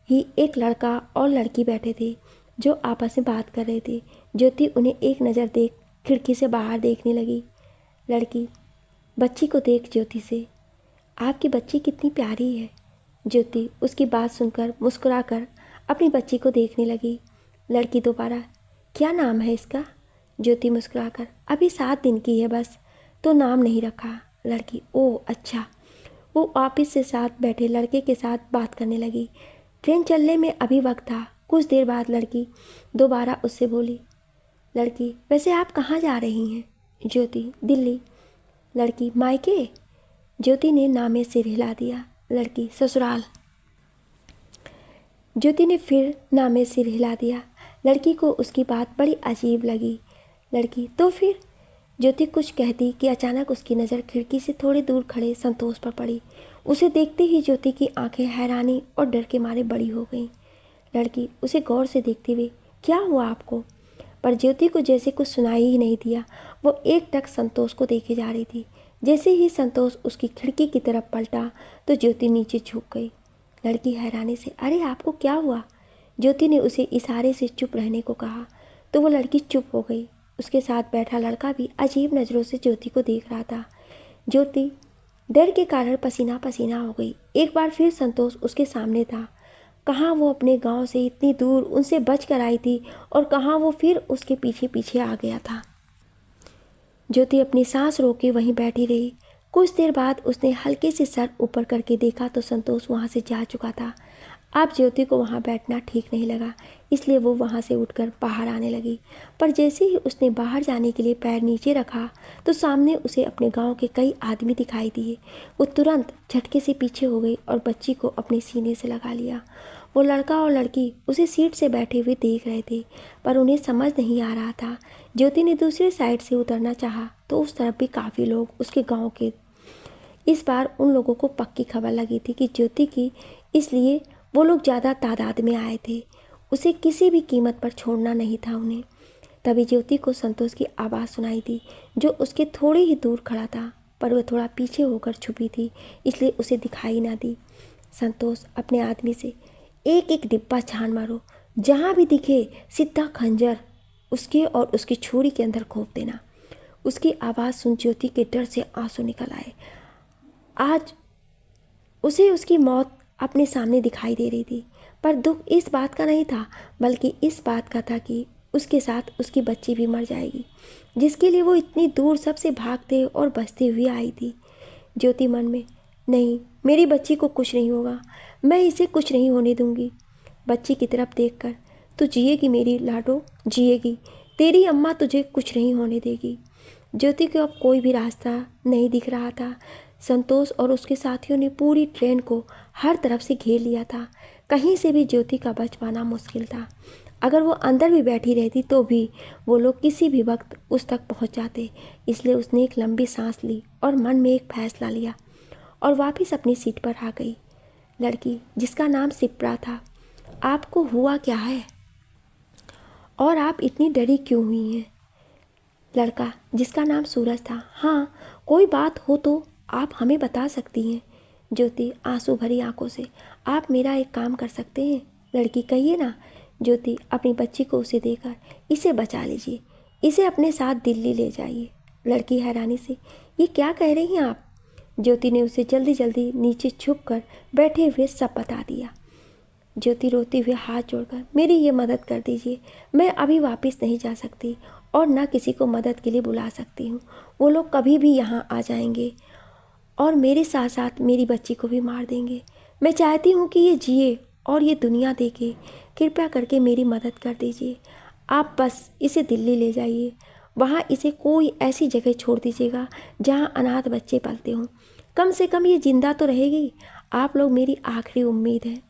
Speaker 1: ही एक लड़का और लड़की बैठे थे जो आपस में बात कर रहे थे। ज्योति उन्हें एक नज़र देख खिड़की से बाहर देखने लगी। लड़की बच्ची को देख ज्योति से, आपकी बच्ची कितनी प्यारी है। ज्योति उसकी बात सुनकर मुस्कुराकर अपनी बच्ची को देखने लगी। लड़की दोबारा, क्या नाम है इसका? ज्योति मुस्कुराकर, अभी 7 दिन की है बस, तो नाम नहीं रखा। लड़की, ओह अच्छा। वो ऑफिस से साथ बैठे लड़के के साथ बात करने लगी। ट्रेन चलने में अभी वक्त था। कुछ देर बाद लड़की दोबारा उससे बोली। लड़की, वैसे आप कहाँ जा रही हैं? ज्योति, दिल्ली। लड़की, मायके? ज्योति ने नामे सिर हिला दिया। लड़की, ससुराल। ज्योति ने फिर नामे सिर हिला दिया। लड़की को उसकी बात बड़ी अजीब लगी। लड़की, तो फिर? ज्योति कुछ कहती कि अचानक उसकी नज़र खिड़की से थोड़ी दूर खड़े संतोष पर पड़ी। उसे देखते ही ज्योति की आंखें हैरानी और डर के मारे बड़ी हो गईं। लड़की उसे गौर से देखते हुए, क्या हुआ आपको? पर ज्योति को जैसे कुछ सुनाई ही नहीं दिया। वो एकटक संतोष को देखे जा रही थी। जैसे ही संतोष उसकी खिड़की की तरफ पलटा तो ज्योति नीचे झुक गई। लड़की हैरानी से, अरे आपको क्या हुआ? ज्योति ने उसे इशारे से चुप रहने को कहा तो वो लड़की चुप हो गई। उसके साथ बैठा लड़का भी अजीब नज़रों से ज्योति को देख रहा था। ज्योति डर के कारण पसीना पसीना हो गई। एक बार फिर संतोष उसके सामने था। कहाँ वो अपने गांव से इतनी दूर उनसे बच कर आई थी और कहाँ वो फिर उसके पीछे पीछे आ गया था। ज्योति अपनी सांस रोक के वहीं बैठी रही। कुछ देर बाद उसने हल्के से सर ऊपर करके देखा तो संतोष वहाँ से जा चुका था। अब ज्योति को वहाँ बैठना ठीक नहीं लगा, इसलिए वो वहाँ से उठकर बाहर आने लगी। पर जैसे ही उसने बाहर जाने के लिए पैर नीचे रखा तो सामने उसे अपने गांव के कई आदमी दिखाई दिए। वो तुरंत झटके से पीछे हो गई और बच्ची को अपने सीने से लगा लिया। वो लड़का और लड़की उसे सीट से बैठे हुए देख रहे थे, पर उन्हें समझ नहीं आ रहा था। ज्योति ने दूसरी साइड से उतरना चाहा तो उस तरफ भी काफ़ी लोग उसके गाँव के। इस बार उन लोगों को पक्की खबर लगी थी कि ज्योति की, इसलिए वो लोग ज़्यादा तादाद में आए थे। उसे किसी भी कीमत पर छोड़ना नहीं था उन्हें। तभी ज्योति को संतोष की आवाज़ सुनाई दी जो उसके थोड़े ही दूर खड़ा था, पर वह थोड़ा पीछे होकर छुपी थी, इसलिए उसे दिखाई ना दी। संतोष अपने आदमी से, एक एक डिब्बा छान मारो, जहाँ भी दिखे सीधा खंजर उसके और उसकी छुरी के अंदर घोंप देना। उसकी आवाज़ सुन ज्योति के डर से आंसू निकल आए। आज उसे उसकी मौत अपने सामने दिखाई दे रही थी, पर दुख इस बात का नहीं था, बल्कि इस बात का था कि उसके साथ उसकी बच्ची भी मर जाएगी, जिसके लिए वो इतनी दूर सबसे भागते और बचते हुए आई थी। ज्योति मन में, नहीं, मेरी बच्ची को कुछ नहीं होगा, मैं इसे कुछ नहीं होने दूंगी। बच्ची की तरफ देखकर, तू जिएगी मेरी लाडो, जिएगी, तेरी अम्मा तुझे कुछ नहीं होने देगी। ज्योति को अब कोई भी रास्ता नहीं दिख रहा था। संतोष और उसके साथियों ने पूरी ट्रेन को हर तरफ से घेर लिया था। कहीं से भी ज्योति का बच पाना मुश्किल था। अगर वो अंदर भी बैठी रहती तो भी वो लोग किसी भी वक्त उस तक पहुंच जाते। इसलिए उसने एक लंबी सांस ली और मन में एक फैसला लिया और वापस अपनी सीट पर आ गई। लड़की, जिसका नाम सिप्रा था, आपको हुआ क्या है और आप इतनी डरी क्यों हुई हैं? लड़का, जिसका नाम सूरज था, हाँ, कोई बात हो तो आप हमें बता सकती हैं। ज्योति आंसू भरी आंखों से, आप मेरा एक काम कर सकते हैं? लड़की, कहिए ना। ज्योति अपनी बच्ची को उसे देकर, इसे बचा लीजिए, इसे अपने साथ दिल्ली ले जाइए। लड़की हैरानी से, ये क्या कह रही हैं आप? ज्योति ने उसे जल्दी जल्दी नीचे छुपकर बैठे हुए सब बता दिया। ज्योति रोते हुए हाथ जोड़कर, मेरी ये मदद कर दीजिए, मैं अभी वापस नहीं जा सकती और ना किसी को मदद के लिए बुला सकती हूँ। वो लोग कभी भी यहाँ आ जाएंगे और मेरे साथ साथ मेरी बच्ची को भी मार देंगे। मैं चाहती हूँ कि ये जिए और ये दुनिया देखे। कृपया करके मेरी मदद कर दीजिए। आप बस इसे दिल्ली ले जाइए, वहाँ इसे कोई ऐसी जगह छोड़ दीजिएगा जहाँ अनाथ बच्चे पलते हों। कम से कम ये जिंदा तो रहेगी। आप लोग मेरी आखिरी उम्मीद है,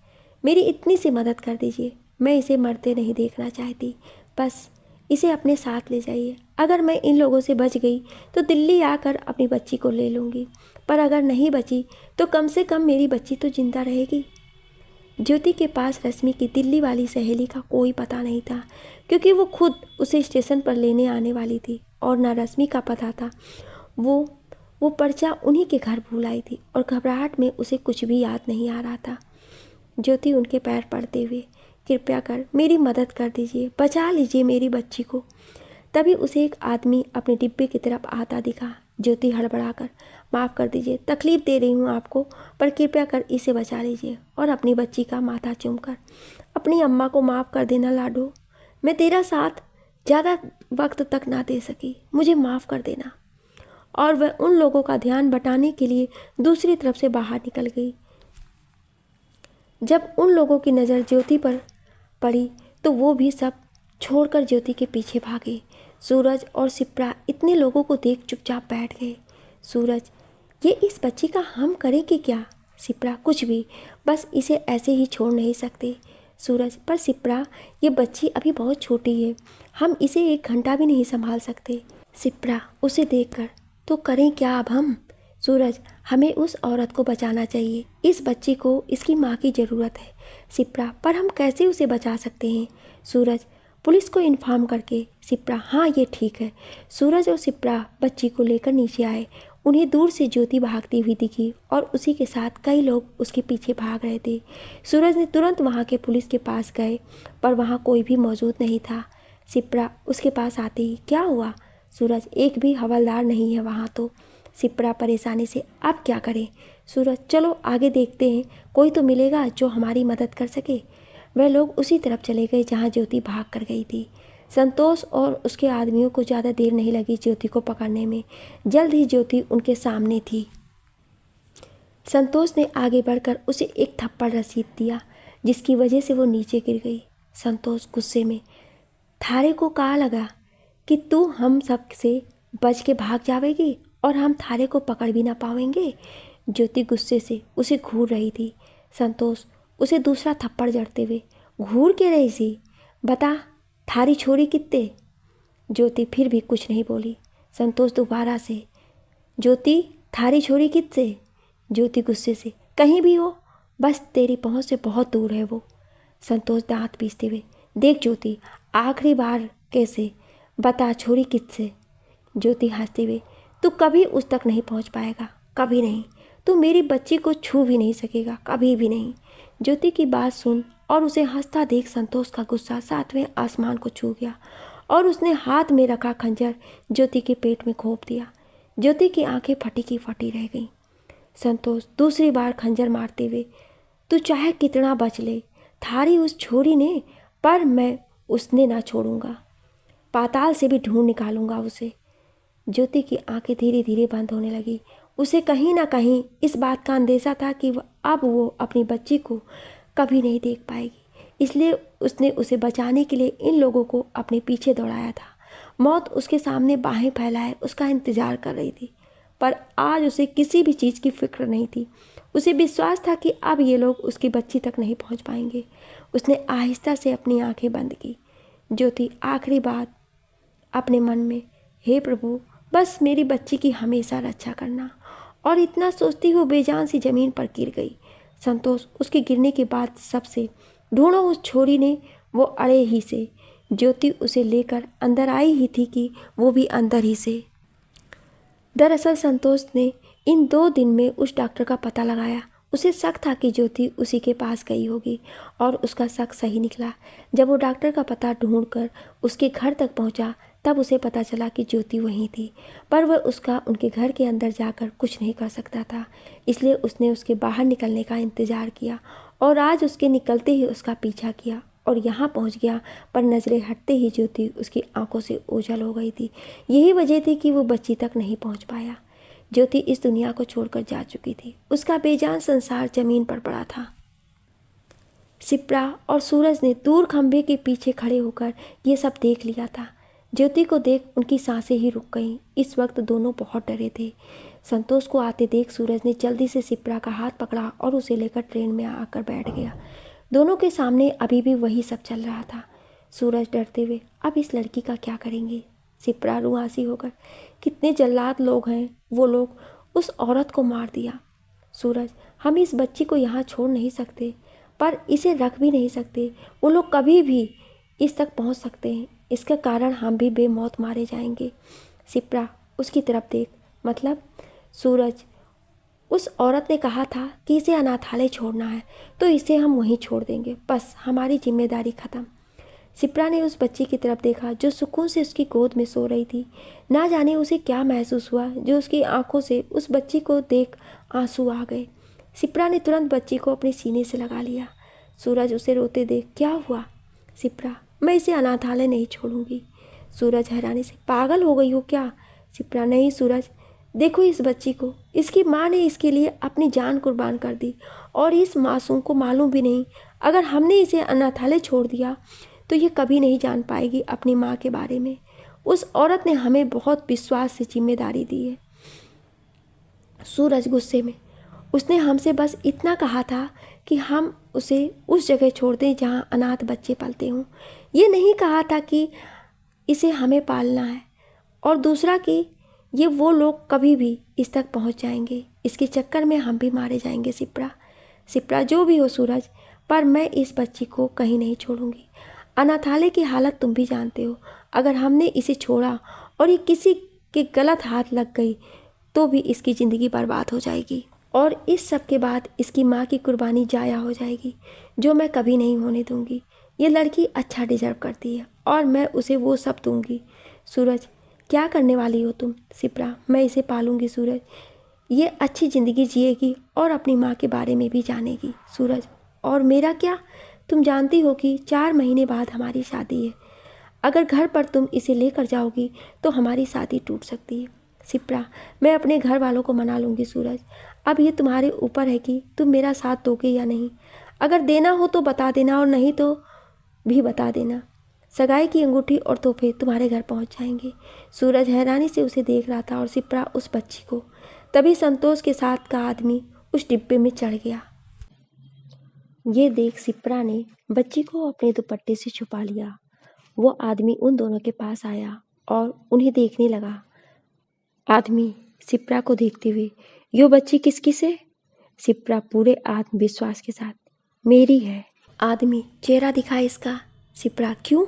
Speaker 1: मेरी इतनी सी मदद कर दीजिए। मैं इसे मरते नहीं देखना चाहती, बस इसे अपने साथ ले जाइए। अगर मैं इन लोगों से बच गई तो दिल्ली आकर अपनी बच्ची को ले लूँगी, पर अगर नहीं बची तो कम से कम मेरी बच्ची तो जिंदा रहेगी। ज्योति के पास रश्मि की दिल्ली वाली सहेली का कोई पता नहीं था, क्योंकि वो खुद उसे स्टेशन पर लेने आने वाली थी और ना रश्मि का पता था। वो पर्चा उन्हीं के घर भूल आई थी और घबराहट में उसे कुछ भी याद नहीं आ रहा था। ज्योति उनके पैर पड़ते हुए, कृपया कर मेरी मदद कर दीजिए, बचा लीजिए मेरी बच्ची को। तभी उसे एक आदमी अपने डिब्बे की तरफ आता दिखा। ज्योति हड़बड़ाकर, माफ़ कर दीजिए, तकलीफ़ दे रही हूँ आपको, पर कृपया कर इसे बचा लीजिए। और अपनी बच्ची का माथा चूमकर, अपनी अम्मा को माफ़ कर देना लाडो, मैं तेरा साथ ज़्यादा वक्त तक ना दे सकी, मुझे माफ़ कर देना। और वह उन लोगों का ध्यान बटाने के लिए दूसरी तरफ से बाहर निकल गई। जब उन लोगों की नज़र ज्योति पर पड़ी तो वो भी सब छोड़कर ज्योति के पीछे भागे। सूरज और शिप्रा इतने लोगों को देख चुपचाप बैठ गए। सूरज, ये इस बच्ची का हम करें कि क्या? शिप्रा, कुछ भी, बस इसे ऐसे ही छोड़ नहीं सकते। सूरज, पर शिप्रा, ये बच्ची अभी बहुत छोटी है, हम इसे 1 घंटा भी नहीं संभाल सकते। शिप्रा, उसे देखकर, तो करें क्या अब हम? सूरज, हमें उस औरत को बचाना चाहिए, इस बच्ची को इसकी माँ की ज़रूरत है। शिप्रा, पर हम कैसे उसे बचा सकते हैं? सूरज, पुलिस को इन्फॉर्म करके। शिप्रा, हाँ ये ठीक है। सूरज और शिप्रा बच्ची को लेकर नीचे आए। उन्हें दूर से ज्योति भागती हुई दिखी और उसी के साथ कई लोग उसके पीछे भाग रहे थे। सूरज ने तुरंत वहाँ के पुलिस के पास गए, पर वहाँ कोई भी मौजूद नहीं था। शिप्रा उसके पास आते ही, क्या हुआ? सूरज, एक भी हवलदार नहीं है वहाँ तो। शिप्रा परेशानी से, अब क्या करें? सूरज, चलो आगे देखते हैं, कोई तो मिलेगा जो हमारी मदद कर सके। वह लोग उसी तरफ चले गए जहाँ ज्योति भाग कर गई थी। संतोष और उसके आदमियों को ज़्यादा देर नहीं लगी ज्योति को पकड़ने में। जल्द ही ज्योति उनके सामने थी। संतोष ने आगे बढ़कर उसे एक थप्पड़ रसीद दिया, जिसकी वजह से वो नीचे गिर गई। संतोष गुस्से में, थारे को कहा लगा कि तू हम सब से बच के भाग जावेगी और हम थारे को पकड़ भी ना पाएंगे? ज्योति गुस्से से उसे घूर रही थी। संतोष उसे दूसरा थप्पड़ जड़ते हुए, घूर के रही सी, बता थारी छोरी कित्ते? ज्योति फिर भी कुछ नहीं बोली। संतोष दोबारा से, ज्योति थारी छोरी कित्ते? ज्योति गुस्से से, कहीं भी हो, बस तेरी पहुंच से बहुत दूर है वो। संतोष दांत पीसते हुए, देख ज्योति, आखिरी बार कैसे, बता छोरी किससे? ज्योति हंसते हुए, तू कभी उस तक नहीं पहुंच पाएगा, कभी नहीं। तू मेरी बच्ची को छू भी नहीं सकेगा, कभी भी नहीं। ज्योति की बात सुन और उसे हंसता देख संतोष का गुस्सा 7वें आसमान को छू गया और उसने हाथ में रखा खंजर ज्योति के पेट में घोंप दिया। ज्योति की आंखें फटी की फटी रह गईं। संतोष दूसरी बार खंजर मारते हुए, तू चाहे कितना बच ले, थारी उस छोरी ने, पर मैं उसने ना छोड़ूंगा, पाताल से भी ढूंढ निकालूंगा उसे। ज्योति की आंखें धीरे धीरे बंद होने लगी। उसे कहीं ना कहीं इस बात का अंदेशा था कि अब वो अपनी बच्ची को कभी नहीं देख पाएगी, इसलिए उसने उसे बचाने के लिए इन लोगों को अपने पीछे दौड़ाया था। मौत उसके सामने बाहें फैलाए उसका इंतजार कर रही थी, पर आज उसे किसी भी चीज़ की फिक्र नहीं थी। उसे विश्वास था कि अब ये लोग उसकी बच्ची तक नहीं पहुंच पाएंगे। उसने आहिस्ता से अपनी आंखें बंद की। ज्योति आखिरी बात अपने मन में, हे प्रभु, बस मेरी बच्ची की हमेशा रक्षा करना। और इतना सोचती हुई बेजान सी ज़मीन पर गिर गई। संतोष उसके गिरने के बाद सबसे, ढूंढो उस छोरी ने, वो अड़े ही से। ज्योति उसे लेकर अंदर आई ही थी कि वो भी अंदर ही से। दरअसल संतोष ने इन 2 दिन में उस डॉक्टर का पता लगाया। उसे शक था कि ज्योति उसी के पास गई होगी और उसका शक सही निकला। जब वो डॉक्टर का पता ढूंढकर उसके घर तक पहुंचा तब उसे पता चला कि ज्योति वहीं थी, पर वह उसका उनके घर के अंदर जाकर कुछ नहीं कर सकता था। इसलिए उसने उसके बाहर निकलने का इंतज़ार किया और आज उसके निकलते ही उसका पीछा किया और यहाँ पहुँच गया, पर नज़रें हटते ही ज्योति उसकी आंखों से ओझल हो गई थी। यही वजह थी कि वो बच्ची तक नहीं पहुँच पाया। ज्योति इस दुनिया को छोड़कर जा चुकी थी। उसका बेजान संसार जमीन पर पड़ा था। शिप्रा और सूरज ने दूर खंभे के पीछे खड़े होकर ये सब देख लिया था। ज्योति को देख उनकी सांसें ही रुक गईं। इस वक्त दोनों बहुत डरे थे। संतोष को आते देख सूरज ने जल्दी से शिप्रा का हाथ पकड़ा और उसे लेकर ट्रेन में आकर बैठ गया। दोनों के सामने अभी भी वही सब चल रहा था। सूरज डरते हुए, अब इस लड़की का क्या करेंगे? शिप्रा रुआसी होकर, कितने जल्लाद लोग हैं, वो लोग उस औरत को मार दिया। सूरज, हम इस बच्ची को यहाँ छोड़ नहीं सकते, पर इसे रख भी नहीं सकते। वो लोग कभी भी इस तक पहुँच सकते हैं, इसके कारण हम भी बेमौत मारे जाएंगे। शिप्रा, उसकी तरफ देख। मतलब? सूरज, उस औरत ने कहा था कि इसे अनाथालय छोड़ना है, तो इसे हम वहीं छोड़ देंगे, बस हमारी जिम्मेदारी ख़त्म। शिप्रा ने उस बच्ची की तरफ देखा जो सुकून से उसकी गोद में सो रही थी। ना जाने उसे क्या महसूस हुआ जो उसकी आंखों से उस बच्ची को देख आंसू आ गए। शिप्रा ने तुरंत बच्ची को अपने सीने से लगा लिया। सूरज उसे रोते देख, क्या हुआ? शिप्रा, मैं इसे अनाथालय नहीं छोड़ूंगी। सूरज हैरानी से, पागल हो गई हो क्या? शिप्रा, नहीं सूरज, देखो इस बच्ची को, इसकी माँ ने इसके लिए अपनी जान कुर्बान कर दी और इस मासूम को मालूम भी नहीं, अगर हमने इसे अनाथालय छोड़ दिया तो ये कभी नहीं जान पाएगी अपनी माँ के बारे में। उस औरत ने हमें बहुत विश्वास से जिम्मेदारी दी है। सूरज गुस्से में, उसने हमसे बस इतना कहा था कि हम उसे उस जगह छोड़ दें जहाँ अनाथ बच्चे पलते हों। ये नहीं कहा था कि इसे हमें पालना है। और दूसरा कि ये वो लोग कभी भी इस तक पहुँच जाएंगे, इसके चक्कर में हम भी मारे जाएंगे। शिप्रा, शिप्रा, जो भी हो सूरज, पर मैं इस बच्ची को कहीं नहीं छोड़ूंगी। अनाथालय की हालत तुम भी जानते हो। अगर हमने इसे छोड़ा और ये किसी के गलत हाथ लग गई तो भी इसकी ज़िंदगी बर्बाद हो जाएगी और इस सब के बाद इसकी माँ की कुर्बानी जाया हो जाएगी, जो मैं कभी नहीं होने दूंगी। ये लड़की अच्छा डिजर्व करती है और मैं उसे वो सब दूंगी। सूरज, क्या करने वाली हो तुम? शिप्रा, मैं इसे पालूंगी सूरज, ये अच्छी ज़िंदगी जिएगी और अपनी माँ के बारे में भी जानेगी। सूरज, और मेरा क्या? तुम जानती हो कि 4 महीने बाद हमारी शादी है। अगर घर पर तुम इसे लेकर जाओगी तो हमारी शादी टूट सकती है। शिप्रा, मैं अपने घर वालों को मना लूँगी सूरज। अब ये तुम्हारे ऊपर है कि तुम मेरा साथ दोगे या नहीं। अगर देना हो तो बता देना और नहीं तो भी बता देना। सगाई की अंगूठी और तोहफे तुम्हारे घर पहुंच जाएंगे। सूरज हैरानी से उसे देख रहा था और शिप्रा उस बच्ची को। तभी संतोष के साथ का आदमी उस डिब्बे में चढ़ गया। ये देख शिप्रा ने बच्ची को अपने दुपट्टे से छुपा लिया। वो आदमी उन दोनों के पास आया और उन्हें देखने लगा। आदमी शिप्रा को देखते हुए, यो बच्ची किसकी से? शिप्रा पूरे आत्मविश्वास के साथ, मेरी है। आदमी, चेहरा दिखा इसका। शिप्रा, क्यों?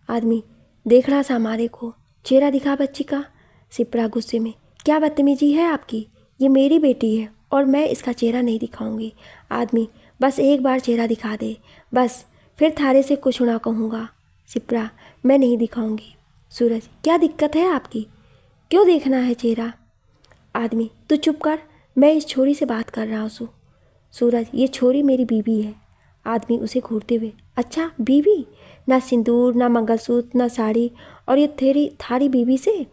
Speaker 1: आदमी, देख रहा था हमारे को, चेहरा दिखा बच्ची का। शिप्रा गुस्से में, क्या बदतमीजी है आपकी? ये मेरी बेटी है और मैं इसका चेहरा नहीं दिखाऊंगी। आदमी, बस एक बार चेहरा दिखा दे, बस, फिर थारे से कुछ ना कहूँगा। शिप्रा, मैं नहीं दिखाऊंगी। सूरज, क्या दिक्कत है आपकी? क्यों देखना है चेहरा? आदमी, तू चुप कर, मैं इस छोरी से बात कर रहा हूँ। सूरज, ये छोरी मेरी बीवी है। आदमी उसे घूरते हुए, अच्छा बीवी? ना सिंदूर, ना मंगलसूत्र, ना साड़ी, और ये थारी बीवी से?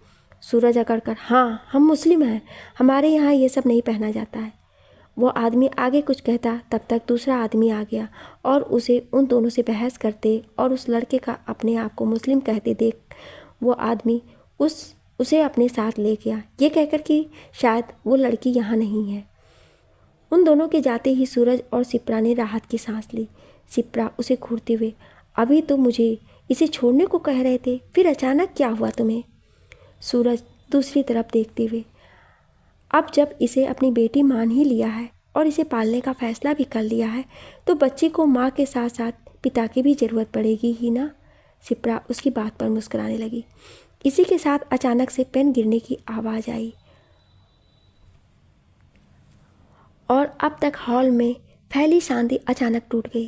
Speaker 1: सूरज अकड़ कर, हाँ, हम मुस्लिम हैं, हमारे यहाँ ये सब नहीं पहना जाता है। वो आदमी आगे कुछ कहता तब तक दूसरा आदमी आ गया और उसे उन दोनों से बहस करते और उस लड़के का अपने आप को मुस्लिम कहते देख वो आदमी उसे अपने साथ ले गया, ये कहकर कि शायद वो लड़की यहाँ नहीं है। उन दोनों के जाते ही सूरज और शिप्रा ने राहत की सांस ली। शिप्रा उसे घूरते हुए, अभी तो मुझे इसे छोड़ने को कह रहे थे, फिर अचानक क्या हुआ तुम्हें? सूरज दूसरी तरफ देखते हुए, अब जब इसे अपनी बेटी मान ही लिया है और इसे पालने का फैसला भी कर लिया है तो बच्ची को माँ के साथ साथ पिता की भी ज़रूरत पड़ेगी ही ना। शिप्रा उसकी बात पर मुस्कुराने लगी। इसी के साथ अचानक से पेन गिरने की आवाज़ आई और अब तक हॉल में फैली शांति अचानक टूट गई।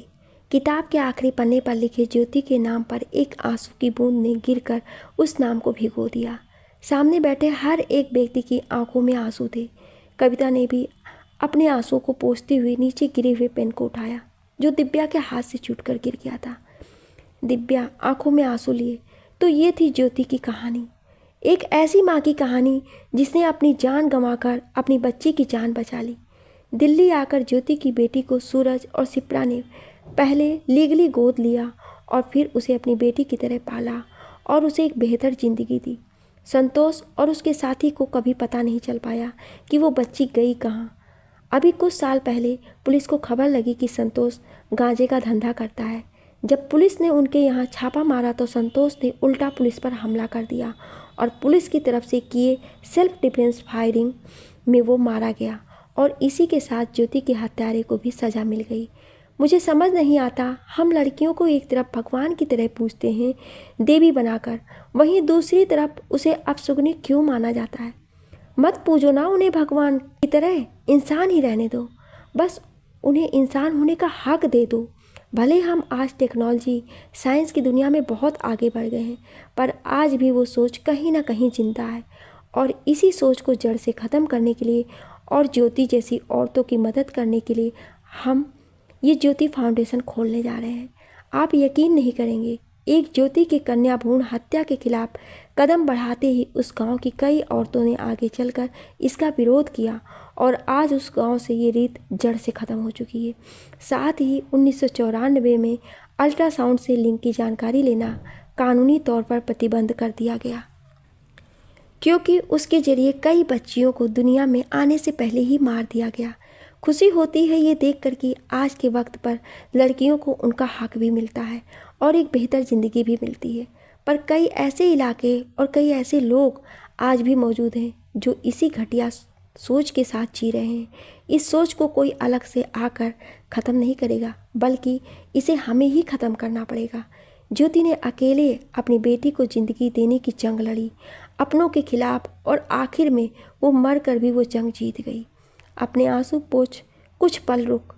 Speaker 1: किताब के आखिरी पन्ने पर लिखे ज्योति के नाम पर एक आंसू की बूंद ने गिरकर उस नाम को भिगो दिया। सामने बैठे हर एक व्यक्ति की आंखों में आंसू थे। कविता ने भी अपने आंसुओं को पोंछते हुए नीचे गिरे हुए पेन को उठाया जो दिव्या के हाथ से छूटकर गिर गया था। दिव्या आंखों में आंसू लिए तो ये थी ज्योति की कहानी, एक ऐसी माँ की कहानी जिसने अपनी जान गंवाकर अपनी बच्ची की जान बचा ली। दिल्ली आकर ज्योति की बेटी को सूरज और शिप्रा ने पहले लीगली गोद लिया और फिर उसे अपनी बेटी की तरह पाला और उसे एक बेहतर ज़िंदगी दी। संतोष और उसके साथी को कभी पता नहीं चल पाया कि वो बच्ची गई कहाँ। अभी कुछ साल पहले पुलिस को खबर लगी कि संतोष गांजे का धंधा करता है। जब पुलिस ने उनके यहाँ छापा मारा तो संतोष ने उल्टा पुलिस पर हमला कर दिया और पुलिस की तरफ से किए सेल्फ डिफेंस फायरिंग में वो मारा गया और इसी के साथ ज्योति के हत्यारे को भी सज़ा मिल गई। मुझे समझ नहीं आता, हम लड़कियों को एक तरफ भगवान की तरह पूजते हैं देवी बनाकर, वहीं दूसरी तरफ उसे अपशुगनी क्यों माना जाता है। मत पूजो ना उन्हें भगवान की तरह, इंसान ही रहने दो, बस उन्हें इंसान होने का हक दे दो। भले हम आज टेक्नोलॉजी साइंस की दुनिया में बहुत आगे बढ़ गए हैं, पर आज भी वो सोच कहीं ना कहीं जिंदा है और इसी सोच को जड़ से ख़त्म करने के लिए और ज्योति जैसी औरतों की मदद करने के लिए हम ये ज्योति फाउंडेशन खोलने जा रहे हैं। आप यकीन नहीं करेंगे, एक ज्योति के कन्या भ्रूण हत्या के खिलाफ कदम बढ़ाते ही उस गांव की कई औरतों ने आगे चलकर इसका विरोध किया और आज उस गांव से ये रीत जड़ से ख़त्म हो चुकी है। साथ ही 1994 में अल्ट्रासाउंड से लिंग की जानकारी लेना कानूनी तौर पर प्रतिबंध कर दिया गया, क्योंकि उसके जरिए कई बच्चियों को दुनिया में आने से पहले ही मार दिया गया। खुशी होती है ये देखकर कि आज के वक्त पर लड़कियों को उनका हक भी मिलता है और एक बेहतर ज़िंदगी भी मिलती है। पर कई ऐसे इलाके और कई ऐसे लोग आज भी मौजूद हैं जो इसी घटिया सोच के साथ जी रहे हैं। इस सोच को कोई अलग से आकर ख़त्म नहीं करेगा, बल्कि इसे हमें ही ख़त्म करना पड़ेगा। ज्योति ने अकेले अपनी बेटी को ज़िंदगी देने की जंग लड़ी अपनों के खिलाफ और आखिर में वो मर कर भी वो जंग जीत गई। अपने आंसू पोंछ कुछ पल रुक।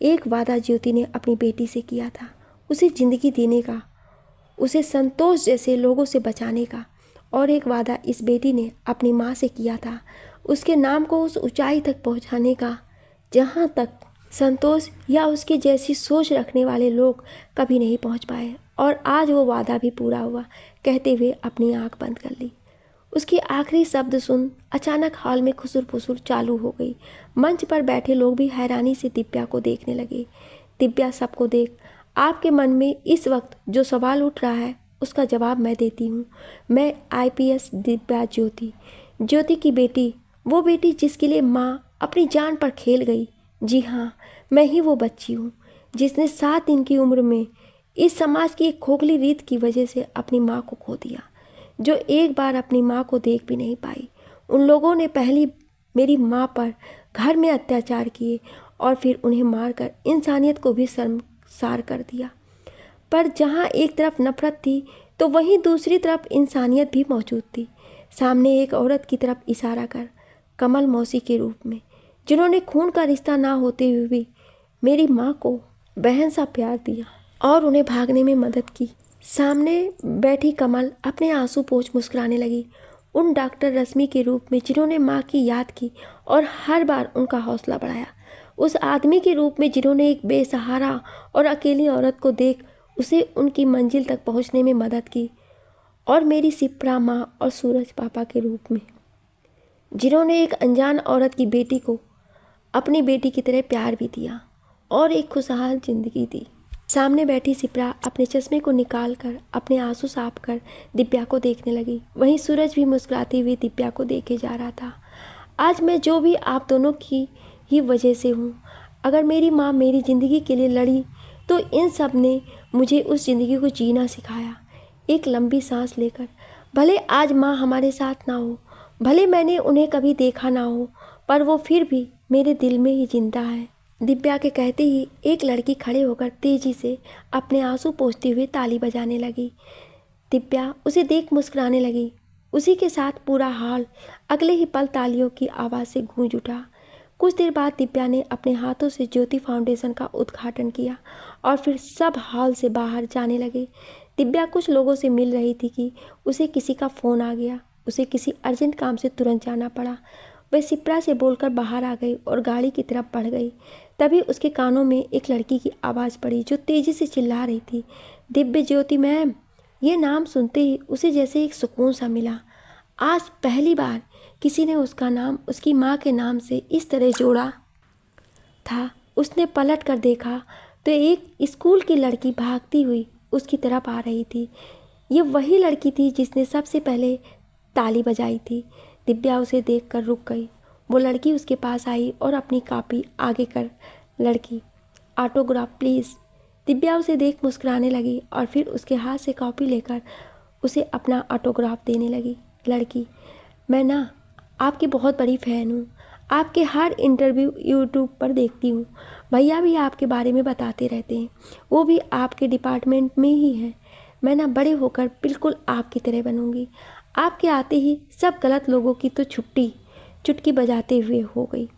Speaker 1: एक वादा ज्योति ने अपनी बेटी से किया था, उसे ज़िंदगी देने का, उसे संतोष जैसे लोगों से बचाने का। और एक वादा इस बेटी ने अपनी माँ से किया था, उसके नाम को उस ऊंचाई तक पहुँचाने का जहाँ तक संतोष या उसके जैसी सोच रखने वाले लोग कभी नहीं पहुँच पाए। और आज वो वादा भी पूरा हुआ, कहते हुए अपनी आँख बंद कर ली। उसकी आखिरी शब्द सुन अचानक हॉल में खुसुर-फुसुर चालू हो गई। मंच पर बैठे लोग भी हैरानी से दिव्या को देखने लगे। दिव्या सबको देख, आपके मन में इस वक्त जो सवाल उठ रहा है उसका जवाब मैं देती हूँ। मैं IPS दिव्या ज्योति, ज्योति की बेटी, वो बेटी जिसके लिए माँ अपनी जान पर खेल गई। जी हाँ, मैं ही वो बच्ची हूँ जिसने 7 दिन की उम्र में इस समाज की एक खोखली रीत की वजह से अपनी माँ को खो दिया, जो एक बार अपनी माँ को देख भी नहीं पाई। उन लोगों ने पहली मेरी माँ पर घर में अत्याचार किए और फिर उन्हें मारकर इंसानियत को भी शर्मसार कर दिया। पर जहाँ एक तरफ नफरत थी तो वहीं दूसरी तरफ इंसानियत भी मौजूद थी। सामने एक औरत की तरफ इशारा कर, कमल मौसी के रूप में, जिन्होंने खून का रिश्ता ना होते हुए भी मेरी माँ को बहन सा प्यार दिया और उन्हें भागने में मदद की। सामने बैठी कमल अपने आंसू पोंछ मुस्कुराने लगी। उन डॉक्टर रश्मि के रूप में जिन्होंने माँ की याद की और हर बार उनका हौसला बढ़ाया। उस आदमी के रूप में जिन्होंने एक बेसहारा और अकेली औरत को देख उसे उनकी मंजिल तक पहुँचने में मदद की। और मेरी शिप्रा माँ और सूरज पापा के रूप में जिन्होंने एक अनजान औरत की बेटी को अपनी बेटी की तरह प्यार भी दिया और एक खुशहाल जिंदगी दी। सामने बैठी शिप्रा अपने चश्मे को निकाल कर अपने आंसू साफ कर दिव्या को देखने लगी। वहीं सूरज भी मुस्कुराती हुई दिव्या को देखे जा रहा था। आज मैं जो भी आप दोनों की ही वजह से हूँ। अगर मेरी माँ मेरी ज़िंदगी के लिए लड़ी तो इन सब ने मुझे उस ज़िंदगी को जीना सिखाया। एक लंबी सांस लेकर, भले आज माँ हमारे साथ ना हो, भले मैंने उन्हें कभी देखा ना हो, पर वो फिर भी मेरे दिल में ही जिंदा है। दिव्या के कहते ही एक लड़की खड़े होकर तेजी से अपने आंसू पोंछती हुई ताली बजाने लगी। दिव्या उसे देख मुस्कुराने लगी। उसी के साथ पूरा हॉल अगले ही पल तालियों की आवाज़ से गूंज उठा। कुछ देर बाद दिव्या ने अपने हाथों से ज्योति फाउंडेशन का उद्घाटन किया और फिर सब हॉल से बाहर जाने लगे। दिव्या कुछ लोगों से मिल रही थी कि उसे किसी का फ़ोन आ गया। उसे किसी अर्जेंट काम से तुरंत जाना पड़ा। वह सिप्रा से बोलकर बाहर आ गई और गाड़ी की तरफ बढ़ गई। तभी उसके कानों में एक लड़की की आवाज़ पड़ी जो तेज़ी से चिल्ला रही थी, दिव्य ज्योति मैम। ये नाम सुनते ही उसे जैसे एक सुकून सा मिला। आज पहली बार किसी ने उसका नाम उसकी माँ के नाम से इस तरह जोड़ा था। उसने पलट कर देखा तो एक स्कूल की लड़की भागती हुई उसकी तरफ आ रही थी। ये वही लड़की थी जिसने सबसे पहले ताली बजाई थी। दिव्या उसे देखकर रुक गई। वो लड़की उसके पास आई और अपनी कॉपी आगे कर लड़की, ऑटोग्राफ प्लीज़। दिव्या उसे देख मुस्कुराने लगी और फिर उसके हाथ से कॉपी लेकर उसे अपना ऑटोग्राफ देने लगी। लड़की, मैं ना आपकी बहुत बड़ी फ़ैन हूँ। आपके हर इंटरव्यू यूट्यूब पर देखती हूँ। भैया भी आपके बारे में बताते रहते हैं, वो भी आपके डिपार्टमेंट में ही है। मैं ना बड़े होकर बिल्कुल आपकी तरह बनूंगी। आपके आते ही सब गलत लोगों की तो छुट्टी चुटकी बजाते हुए हो गई।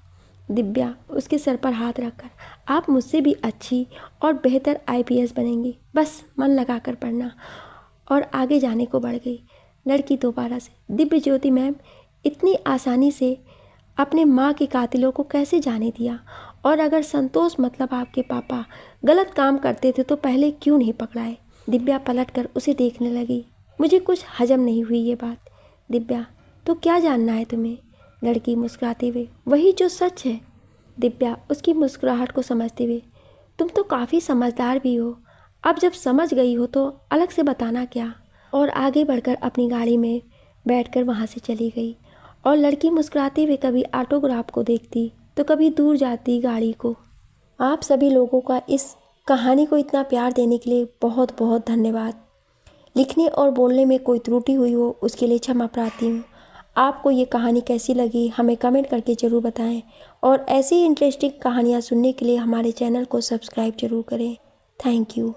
Speaker 1: दिव्या उसके सर पर हाथ रखकर, आप मुझसे भी अच्छी और बेहतर आईपीएस बनेंगी, बस मन लगा कर पढ़ना। और आगे जाने को बढ़ गई। लड़की दोबारा से, दिव्य ज्योति मैम, इतनी आसानी से अपने माँ के कातिलों को कैसे जाने दिया? और अगर संतोष मतलब आपके पापा गलत काम करते थे तो पहले क्यों नहीं पकड़ाए? दिव्या पलटकर उसे देखने लगी। मुझे कुछ हजम नहीं हुई ये बात। दिव्या, तो क्या जानना है तुम्हें? लड़की मुस्कुराते हुए, वही जो सच है। दिव्या उसकी मुस्कुराहट को समझते हुए, तुम तो काफ़ी समझदार भी हो। अब जब समझ गई हो तो अलग से बताना क्या? और आगे बढ़कर अपनी गाड़ी में बैठकर वहाँ से चली गई। और लड़की मुस्कुराते हुए कभी ऑटोग्राफ को देखती तो कभी दूर जाती गाड़ी को। आप सभी लोगों का इस कहानी को इतना प्यार देने के लिए बहुत बहुत धन्यवाद। लिखने और बोलने में कोई त्रुटि हुई हो उसके लिए क्षमा प्रार्थी हूँ। आपको ये कहानी कैसी लगी हमें कमेंट करके ज़रूर बताएं और ऐसी इंटरेस्टिंग कहानियाँ सुनने के लिए हमारे चैनल को सब्सक्राइब जरूर करें। Thank you.